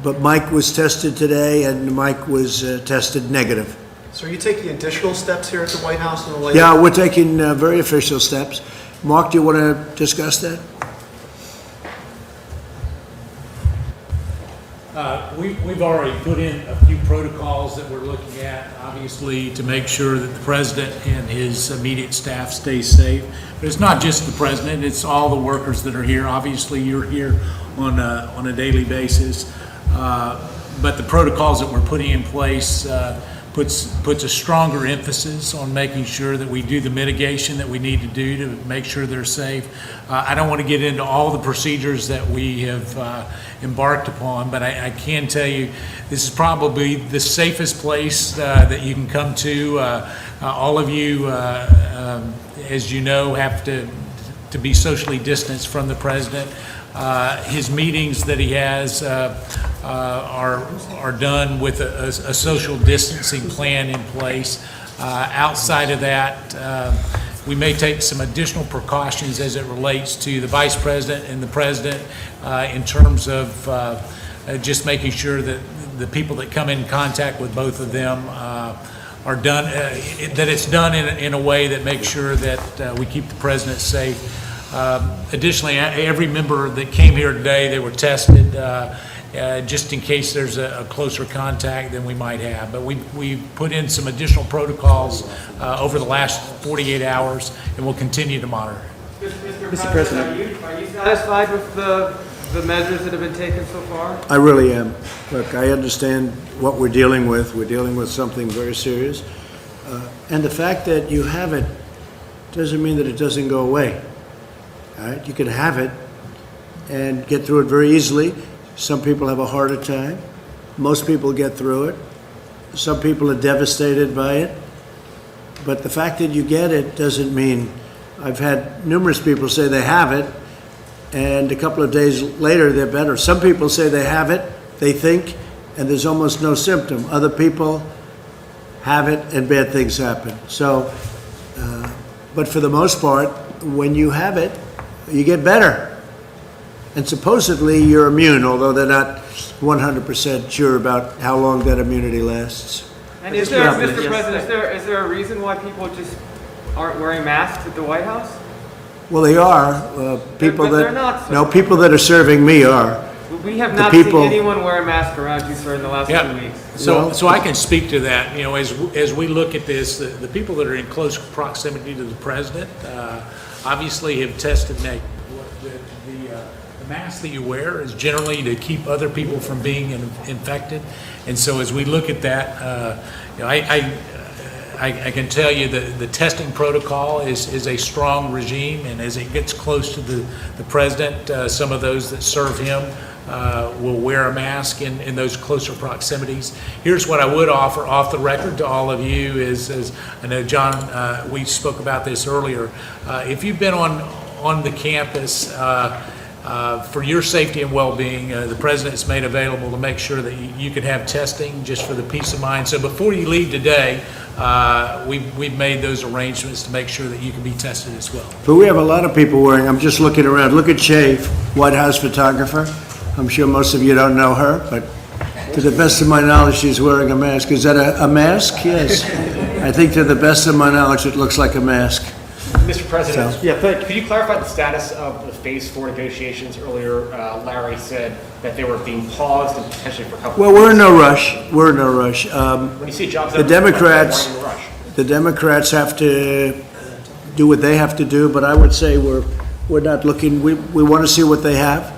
But Mike was tested today, and Mike was tested negative. So are you taking additional steps here at the White House in the way? Yeah, we're taking very official steps. Mark, do you want to discuss that? We've already put in a few protocols that we're looking at, obviously, to make sure that the president and his immediate staff stay safe. But it's not just the president, it's all the workers that are here. Obviously, you're here on a daily basis. But the protocols that we're putting in place puts a stronger emphasis on making sure that we do the mitigation that we need to do to make sure they're safe. I don't want to get into all the procedures that we have embarked upon, but I can tell you this is probably the safest place that you can come to. All of you, as you know, have to be socially distanced from the president. His meetings that he has are done with a social distancing plan in place. Outside of that, we may take some additional precautions as it relates to the vice president and the president in terms of just making sure that the people that come in contact with both of them are done, that it's done in a way that makes sure that we keep the president safe. Additionally, every member that came here today, they were tested just in case there's a closer contact than we might have. But we put in some additional protocols over the last 48 hours, and we'll continue to monitor. Mr. President, are you satisfied with the measures that have been taken so far? I really am. Look, I understand what we're dealing with. We're dealing with something very serious. And the fact that you have it doesn't mean that it doesn't go away. All right? You can have it and get through it very easily. Some people have a harder time. Most people get through it. Some people are devastated by it. But the fact that you get it doesn't mean... I've had numerous people say they have it, and a couple of days later they're better. Some people say they have it, they think, and there's almost no symptom. Other people have it and bad things happen. So, but for the most part, when you have it, you get better. And supposedly you're immune, although they're not 100% sure about how long that immunity lasts. And is there, Mr. President, is there a reason why people just aren't wearing masks at the White House? Well, they are. People But they're that not so no people that are serving me are. We have the not seen people. anyone wear a mask around you, sir, in the last 2 weeks. So I can speak to that. You know, as we look at this, the people that are in close proximity to the president obviously have tested negative. The mask that you wear is generally to keep other people from being infected, and so as we look at that, you know, I can tell you that the testing protocol is a strong regime, and as it gets close to the president, some of those that serve him will wear a mask in those closer proximities. Here's what I would offer off the record to all of you is I know, John, we spoke about this earlier. If you've been on the campus, for your safety and well-being, the president's made available to make sure that you can have testing just for the peace of mind. So before you leave today, we've made those arrangements to make sure that you can be tested as well. But we have a lot of people wearing, I'm just looking around, look at Shay, White House photographer. I'm sure most of you don't know her, but to the best of my knowledge, she's wearing a mask. Is that a mask? Yes. I think to the best of my knowledge, it looks like a mask. Mr. President, So- could you clarify the status of the Phase 4 negotiations? Earlier, Larry said that they were being paused and potentially for a couple Well, we're in no rush. We're in no rush. When you see jobs The out, Democrats, why are you in a rush? the Democrats have to do what they have to do, but I would say we're not looking, we want to see what they have,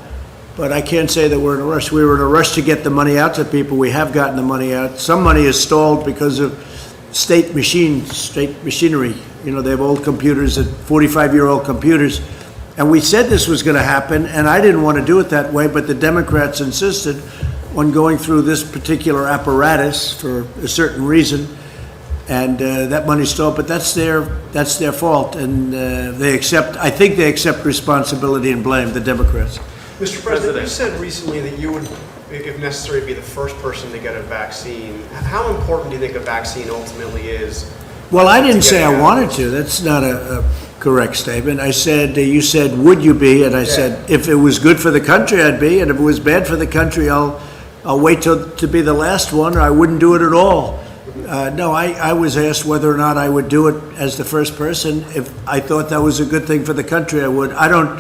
but I can't say that we're in a rush. We were in a rush to get the money out to people. We have gotten the money out. Some money is stalled because of state machinery. You know, they have old computers, 45-year-old computers. And we said this was going to happen, and I didn't want to do it that way, but the Democrats insisted on going through this particular apparatus for a certain reason, and that money stalled. But that's their fault, and I think they accept responsibility and blame, the Democrats. Mr. President, you said recently that you would, if necessary, be the first person to get a vaccine. How important do you think a vaccine ultimately is? Well, I didn't say I wanted to. That's not a correct statement. I said, you said, would you be? And I said, if it was good for the country, I'd be. And if it was bad for the country, I'll wait to be the last one, or I wouldn't do it at all. No, I was asked whether or not I would do it as the first person. If I thought that was a good thing for the country, I would. I don't,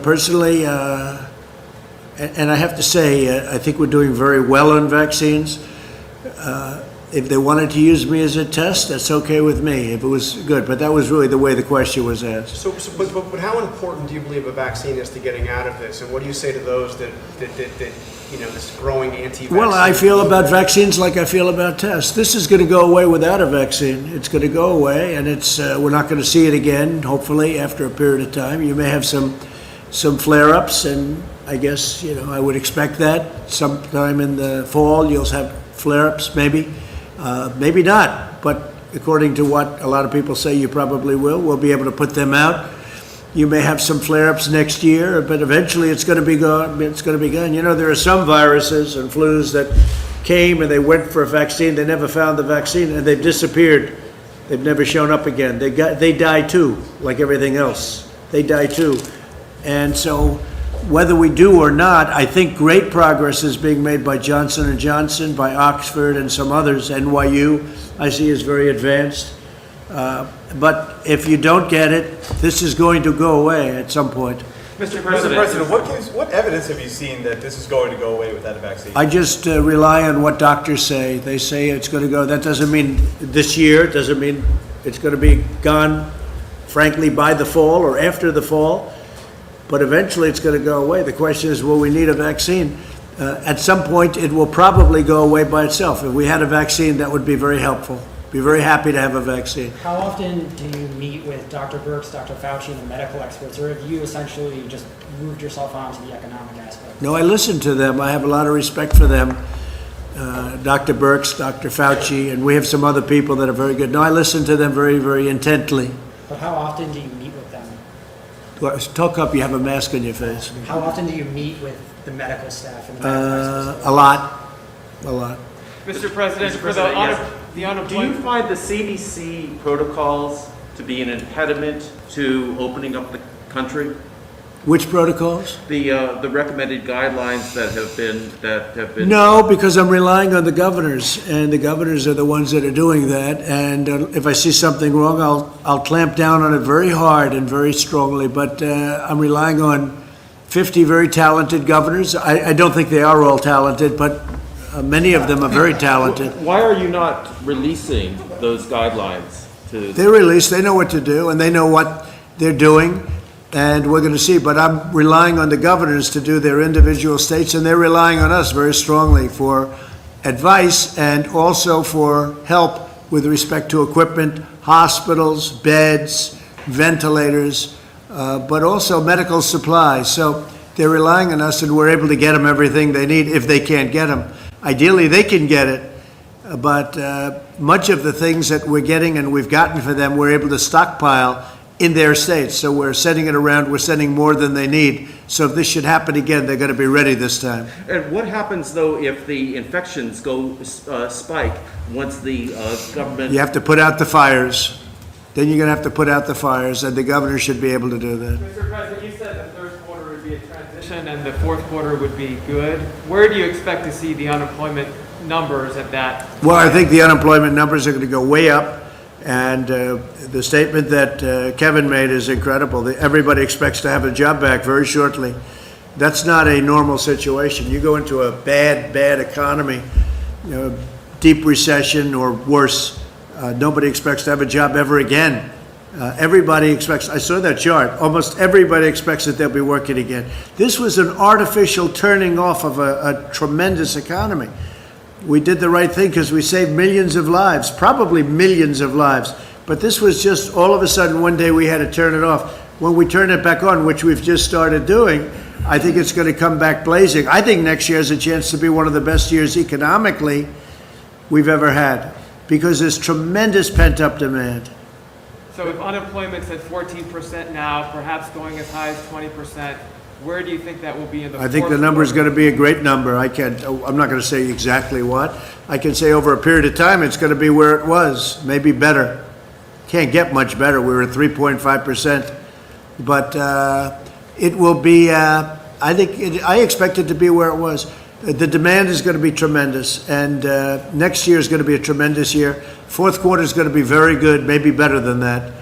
personally, and I have to say, I think we're doing very well on vaccines. If they wanted to use me as a test, that's okay with me, if it was good. But that was really the way the question was asked. But how important do you believe a vaccine is to getting out of this? And what do you say to those that this growing anti-vaccine? Well, I feel about vaccines like I feel about tests. This is going to go away without a vaccine. It's going to go away, and we're not going to see it again, hopefully, after a period of time. You may have some flare-ups, and I guess, I would expect that. Sometime in the fall, you'll have flare-ups, maybe. Maybe not, but according to what a lot of people say, you probably will. We'll be able to put them out. You may have some flare-ups next year, but eventually it's going to be gone. It's going to be gone. There are some viruses and flus that came and they went for a vaccine. They never found the vaccine and they've disappeared. They've never shown up again. They die too, like everything else. They die too. And so whether we do or not, I think great progress is being made by Johnson & Johnson, by Oxford, and some others. NYU, I see, is very advanced. But if you don't get it, this is going to go away at some point. Mr. President, what evidence have you seen that this is going to go away without a vaccine? I just rely on what doctors say. They say it's going to go. That doesn't mean this year. It doesn't mean it's going to be gone, frankly, by the fall or after the fall. But eventually it's going to go away. The question is, will we need a vaccine? At some point, it will probably go away by itself. If we had a vaccine, that would be very helpful. Be very happy to have a vaccine. How often do you meet with Dr. Birx, Dr. Fauci, and the medical experts, or have you essentially just moved yourself on to the economic aspect? No, I listen to them. I have a lot of respect for them. Dr. Birx, Dr. Fauci, and we have some other people that are very good. No, I listen to them very, very intently. But how often do you meet with them? Talk up, you have a mask on your face. How often do you meet with the medical staff and the medical experts? A lot. Mr. President, for the unemployment. Do you find the CDC protocols to be an impediment to opening up the country? Which protocols? The recommended guidelines that have been. No, because I'm relying on the governors, and the governors are the ones that are doing that. And if I see something wrong, I'll clamp down on it very hard and very strongly. But I'm relying on 50 very talented governors. I don't think they are all talented, but many of them are very talented. Why are you not releasing those guidelines to? They're released, they know what to do, and they know what they're doing, and we're going to see. But I'm relying on the governors to do their individual states, and they're relying on us very strongly for advice and also for help with respect to equipment, hospitals, beds, ventilators, but also medical supplies. So they're relying on us, and we're able to get them everything they need if they can't get them. Ideally, they can get it, but much of the things that we're getting and we've gotten for them, we're able to stockpile in their states. So we're sending it around, we're sending more than they need. So if this should happen again, they're going to be ready this time. And what happens though if the infections go spike once the government? You have to put out the fires. Then you're going to have to put out the fires, and the governor should be able to do that. Mr. President, you said the third quarter would be a transition and the fourth quarter would be good. Where do you expect to see the unemployment numbers at that? Well, I think the unemployment numbers are going to go way up, and the statement that Kevin made is incredible. Everybody expects to have a job back very shortly. That's not a normal situation. You go into a bad economy, deep recession or worse, nobody expects to have a job ever again. Everybody expects, I saw that chart, almost everybody expects that they'll be working again. This was an artificial turning off of a tremendous economy. We did the right thing because we saved millions of lives, probably millions of lives. But this was just all of a sudden one day we had to turn it off. When we turn it back on, which we've just started doing, I think it's going to come back blazing. I think next year has a chance to be one of the best years economically we've ever had, because there's tremendous pent-up demand. So if unemployment's at 14% now, perhaps going as high as 20%, where do you think that will be in the I think the number is going to be a great number. I'm not going to say exactly what. I can say over a period of time it's going to be where it was, maybe better. Can't get much better. We were at 3.5%. But it will be, I expect it to be where it was. The demand is going to be tremendous, and next year is going to be a tremendous year. Fourth quarter is going to be very good, maybe better than that.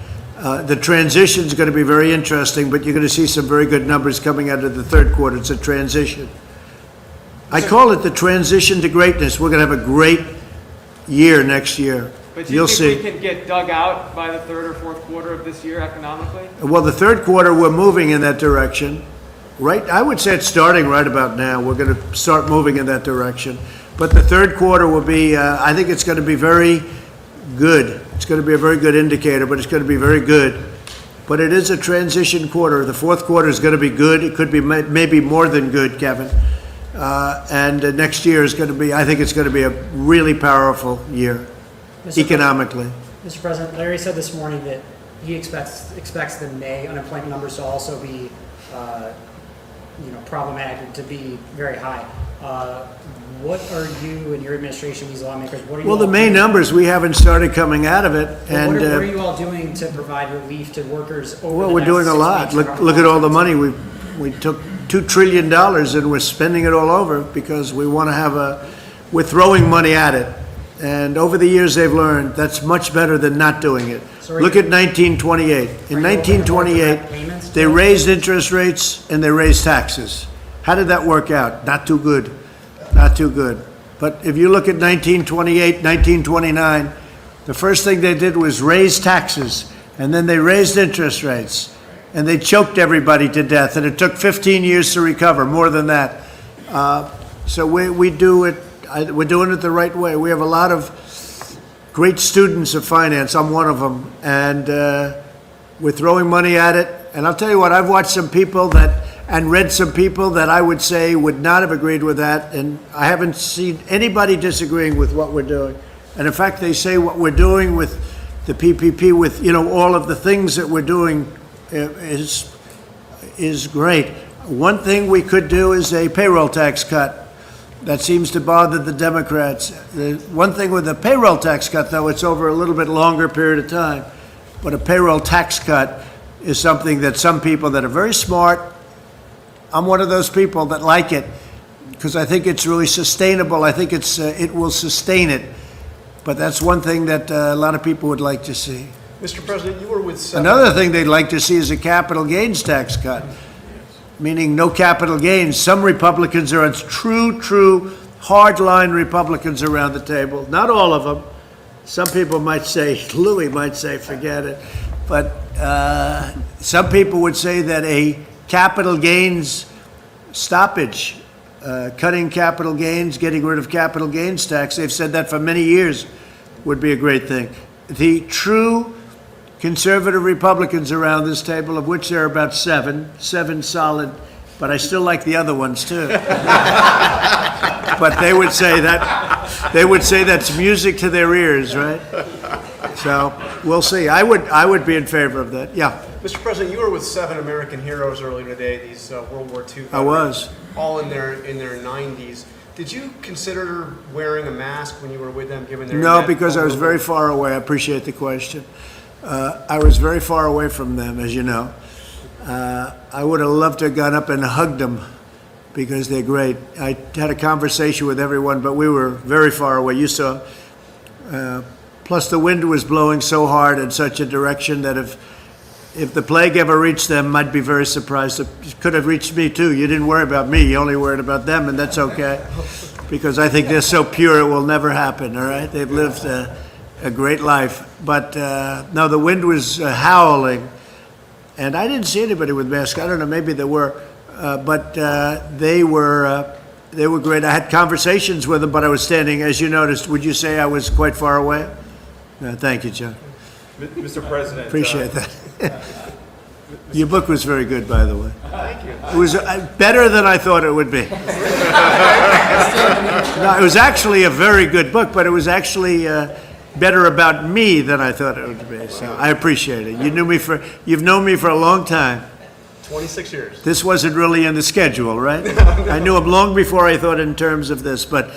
The transition is going to be very interesting, but you're going to see some very good numbers coming out of the third quarter. It's a transition. I call it the transition to greatness. We're going to have a great year next year. But You'll you see. think we can get dug out by the third or fourth quarter of this year economically? Well, the third quarter, we're moving in that direction. Right, I would say it's starting right about now. We're going to start moving in that direction. But the third quarter will be, I think it's going to be very good. It's going to be a very good indicator, but it's going to be very good. But it is a transition quarter. The fourth quarter is going to be good. It could be maybe more than good, Kevin. And next year is going to be, I think it's going to be a really powerful year, economically. Mr. President, Larry said this morning that he expects the May unemployment numbers to also be problematic, to be very high. What are you and your administration, these lawmakers, what are you Well, all the May doing? numbers, we haven't started coming out of it. And what are you all doing to provide relief to workers over well, the we're next doing a 6 lot. weeks? Look at all the money. We took $2 trillion and we're spending it all over because we want to have we're throwing money at it. And over the years, they've learned that's much better than not doing it. Look at 1928. In 1928, they raised interest rates and they raised taxes. How did that work out? Not too good. Not too good. But if you look at 1928, 1929, the first thing they did was raise taxes, and then they raised interest rates, and they choked everybody to death, and it took 15 years to recover, more than that. So we do it. We're doing it the right way. We have a lot of great students of finance. I'm one of them, and we're throwing money at it. And I'll tell you what, I've watched some people and read some people that I would say would not have agreed with that, and I haven't seen anybody disagreeing with what we're doing. And in fact, they say what we're doing with the PPP, with all of the things that we're doing, is great. One thing we could do is a payroll tax cut. That seems to bother the Democrats. The one thing with the payroll tax cut, though, it's over a little bit longer period of time. But a payroll tax cut is something that some people that are very smart, I'm one of those people that like it because I think it's really sustainable. I think it will sustain it. But that's one thing that a lot of people would like to see. Mr. President, you were with Another thing they'd like to see is a capital gains tax cut. meaning no capital gains. Some Republicans are true hardline Republicans around the table. Not all of them. Some people might say, Louis might say, forget it. But some people would say that a capital gains stoppage, cutting capital gains, getting rid of capital gains tax, they've said that for many years, would be a great thing. The true conservative Republicans around this table, of which there are about seven solid, but I still like the other ones too. But they would say that's music to their ears, right? So we'll see. I would be in favor of that. Yeah. Mr. President, you were with 7 American heroes earlier today, these World War II veterans. I was. All in their 90s. Did you consider wearing a mask when you were with them, given their... No, because I was very far away. I appreciate the question. I was very far away from them, as you know. I would have loved to have gone up and hugged them because they're great. I had a conversation with everyone, but we were very far away. You saw. Plus, the wind was blowing so hard in such a direction that if the plague ever reached them, I'd be very surprised. It could have reached me, too. You didn't worry about me. You only worried about them, and that's okay, because I think they're so pure it will never happen, all right? They've lived a great life. But, no, the wind was howling, and I didn't see anybody with masks. I don't know, maybe there were, but they were great. I had conversations with them, but I was standing, as you noticed. Would you say I was quite far away? No, thank you, John. Mr. President. Appreciate that. Your book was very good, by the way. Thank you. It was better than I thought it would be. No, it was actually a very good book, but it was actually better about me than I thought it would be. So I appreciate it. You've known me for a long time. 26 years. This wasn't really in the schedule, right? No. I knew him long before I thought in terms of this, but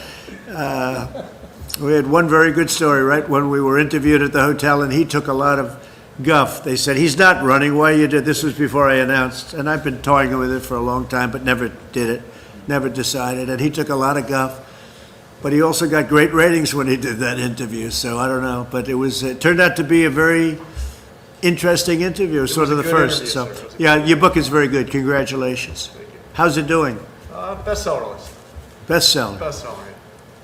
we had one very good story, right? When we were interviewed at the hotel, and he took a lot of guff. They said, he's not running. Why you did this? Was before I announced. And I've been toying with it for a long time, but never did it, never decided. And he took a lot of guff. But he also got great ratings when he did that interview. So I don't know. But it turned out to be a very interesting interview, sort of the first. So yeah, your book is very good. Congratulations. How's it doing? Bestseller list. Bestseller. Bestseller, yeah.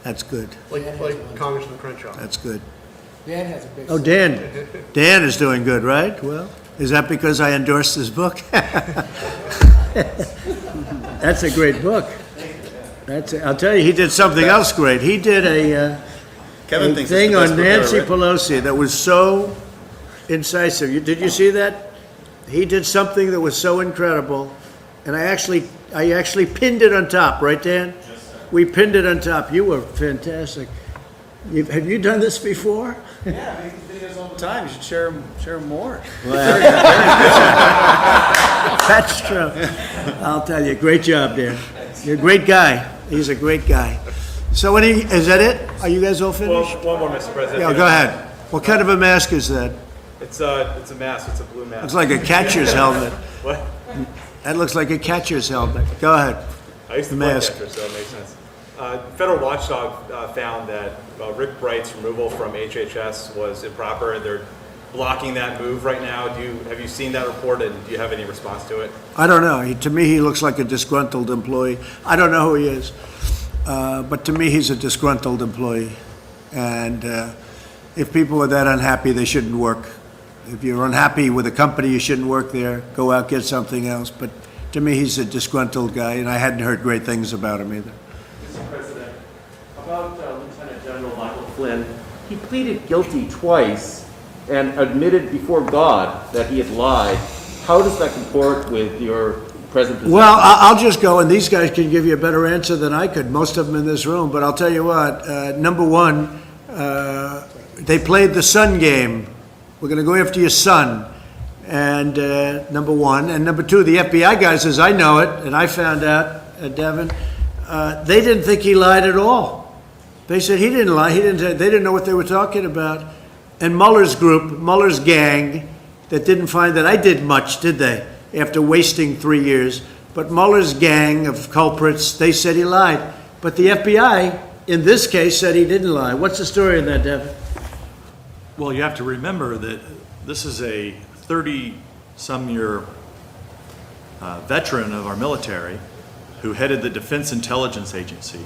That's good. Like Congressman Crenshaw. That's good. Dan has a big... Oh, Dan. Dan is doing good, right? Well, is that because I endorsed his book? That's a great book. I'll tell you, he did something else great. He did a thing on Nancy Pelosi that was so incisive. Did you see that? He did something that was so incredible, and I actually pinned it on top, right, Dan? Yes, sir. We pinned it on top. You were fantastic. Have you done this before? Yeah, I make videos all the time. You should share them more. Well, that's true. I'll tell you, great job, Dan. You're a great guy. He's a great guy. So is that it? Are you guys all finished? Well, one more, Mr. President. Yeah, go ahead. What kind of a mask is that? It's a mask. It's a blue mask. Looks like a catcher's helmet. What? That looks like a catcher's helmet. Go ahead. I used to play catcher, so it makes sense. Federal watchdog found that Rick Bright's removal from HHS was improper, and they're blocking that move right now. Have you seen that report, and do you have any response to it? I don't know. To me, he looks like a disgruntled employee. I don't know who he is, but to me, he's a disgruntled employee. And if people are that unhappy, they shouldn't work. If you're unhappy with a company, you shouldn't work there. Go out, get something else. But to me, he's a disgruntled guy, and I hadn't heard great things about him either. Mr. President, about Lieutenant General Michael Flynn, he pleaded guilty twice and admitted before God that he had lied. How does that comport with your present position? Well, I'll just go, and these guys can give you a better answer than I could, most of them in this room. But I'll tell you what, number one, they played the son game. We're going to go after your son. And number one. And number two, the FBI guy says, I know it, and I found out, Devin, they didn't think he lied at all. They said he didn't lie. They didn't know what they were talking about. And Mueller's group, Mueller's gang, that didn't find that I did much, did they, after wasting 3 years? But Mueller's gang of culprits, they said he lied. But the FBI, in this case, said he didn't lie. What's the story on that, Devin? Well, you have to remember that this is a 30-some year veteran of our military who headed the Defense Intelligence Agency.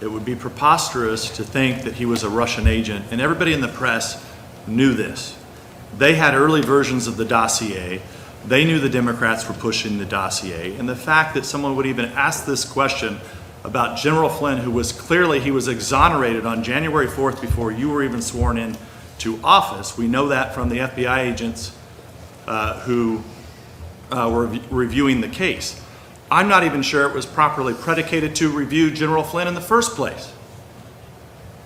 It would be preposterous to think that he was a Russian agent, and everybody in the press knew this. They had early versions of the dossier. They knew the Democrats were pushing the dossier, and the fact that someone would even ask this question about General Flynn, who was clearly, he was exonerated on January 4th before you were even sworn in to office. We know that from the FBI agents who were reviewing the case. I'm not even sure it was properly predicated to review General Flynn in the first place.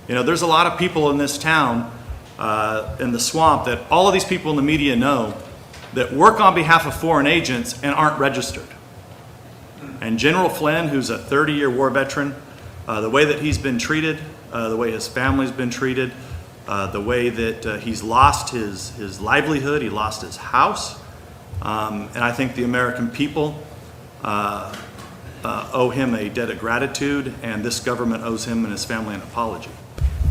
You know, there's a lot of people in this town, in the swamp, that all of these people in the media know that work on behalf of foreign agents and aren't registered. And General Flynn, who's a 30-year war veteran, the way that he's been treated, the way his family's been treated, the way that he's lost his livelihood, he lost his house, and I think the American people owe him a debt of gratitude, and this government owes him and his family an apology.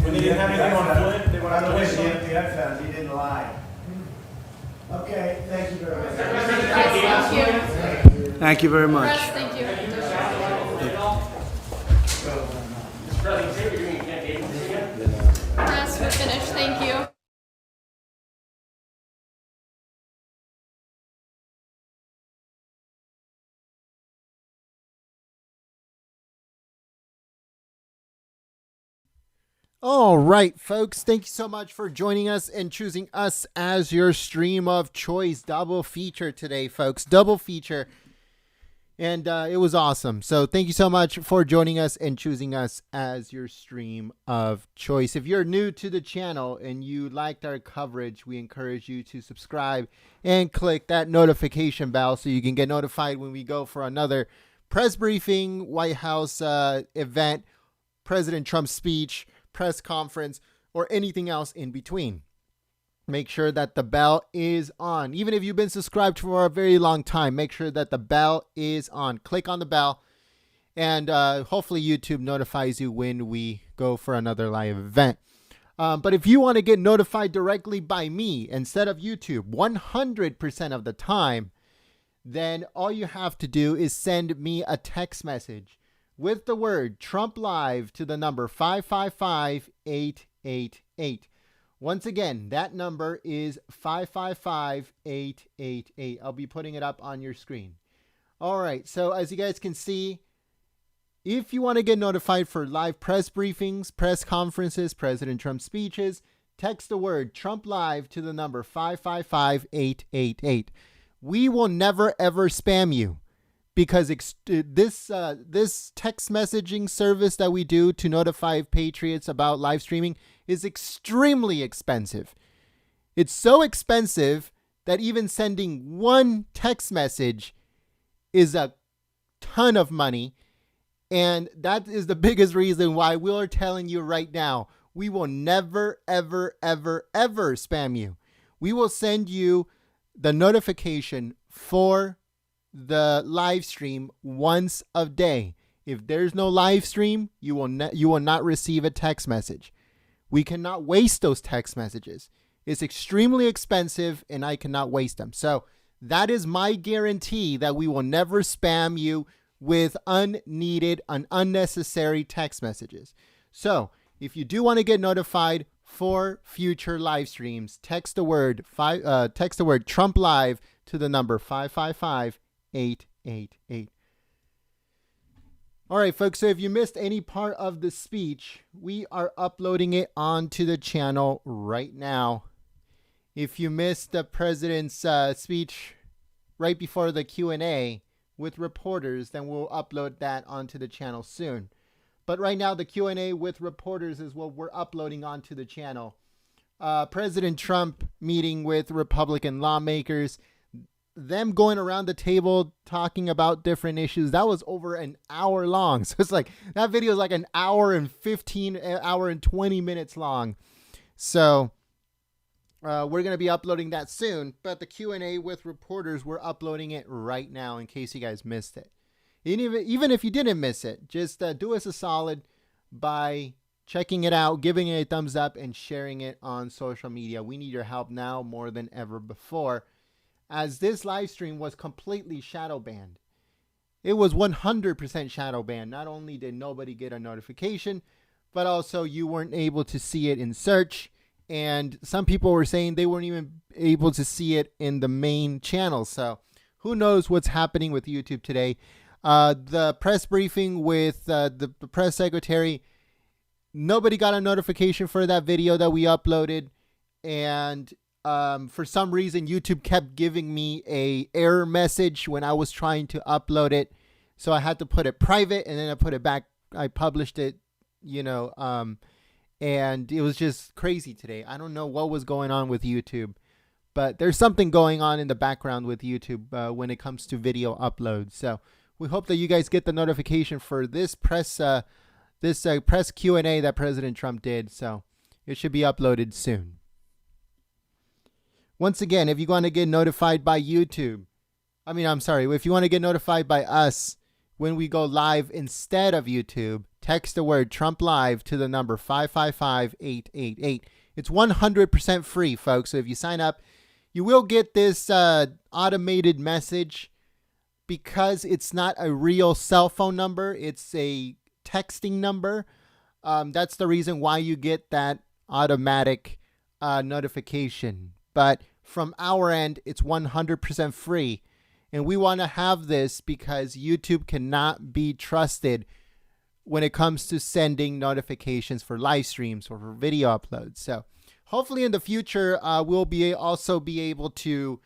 When they didn't have anything on Flynn, they went out the FBI found he didn't lie. Okay, thank you very much. Thank you very much. Thank you. Press, we're finished. Thank you. All right, folks, thank you so much for joining us and choosing us as your stream of choice. Double feature today, folks. Double feature. And it was awesome. So thank you so much for joining us and choosing us as your stream of choice. If you're new to the channel and you liked our coverage, we encourage you to subscribe and click that notification bell so you can get notified when we go for another press briefing, White House event, President Trump's speech, press conference, or anything else in between. Make sure that the bell is on. Even if you've been subscribed for a very long time, make sure that the bell is on. Click on the bell, and hopefully YouTube notifies you when we go for another live event. But if you want to get notified directly by me instead of YouTube 100% of the time, then all you have to do is send me a text message with the word Trump Live to the number 555-888. Once again, that number is 555-888. I'll be putting it up on your screen. All right, so as you guys can see, if you want to get notified for live press briefings, press conferences, President Trump speeches, text the word Trump Live to the number 555-888. We will never, ever spam you, because this text messaging service that we do to notify patriots about live streaming is extremely expensive. It's so expensive that even sending one text message is a ton of money. And that is the biggest reason why we are telling you right now, we will never, ever, ever, ever spam you. We will send you the notification for the live stream once a day. If there's no live stream, you will not receive a text message. We cannot waste those text messages. It's extremely expensive, and I cannot waste them. So that is my guarantee that we will never spam you with unneeded and unnecessary text messages. So if you do want to get notified for future live streams, text the word Trump Live to the number 555-888. All right, folks, so if you missed any part of the speech, we are uploading it onto the channel right now. If you missed the president's speech right before the Q&A with reporters, then we'll upload that onto the channel soon. But right now, the Q&A with reporters is what we're uploading onto the channel. President Trump meeting with Republican lawmakers, them going around the table talking about different issues. That was over an hour long. So it's like, that video is like an hour and 20 minutes long. So we're going to be uploading that soon. But the Q&A with reporters, we're uploading it right now in case you guys missed it. Even if you didn't miss it, just do us a solid by checking it out, giving it a thumbs up, and sharing it on social media. We need your help now more than ever before. as this live stream was completely shadow banned. It was 100% shadow banned. Not only did nobody get a notification, but also you weren't able to see it in search. And some people were saying they weren't even able to see it in the main channel. So who knows what's happening with YouTube today. The press briefing with the press secretary, nobody got a notification for that video that we uploaded. And for some reason, YouTube kept giving me a error message when I was trying to upload it. So I had to put it private, and then I put it back. I published it, and it was just crazy today. I don't know what was going on with YouTube, but there's something going on in the background with YouTube when it comes to video uploads. So we hope that you guys get the notification for this press Q&A that President Trump did. So it should be uploaded soon. Once again, if you want to get notified by YouTube, if you want to get notified by us when we go live instead of YouTube, text the word Trump Live to the number 555-888. It's 100% free, folks. So if you sign up, you will get this automated message because it's not a real cell phone number. It's a texting number. That's the reason why you get that automatic notification. But from our end, it's 100% free. And we want to have this because YouTube cannot be trusted when it comes to sending notifications for live streams or for video uploads. So hopefully in the future, we'll also be able to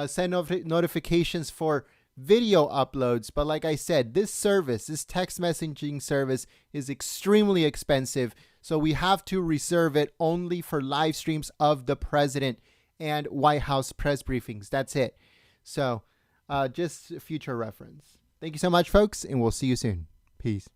send notifications for video uploads. But like I said, this text messaging service is extremely expensive. So we have to reserve it only for live streams of the president and White House press briefings. That's it. So just future reference. Thank you so much, folks, and we'll see you soon. Peace.